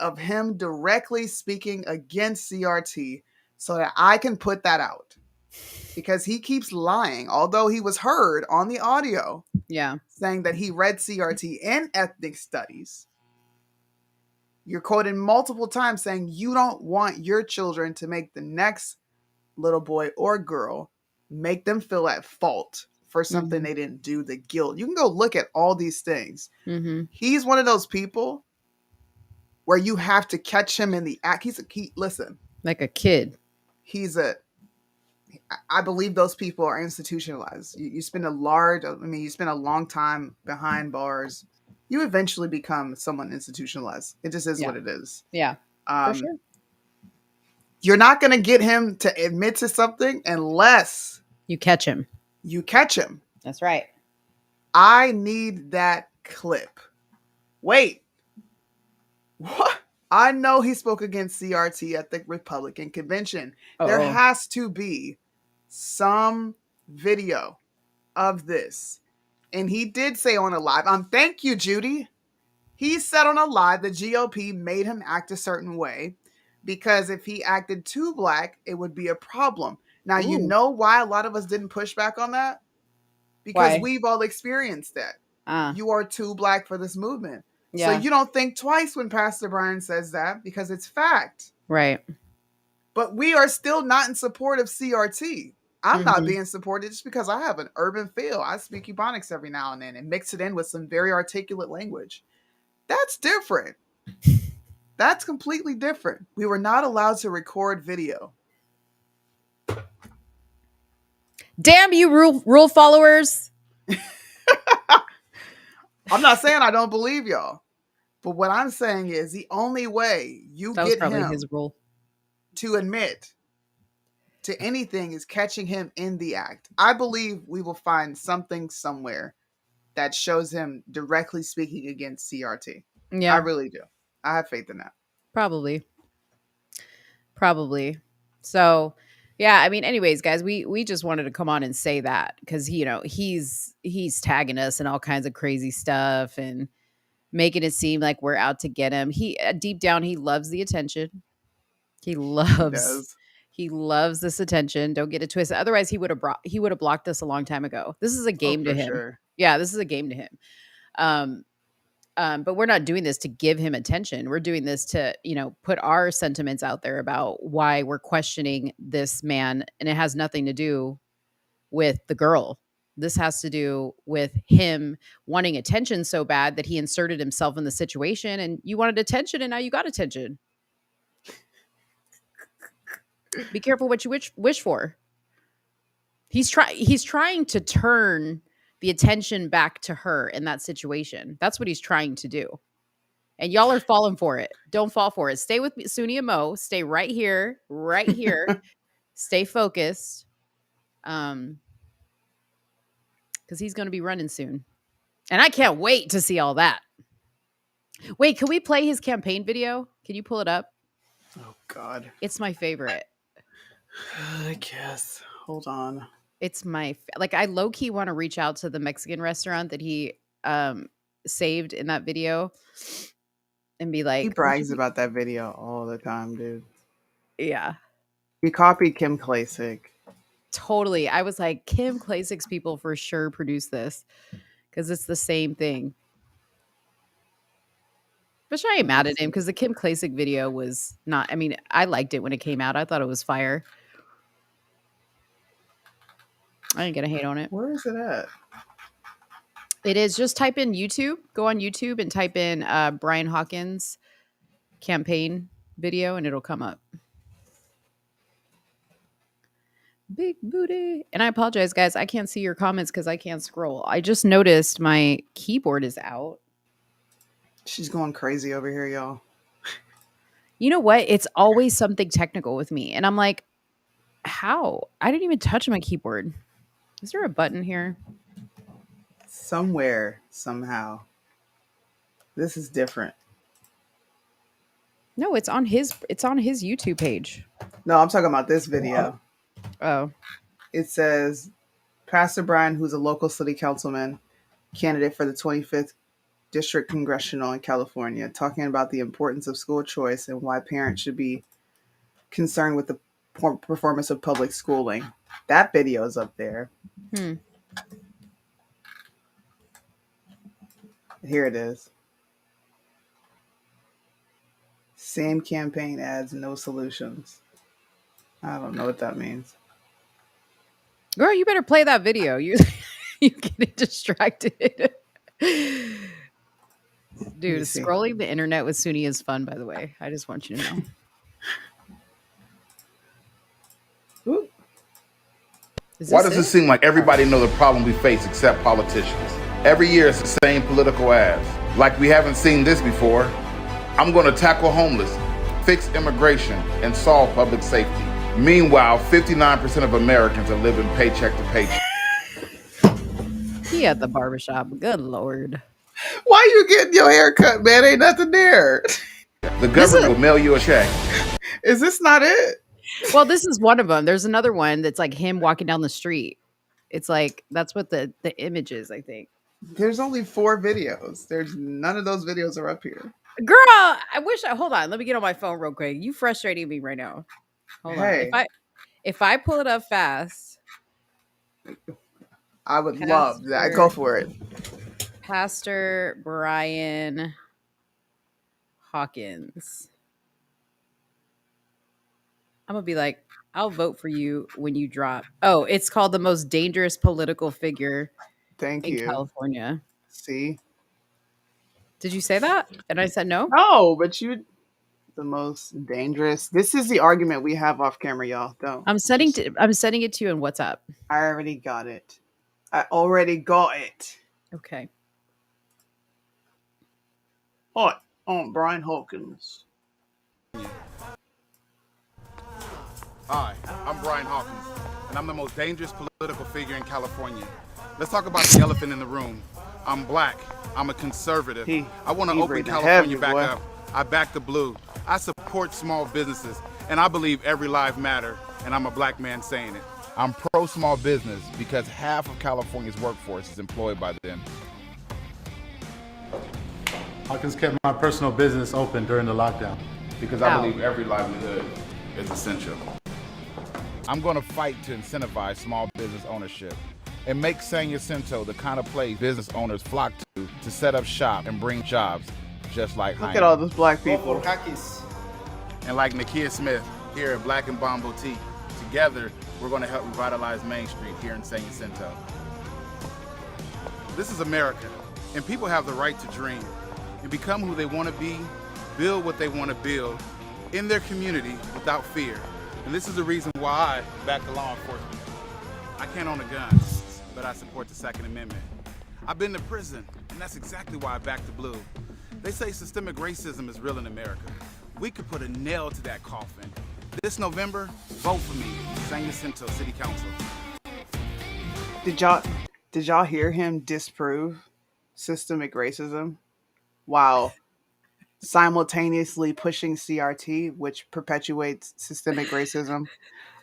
of him directly speaking against CRT so that I can put that out. Because he keeps lying, although he was heard on the audio saying that he read CRT in ethnic studies. You're quoted multiple times saying you don't want your children to make the next little boy or girl, make them feel at fault for something they didn't do, the guilt. You can go look at all these things. He's one of those people where you have to catch him in the act. Listen. Like a kid. I believe those people are institutionalized. You spend a long time behind bars. You eventually become someone institutionalized. It just is what it is. Yeah. For sure. You're not going to get him to admit to something unless you catch him. That's right. I need that clip. Wait. What? I know he spoke against CRT at the Republican convention. There has to be some video of this. And he did say on a live, thank you, Judy. He said on a live the GOP made him act a certain way because if he acted too black, it would be a problem. Now, you know why a lot of us didn't push back on that? Because we've all experienced that. You are too black for this movement. So you don't think twice when Pastor Brian says that because it's fact. Right. But we are still not in support of CRT. I'm not being supported just because I have an urban feel. I speak Ebonics every now and then and mix it in with some very articulate language. That's different. That's completely different. We were not allowed to record video. Damn you, rule followers. I'm not saying I don't believe y'all. But what I'm saying is the only way you get him his rule to admit to anything is catching him in the act. I believe we will find something somewhere that shows him directly speaking against CRT. Yeah. I really do. I have faith in that. Probably. So, yeah, I mean, anyways, guys, we just wanted to come on and say that because, he's tagging us and all kinds of crazy stuff and making it seem like we're out to get him. He deep down, he loves the attention. He loves this attention. Don't get it twisted. Otherwise, he would have blocked us a long time ago. This is a game to him. Sure. Yeah, this is a game to him. But we're not doing this to give him attention. We're doing this to, put our sentiments out there about why we're questioning this man. And it has nothing to do with the girl. This has to do with him wanting attention so bad that he inserted himself in the situation and you wanted attention and now you got attention. Be careful what you wish for. He's trying to turn the attention back to her in that situation. That's what he's trying to do. And y'all are falling for it. Don't fall for it. Stay with me, Suni and Mo. Stay right here. Stay focused. Because he's going to be running soon. And I can't wait to see all that. Wait, can we play his campaign video? Can you pull it up? Oh, God. It's my favorite. I guess. Hold on. It's I low-key want to reach out to the Mexican restaurant that he saved in that video and be like... He brags about that video all the time, dude. Yeah. He copied Kim Klacik. Totally. I was like, Kim Klasik's people for sure produce this because it's the same thing. But I ain't mad at him because the Kim Klacik video was not... I mean, I liked it when it came out. I thought it was fire. I ain't gonna hate on it. Where is it at? It is, just type in YouTube. Go on YouTube and type in Brian Hawkins campaign video, and it'll come up. Big booty. And I apologize, guys. I can't see your comments because I can't scroll. I just noticed my keyboard is out. She's going crazy over here, y'all. You know what? It's always something technical with me. And I'm like, how? I didn't even touch my keyboard. Is there a button here? Somewhere, somehow. This is different. No, it's on his YouTube page. No, I'm talking about this video. Oh. It says Pastor Brian, who's a local city councilman, candidate for the 25th District Congressional in California, talking about the importance of school choice and why parents should be concerned with the performance of public schooling. That video is up there. Here it is. Same campaign ads, no solutions. I don't know what that means. Girl, you better play that video. You're getting distracted. Dude, scrolling the internet with Suni is fun, by the way. I just want you to know. Why does it seem like everybody knows the problem we face except politicians? Every year it's the same political ads. Like we haven't seen this before. I'm going to tackle homeless, fix immigration, and solve public safety. Meanwhile, 59% of Americans are living paycheck to paycheck. He at the barbershop. Good Lord. Why you getting your hair cut, man? Ain't nothing there. The government will mail you a check. Is this not it? Well, this is one of them. There's another one that's like him walking down the street. It's like, that's what the image is, I think. There's only 4 videos. There's none of those videos are up here. Girl, I wish hold on. Let me get on my phone real quick. You frustrating me right now. Hold on. If I pull it up fast, I would love that. Go for it. Pastor Brian Hawkins. I'm gonna be like, I'll vote for you when you drop. Oh, it's called the most dangerous political figure in California. See? Did you say that? And I said no? No, but the most dangerous. This is the argument we have off camera, y'all. Don't. I'm sending it to you in WhatsApp. I already got it. Okay. Hi, I'm Brian Hawkins. Hi, I'm Brian Hawkins, and I'm the most dangerous political figure in California. Let's talk about the elephant in the room. I'm black. I'm a conservative. I want to open California back up. I back the blue. I support small businesses, and I believe every life matters, and I'm a black man saying it. I'm pro small business because half of California's workforce is employed by them. Hawkins kept my personal business open during the lockdown. Because I believe every livelihood is essential. I'm going to fight to incentivize small business ownership and make San Jacinto the kind of place business owners flock to set up shop and bring jobs, just like Look at all those black people. And like Nakia Smith here at Black and Bomb Boutique. Together, we're going to help revitalize Main Street here in San Jacinto. This is America, and people have the right to dream and become who they want to be, build what they want to build in their community without fear. And this is the reason why I back the law enforcement. I can't own a gun, but I support the Second Amendment. I've been to prison, and that's exactly why I back the blue. They say systemic racism is real in America. We could put a nail to that coffin. This November, vote for me, San Jacinto City Council. Did y'all hear him disprove systemic racism while simultaneously pushing CRT, which perpetuates systemic racism?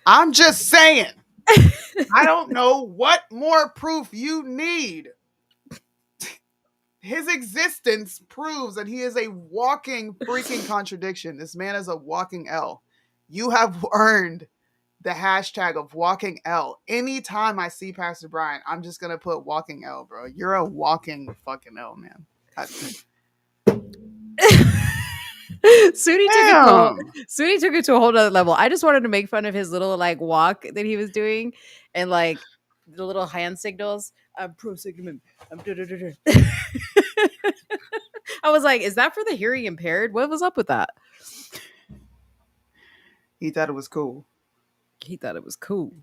I'm just saying. I don't know what more proof you need. His existence proves that he is a walking freaking contradiction. This man is a walking L. You have earned the hashtag of walking L. Anytime I see Pastor Brian, I'm just going to put walking L, bro. You're a walking fucking L, man. Suni took it to a whole other level. I just wanted to make fun of his little like walk that he was doing and like the little hand signals. I'm pro Sigmund. I was like, is that for the hearing impaired? What was up with that? He thought it was cool. He thought it was cool.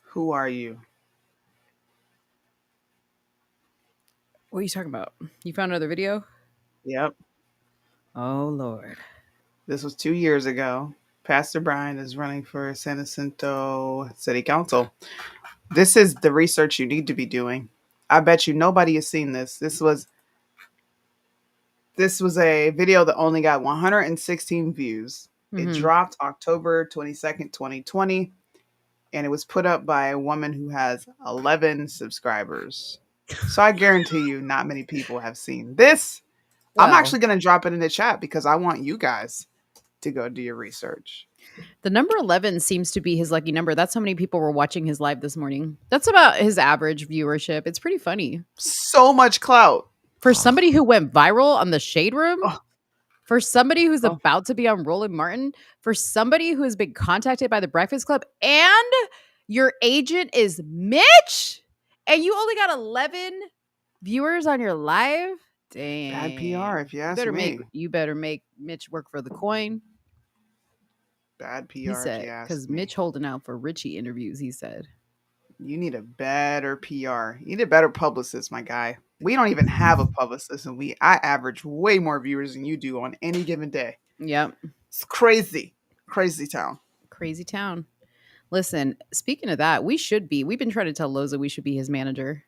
Who are you? What are you talking about? You found another video? Yep. Oh, Lord. This was 2 years ago. Pastor Brian is running for San Jacinto City Council. This is the research you need to be doing. I bet you nobody has seen this. This was a video that only got 116 views. It dropped October 22nd, 2020, and it was put up by a woman who has 11 subscribers. So I guarantee you not many people have seen this. I'm actually going to drop it in the chat because I want you guys to go do your research. The number 11 seems to be his lucky number. That's how many people were watching his live this morning. That's about his average viewership. It's pretty funny. So much clout. For somebody who went viral on the Shade Room, for somebody who's about to be on Roland Martin, for somebody who has been contacted by the Breakfast Club, and your agent is Mitch, and you only got 11 viewers on your live. Dang. Bad PR, if you ask me. You better make Mitch work for the coin. Bad PR, He said, because Mitch holding out for Richie interviews, he said. You need a better PR. You need a better publicist, my guy. We don't even have a publicist, and I average way more viewers than you do on any given day. Yep. It's crazy. Crazy town. Crazy town. Listen, speaking of that, we've been trying to tell Loza we should be his manager.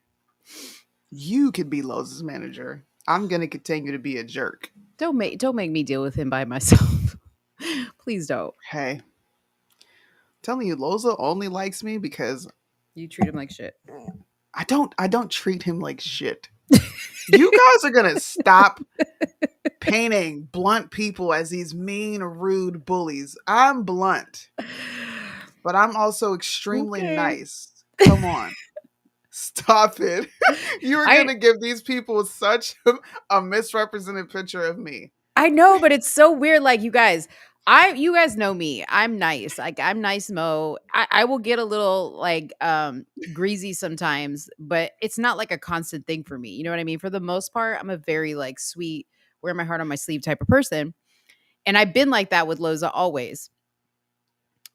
You could be Loza's manager. I'm going to continue to be a jerk. Don't make me deal with him by myself. Please don't. Hey. I'm telling you, Loza only likes me because you treat him like shit. I don't treat him like shit. You guys are going to stop painting blunt people as these mean, rude bullies. I'm blunt, but I'm also extremely nice. Come on. Stop it. You're going to give these people such a misrepresented picture of me. I know, but it's so weird. Like, you guys know me. I'm nice. Like, I'm nice Mo. I will get a little like greasy sometimes, but it's not like a constant thing for me. You know what I mean? For the most part, I'm a very like sweet, wear my heart on my sleeve type of person. And I've been like that with Loza always.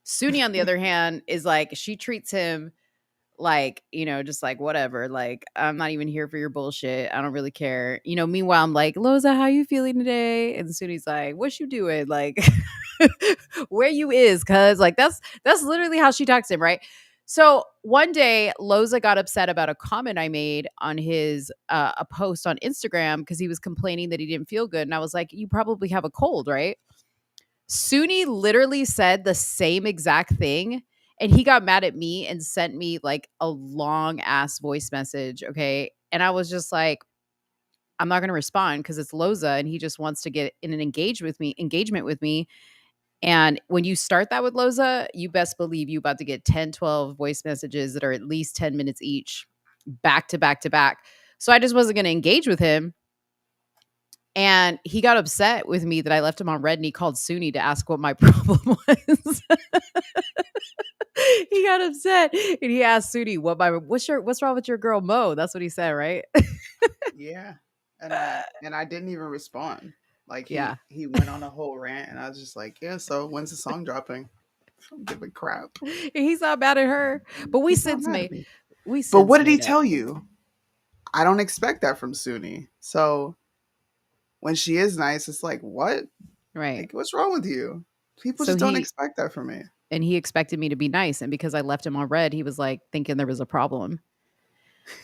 Suni, on the other hand, is like, she treats him like, you know, just like whatever, like, I'm not even here for your bullshit. I don't really care. You know, meanwhile, I'm like, Loza, how you feeling today? And Suni's like, what you doing? Like, where you is? Cause like, that's literally how she talks to him. Right. So one day Loza got upset about a comment I made on his, a post on Instagram. Cause he was complaining that he didn't feel good. And I was like, you probably have a cold, right? Suni literally said the same exact thing. And he got mad at me and sent me like a long ass voice message. Okay. And I was just like, I'm not going to respond because it's Loza and he just wants to get in an engagement with me. And when you start that with Loza, you best believe you about to get 10, 12 voice messages that are at least 10 minutes each, back to back to back. So I just wasn't going to engage with him. And he got upset with me that I left him on red, and he called Suni to ask what my problem was. He got upset and he asked Suni, what's wrong with your girl Mo? That's what he said, right? Yeah. And I didn't even respond. Like he went on a whole rant and I was just like, yeah, so when's the song dropping? I don't give a crap. He's not mad at her. But But what did he tell you? I don't expect that from Suni. So when she is nice, it's like, what? Right. Like, what's wrong with you? People just don't expect that from me. And he expected me to be nice. And because I left him on red, he was like thinking there was a problem.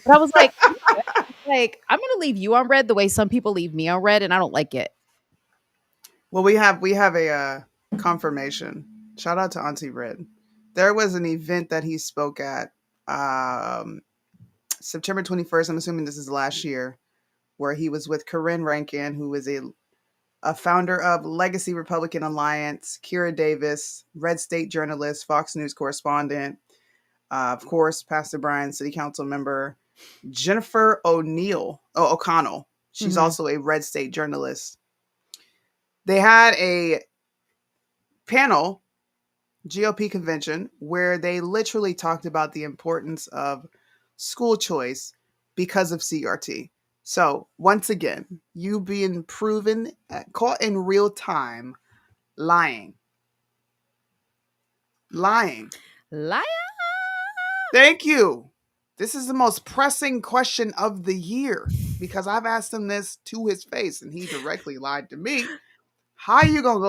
But I was like, I'm going to leave you on red the way some people leave me on red. And I don't like it. Well, we have a confirmation. Shout out to Auntie Red. There was an event that he spoke at September 21st. I'm assuming this is last year, where he was with Corinne Rankin, who is a founder of Legacy Republican Alliance, Kira Davis, Red State journalist, Fox News correspondent, of course, Pastor Brian, city council member, Jennifer O'Connell. She's also a Red State journalist. They had a panel GOP convention where they literally talked about the importance of school choice because of CRT. So, once again, you being proven, caught in real time, lying. Lying. Liar. Thank you. This is the most pressing question of the year because I've asked him this to his face and he directly lied to me. How you gonna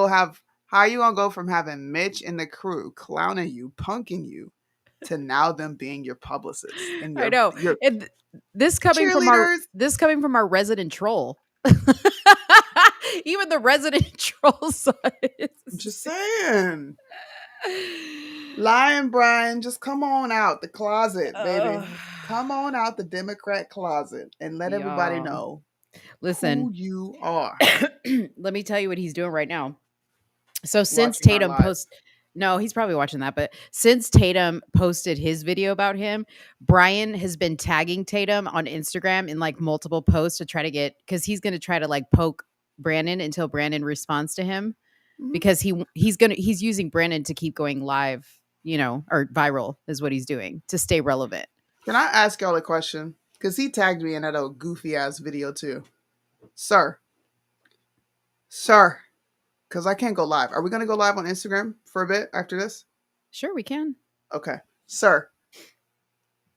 go from having Mitch and the crew clowning you, punking you, to now them being your publicists and I know. your And this coming from our resident troll. Even the resident troll saw it. I'm just saying. Lion Brian, just come on out the closet, baby. Come on out the Democrat closet and let everybody Y'all. know Listen, who you are. let me tell you what he's doing right now. So since Watching our Tatum live. no, he's probably watching that, but since Tatum posted his video about him, Brian has been tagging Tatum on Instagram in like multiple posts to try to get, because he's going to try to like poke Brandon until Brandon responds to him, because he's using Brandon to keep going live, or viral is what he's doing to stay relevant. Can I ask y'all a question? Because he tagged me in that old goofy ass video too. Sir, because I can't go live. Are we going to go live on Instagram for a bit after this? Sure, we can. Okay. Sir,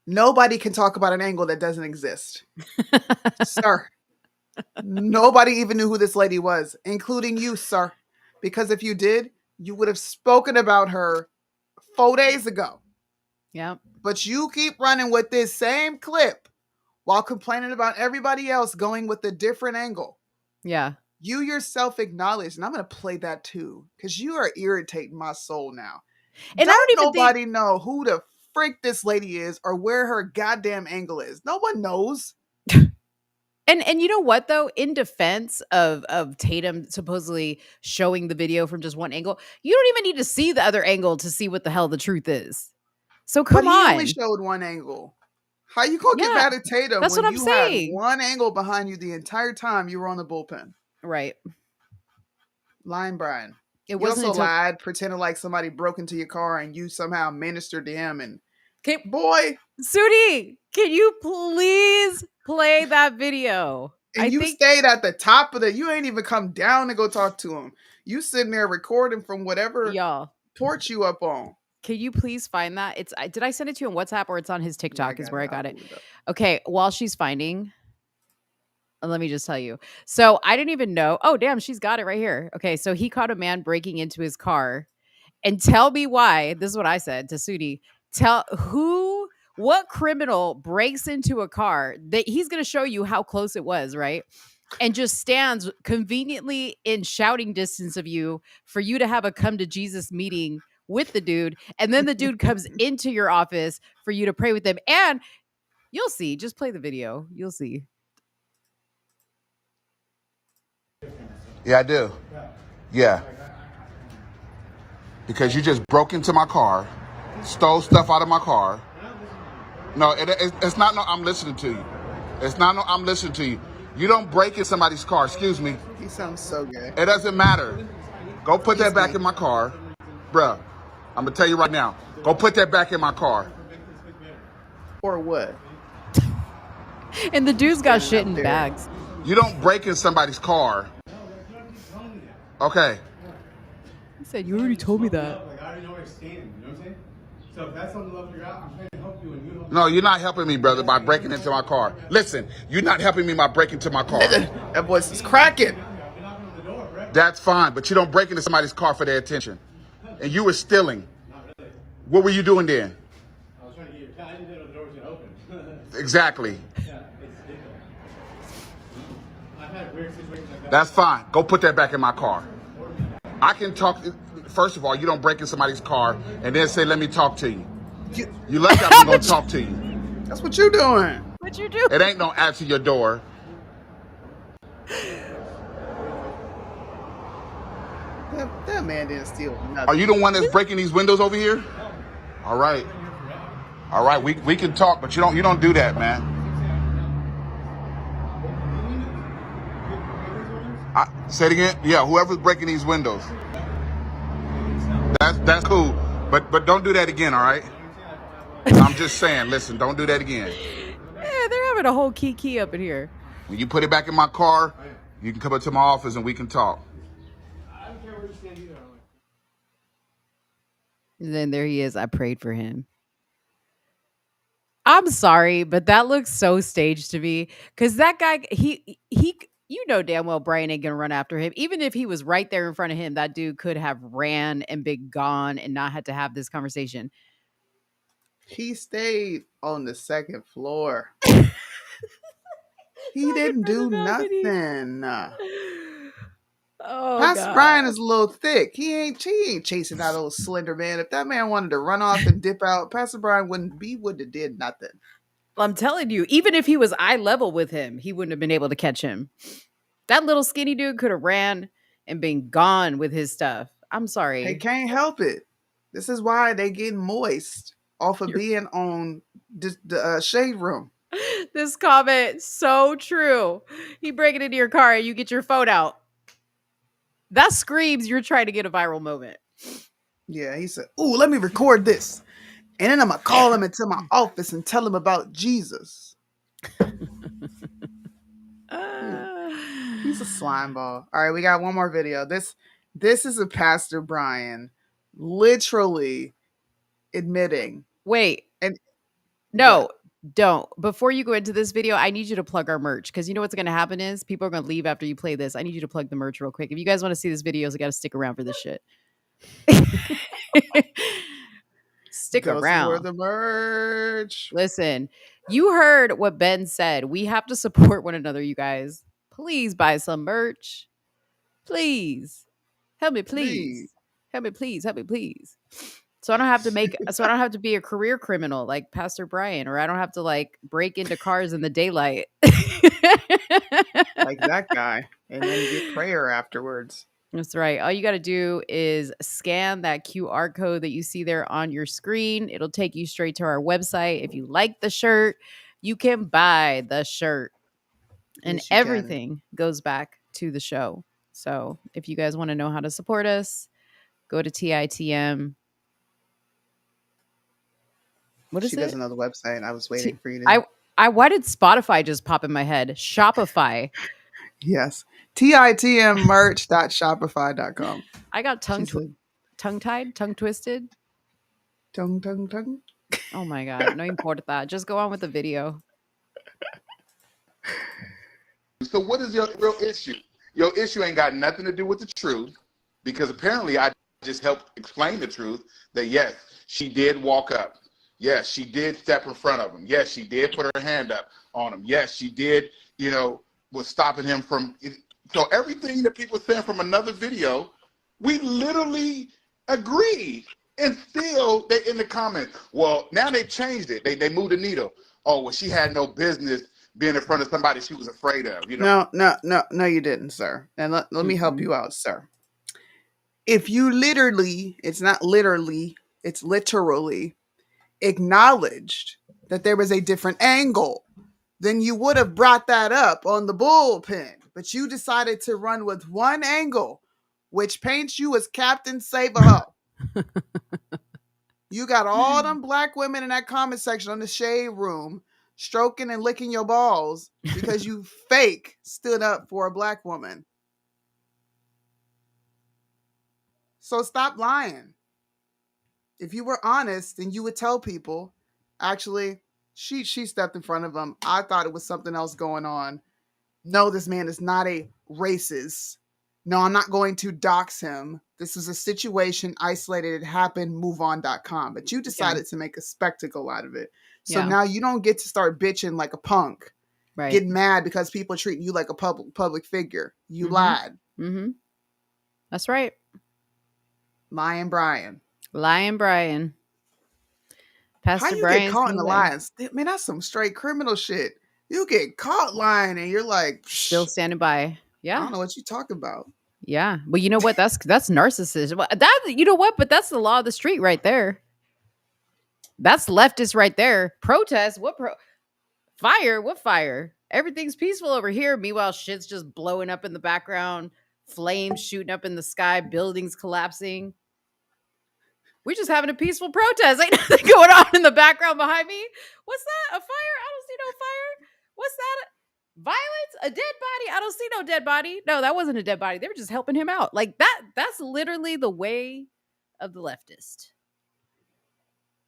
nobody can talk about an angle that doesn't exist. Sir, nobody even knew who this lady was, including you, sir. Because if you did, you would have spoken about her 4 days ago. Yeah. But you keep running with this same clip while complaining about everybody else going with a different angle. Yeah. You yourself acknowledge, and I'm going to play that too, because you are irritating my soul now. And don't I don't even nobody know who the freak this lady is or where her goddamn angle is. No one knows. And you know what though? In defense of Tatum supposedly showing the video from just one angle, you don't even need to see the other angle to see what the hell the truth is. So come But he on. only showed one angle. How you gonna get mad at Tatum that's when what I'm you saying. had one angle behind you the entire time you were on the bullpen? Right. Lying Brian. It You wasn't also until lied, pretended like somebody broke into your car and you somehow ministered to him. And okay, boy, Sudi, can you please play that video? and you stayed at the top of you ain't even come down to go talk to him. You sitting there recording from whatever porch you up on. Can you please find that? Did I send it to you on WhatsApp or it's on his TikTok is where I got it. Okay, while she's finding, let me just tell you. So I didn't even know. Oh, damn, she's got it right here. Okay, so he caught a man breaking into his car. And tell me why, this is what I said to Sudi, what criminal breaks into a car that he's going to show you how close it was, right? And just stands conveniently in shouting distance of you for you to have a come to Jesus meeting with the dude. And then the dude comes into your office for you to pray with them. And you'll see, just play the video. You'll see. Yeah, I do. Yeah. Because you just broke into my car, stole stuff out of my car. No, it's not no I'm listening to you. It's not no I'm listening to you. You don't break in somebody's car, excuse me. He sounds so gay. It doesn't matter. Go put that back in my car. Bruh, I'm going to tell you right now. Go put that back in my car. Or what? And the dude's got shit in bags. You don't break in somebody's car. Okay. He said, you already told me that. Like, I already know where you're standing, you know what I'm saying? So if that's on the level you're at, I'm trying to help you and you help me. No, you're not helping me, brother, by breaking into my car. Listen, you're not helping me by breaking into my car. That voice is cracking. That's fine, but you don't break into somebody's car for their attention. And you were stealing. What were you doing then? I was trying to get your car. I didn't know the door was going to open. Exactly. Yeah, I've had weird situations like that. That's fine. Go put that back in my car. I can talk. First of all, you don't break in somebody's car and then say, let me talk to you. You like that I'm going to talk to you. That's what you doing. What you do? It ain't no answer your door. That man didn't steal nothing. Are you the one that's breaking these windows over here? All right. All right, we can talk, but you don't do that, man. Say it again. Yeah, whoever's breaking these windows. That's cool. But don't do that again, all right? I'm just saying, listen, don't do that again. Yeah, they're having a whole kiki up in here. When you put it back in my car, you can come up to my office and we can talk. And then there he is. I prayed for him. I'm sorry, but that looks so staged to me. Because that guy, he, you know damn well Brian ain't gonna run after him. Even if he was right there in front of him, that dude could have ran and been gone and not had to have this conversation. He stayed on the second floor. He didn't do nothing. Oh, Pastor God. Brian is a little thick. He ain't chasing that old slender man. If that man wanted to run off and dip out, Pastor Brian wouldn't have did nothing. I'm telling you, even if he was eye level with him, he wouldn't have been able to catch him. That little skinny dude could have ran and been gone with his stuff. I'm sorry. They can't help it. This is why they get moist off of being on the shade room. This comment, so true. You break it into your car and you get your phone out. That screams you're trying to get a viral moment. Yeah, he said, "Ooh, let me record this. And then I'm going to call him into my office and tell him about Jesus." He's a slime ball. All right, we got one more video. This is a Pastor Brian literally admitting. Wait. And no, don't. Before you go into this video, I need you to plug our merch, because you know what's going to happen is people are going to leave after you play this. I need you to plug the merch real quick. If you guys want to see this videos, you got to stick around for this shit. Stick around for the merch. Listen, you heard what Ben said. We have to support one another, you guys. Please buy some merch. Please. Help me, please. Help me, please. Help me, please. So I don't have to be a career criminal like Pastor Brian, or I don't have to like break into cars in the daylight. Like that guy. And then get prayer afterwards. That's right. All you got to do is scan that QR code that you see there on your screen. It'll take you straight to our website. If you like the shirt, you can buy the shirt. And Yes, you everything goes back to the show. So if you guys want to know how to support us, go to TITM. What is she it? doesn't know the website. I was waiting for you to. Why did Spotify just pop in my head? Shopify. Yes. TITMmerch.shopify.com. I got tongue tied, tongue twisted. Tongue. Oh my God. No importa. Just go on with the video. So what is your real issue? Your issue ain't got nothing to do with the truth, because apparently I just helped explain the truth that yes, she did walk up. Yes, she did step in front of him. Yes, she did put her hand up on him. Yes, she did, was stopping him from. So everything that people saying from another video, we literally agreed. And still, they in the comments, well, now they changed it. They moved the needle. Oh, well, she had no business being in front of somebody she was afraid of. No, you didn't, sir. And let me help you out, sir. If you literally, it's not literally, it's literally acknowledged that there was a different angle, then you would have brought that up on the bullpen. But you decided to run with one angle, which paints you as Captain Save-A-Ho. You got all them black women in that comment section on the shade room stroking and licking your balls because you fake stood up for a black woman. So stop lying. If you were honest, then you would tell people, actually, she stepped in front of him. I thought it was something else going on. No, this man is not a racist. No, I'm not going to dox him. This is a situation isolated. It happened, moveon.com. But you decided to make a spectacle out of it. So now you don't get to start bitching like a punk. Right. Getting mad because people are treating you like a public figure. You lied. Mm-hmm. That's right. Lying Brian. Pastor How you Brian's get caught in the lies? Man, that's some straight criminal shit. You get caught lying and you're like still standing by. Yeah. I don't know what you're talking about. Yeah. Well, you know what? That's narcissism. You know what? But that's the law of the street right there. That's leftist right there. Protest. Fire? What fire? Everything's peaceful over here. Meanwhile, shit's just blowing up in the background. Flames shooting up in the sky. Buildings collapsing. We're just having a peaceful protest. Ain't nothing going on in the background behind me. What's that? A fire? I don't see no fire. What's that? Violence? A dead body? I don't see no dead body. No, that wasn't a dead body. They were just helping him out. Like that's literally the way of the leftist.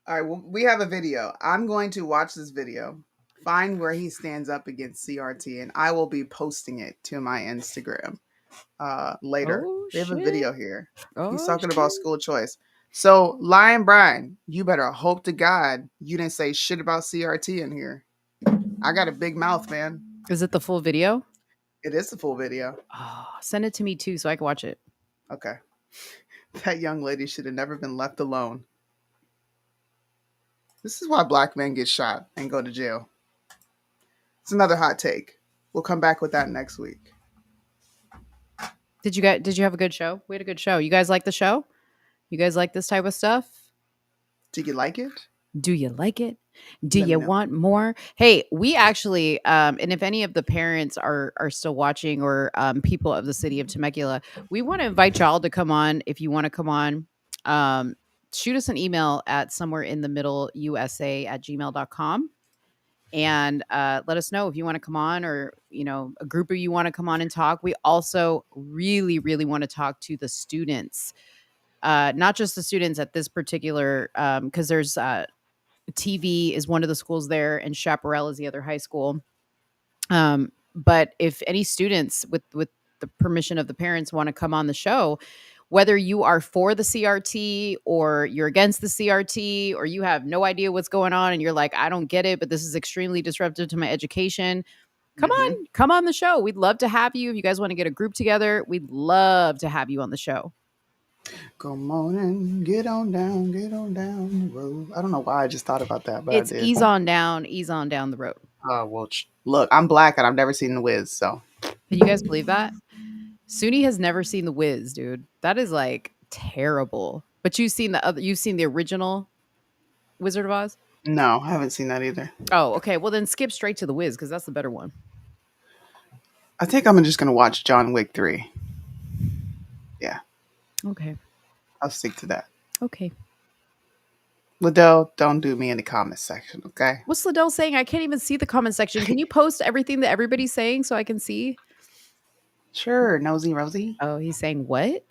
All right, well, we have a video. I'm going to watch this video, find where he stands up against CRT, and I will be posting it to my Instagram later. Oh, we have a shit. video here. He's Oh, talking about school choice. So, Lion Brian, you better hope to God you didn't say shit about CRT in here. I got a big mouth, man. Is it the full video? It is the full video. Oh, send it to me too so I can watch it. Okay. That young lady should have never been left alone. This is why black men get shot and go to jail. It's another hot take. We'll come back with that next week. Did you have a good show? We had a good show. You guys like the show? You guys like this type of stuff? Do you like it? Do you like it? Do Let me you know. want more? Hey, we actually, and if any of the parents are still watching or people of the city of Temecula, we want to invite y'all to come on. If you want to come on, shoot us an email at somewhereinthemiddleusa@gmail.com and let us know if you want to come on or, a group of you want to come on and talk. We also really, really want to talk to the students, not just the students at this particular, because there's TV is one of the schools there, and Chaparral is the other high school. But if any students, with the permission of the parents, want to come on the show, whether you are for the CRT or you're against the CRT, or you have no idea what's going on and you're like, I don't get it, but this is extremely disruptive to my education. Come on the show. We'd love to have you. If you guys want to get a group together, we'd love to have you on the show. Come on and get on down the road. I don't know why I just thought about that, but It's I did. ease on down the road. Oh, well, look, I'm black and I've never seen The Wiz, so. Can you guys believe that? Suni has never seen The Wiz, dude. That is like terrible. But you've seen the original Wizard of Oz? No, I haven't seen that either. Oh, okay. Well, then skip straight to The Wiz because that's the better one. I think I'm just going to watch John Wick 3. Yeah. Okay. I'll stick to that. Okay. Liddell, don't do me in the comment section, okay? What's Liddell saying? I can't even see the comment section. Can you post everything that everybody's saying so I can see? Sure, nosy Rosie. Oh, he's saying what?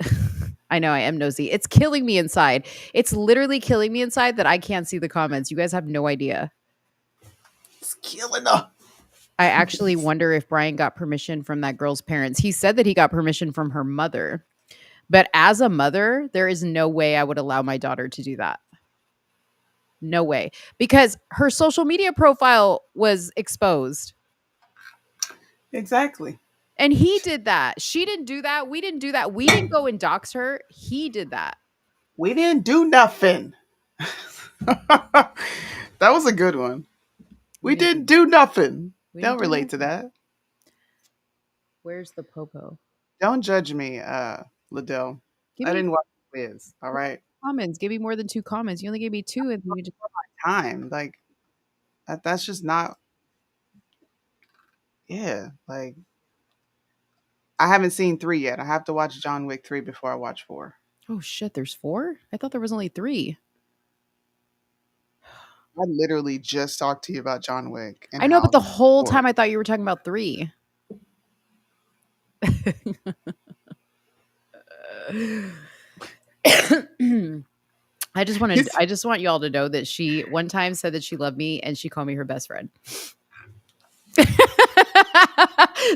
I know I am nosy. It's killing me inside. It's literally killing me inside that I can't see the comments. You guys have no idea. It's killing her. I actually wonder if Brian got permission from that girl's parents. He said that he got permission from her mother. But as a mother, there is no way I would allow my daughter to do that. No way. Because her social media profile was exposed. Exactly. And he did that. She didn't do that. We didn't do that. We didn't go and dox her. He did that. We didn't do nothing. That was a good one. We didn't do nothing. They'll relate to that. Where's the popo? Don't judge me, Liddell. I didn't watch The Wiz, all right? Comments. Give me more than 2 comments. You only gave me 2 and you just time. Like that's just not. Yeah, like I haven't seen 3 yet. I have to watch John Wick 3 before I watch 4. Oh shit, there's 4? I thought there was only 3. I literally just talked to you about John Wick. I know, but the whole time I thought you were talking about 3. I just want y'all to know that she one time said that she loved me and she called me her best friend.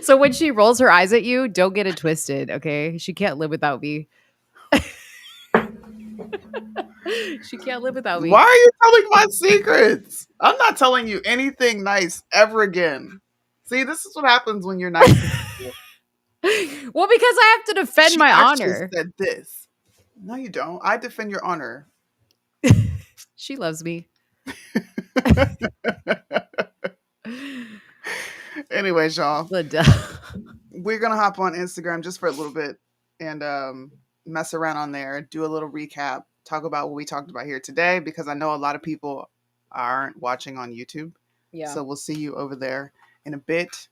So when she rolls her eyes at you, don't get it twisted, okay? She can't live without me. She can't live without me. Why are you telling my secrets? I'm not telling you anything nice ever again. See, this is what happens when you're nice. Well, because I have to defend my honor. Said this. No, you don't. I defend your honor. She loves me. Anyways, y'all, we're gonna hop on Instagram just for a little bit and mess around on there, do a little recap, talk about what we talked about here today, because I know a lot of people aren't watching on YouTube. Yeah. So we'll see you over there in a bit.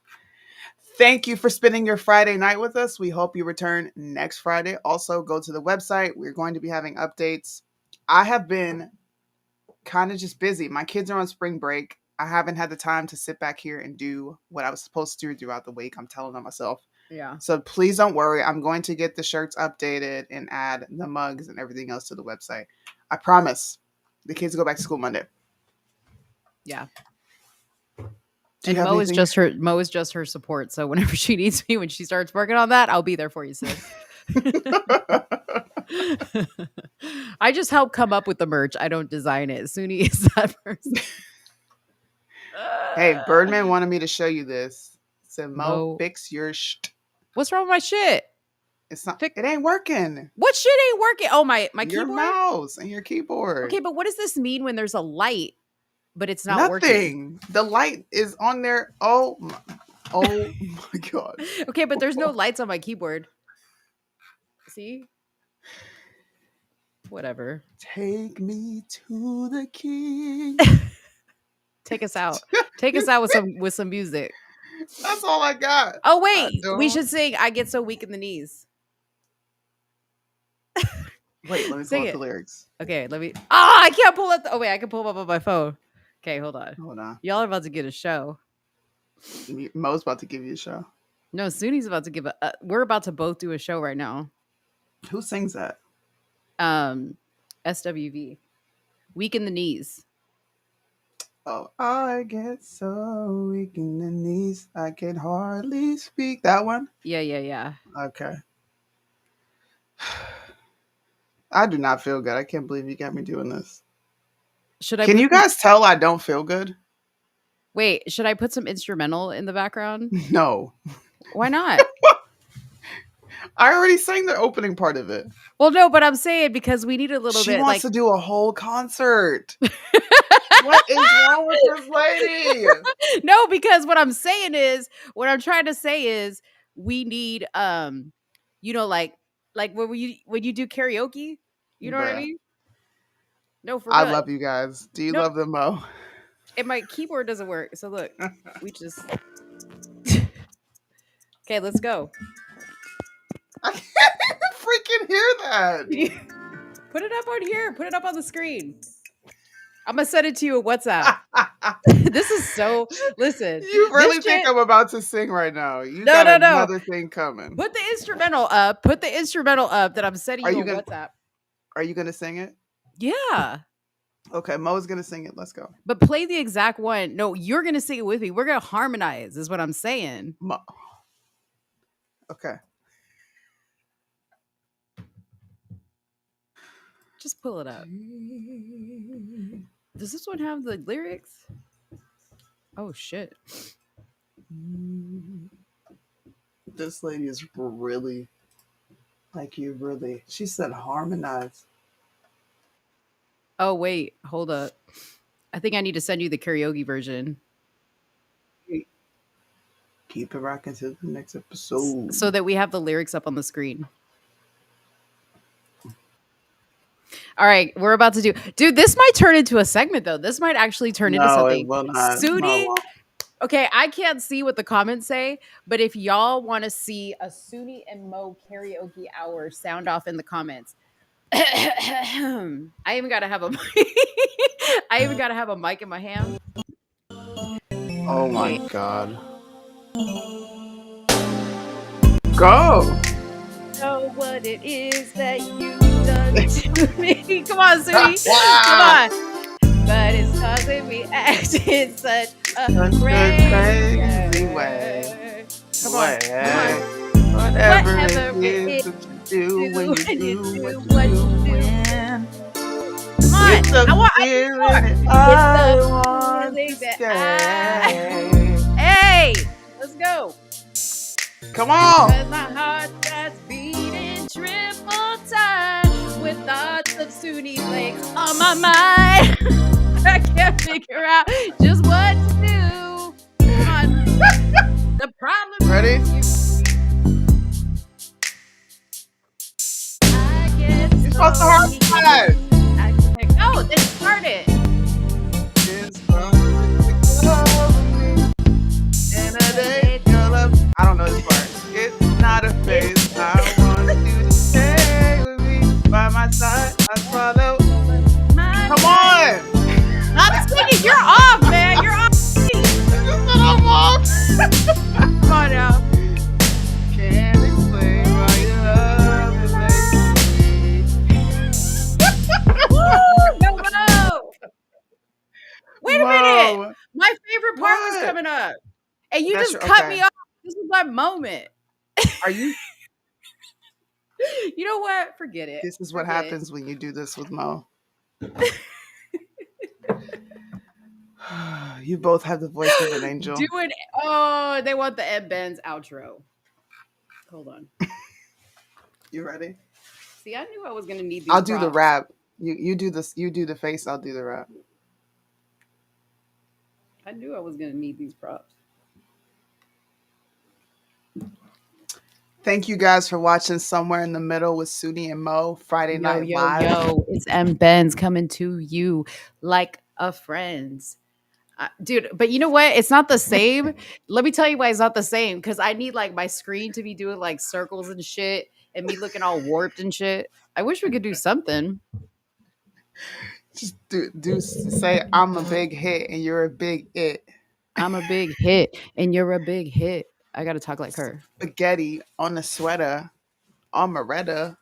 Thank you for spending your Friday night with us. We hope you return next Friday. Also, go to the website. We're going to be having updates I have been kind of just busy. My kids are on spring break. I haven't had the time to sit back here and do what I was supposed to do throughout the week. I'm telling on myself. Yeah. So please don't worry. I'm going to get the shirts updated and add the mugs and everything else to the website. I promise. The kids go back to school Monday. Yeah. Do you And have Mo is anything? just her support. So whenever she needs me, when she starts working on that, I'll be there for you, sis. I just help come up with the merch. I don't design it. Suni is that person. Hey, Birdman wanted me to show you this. Said Mo, Mo. fix your What's wrong with my shit? It's not. It ain't working. What shit ain't working? Oh, my Your keyboard? mouse and your keyboard. Okay, but what does this mean when there's a light, but it's not working? Nothing. The light is on there. Oh my god. Okay, but there's no lights on my keyboard. See? Whatever. Take me to the king. Take us out. Take us out with some music. That's all I got. Oh wait, we should sing "I Get So Weak in the Knees." Wait, let me Sing pull up it. the lyrics. Okay, let me. Ah, I can't pull up. Oh wait, I can pull them up on my phone. Okay, hold on. Hold on. Y'all are about to get a show. Mo's about to give you a show. No, Suni's about to give a. We're about to both do a show right now. Who sings that? SWV, "Weak in the Knees." Oh, I get so weak in the knees, I can hardly speak. That one? Yeah. Okay. I do not feel good. I can't believe you got me doing this. Can you guys tell I don't feel good? Wait, should I put some instrumental in the background? No. Why not? I already sang the opening part of it. Well, no, but I'm saying because we need a little She bit. wants to do a whole concert. What is wrong with this lady? No, because what I'm trying to say is we need like when you do karaoke, you know what I Bruh. mean? No, for I real. love you guys. Do you No. love them, Mo? And my keyboard doesn't work. So look, we just okay, let's go. I can't freaking hear that. Put it up on here. Put it up on the screen. I'm gonna send it to you at WhatsApp. This is so. Listen, You really think I'm about to sing right now? You No, got no, no. another thing coming. Put the instrumental up. Put the instrumental up that I'm sending you on WhatsApp. Are you gonna sing it? Yeah. Okay, Mo's gonna sing it. Let's go. But play the exact one. No, you're gonna sing it with me. We're gonna harmonize, is what I'm saying. Okay. Just pull it up. Does this one have the lyrics? Oh shit. This lady is really she said harmonize. Oh wait, hold up. I think I need to send you the karaoke version. Keep it rocking to the next episode. So that we have the lyrics up on the screen. All right, we're about to do. Dude, this might turn into a segment though. This might actually turn into something. It will not. Suni. Okay, I can't see what the comments say, but if y'all want to see a Suni and Mo karaoke hour, sound off in the comments. I even gotta have a mic in my hand. Oh my god. Go. Know what it is that you've done to me. Come on, Suni. Come on. But it's causing me act in such a crazy way. Come on. Whatever it is that you do when you do what you do. Come on. It's a feeling I want to stay. Hey, let's go. Come on. Because my heart starts beating triple time with thoughts of Suni legs on my mind. I can't figure out just what to do. Come on. The problem Ready? You're supposed to harmonize. Oh, then start it. I don't know this part. It's not a phase. I want you to stay with me by my side. I swallow You're off, man. You're off. I'm off. Come on now. Can't explain why you love Woo! No. Wait a minute. Mo. My favorite part was What? coming up. And you That's just your- cut okay. me off. This was my moment. Are you? You know what? Forget it. This is what Forget it. happens when you do this with Mo. You both have the voice of an angel. Do it. Oh, they want the Ed Benz outro. Hold on. You ready? See, I knew I was gonna need these. I'll do the props. rap. You do this. You do the face. I'll do the rap. I knew I was gonna need these props. Thank you guys for watching Somewhere in the Middle with Suni and Mo Friday Night Live. Yo, it's M. Benz coming to you like a friend. Dude, but you know what? It's not the same. Let me tell you why it's not the same. Because I need like my screen to be doing like circles and shit and me looking all warped and shit. I wish we could do something. Just say I'm a big hit and you're a big it. I'm a big hit and you're a big hit. I gotta talk like her. Spaghetti on a sweater. Amaretta.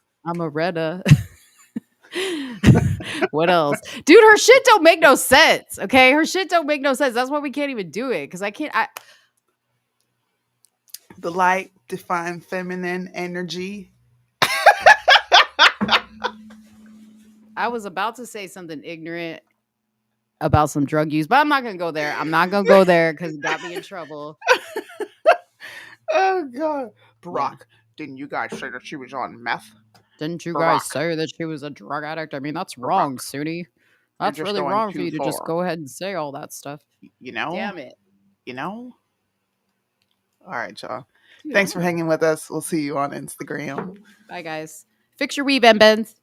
What else? Dude, her shit don't make no sense. Okay. Her shit don't make no sense. That's why we can't even do it. Because I can't. The light defined feminine energy. I was about to say something ignorant about some drug use, but I'm not going to go there. I'm not going to go there because it got me in trouble. Oh, God. Barack, didn't you guys say that she was on meth? Didn't you guys say that she was a drug addict? I mean, that's wrong, Suni. That's really wrong for you to just go ahead and say all that stuff. You know? Damn it. You know? All right, y'all. Thanks for hanging with us. We'll see you on Instagram. Bye, guys. Fix your weave, M. Benz.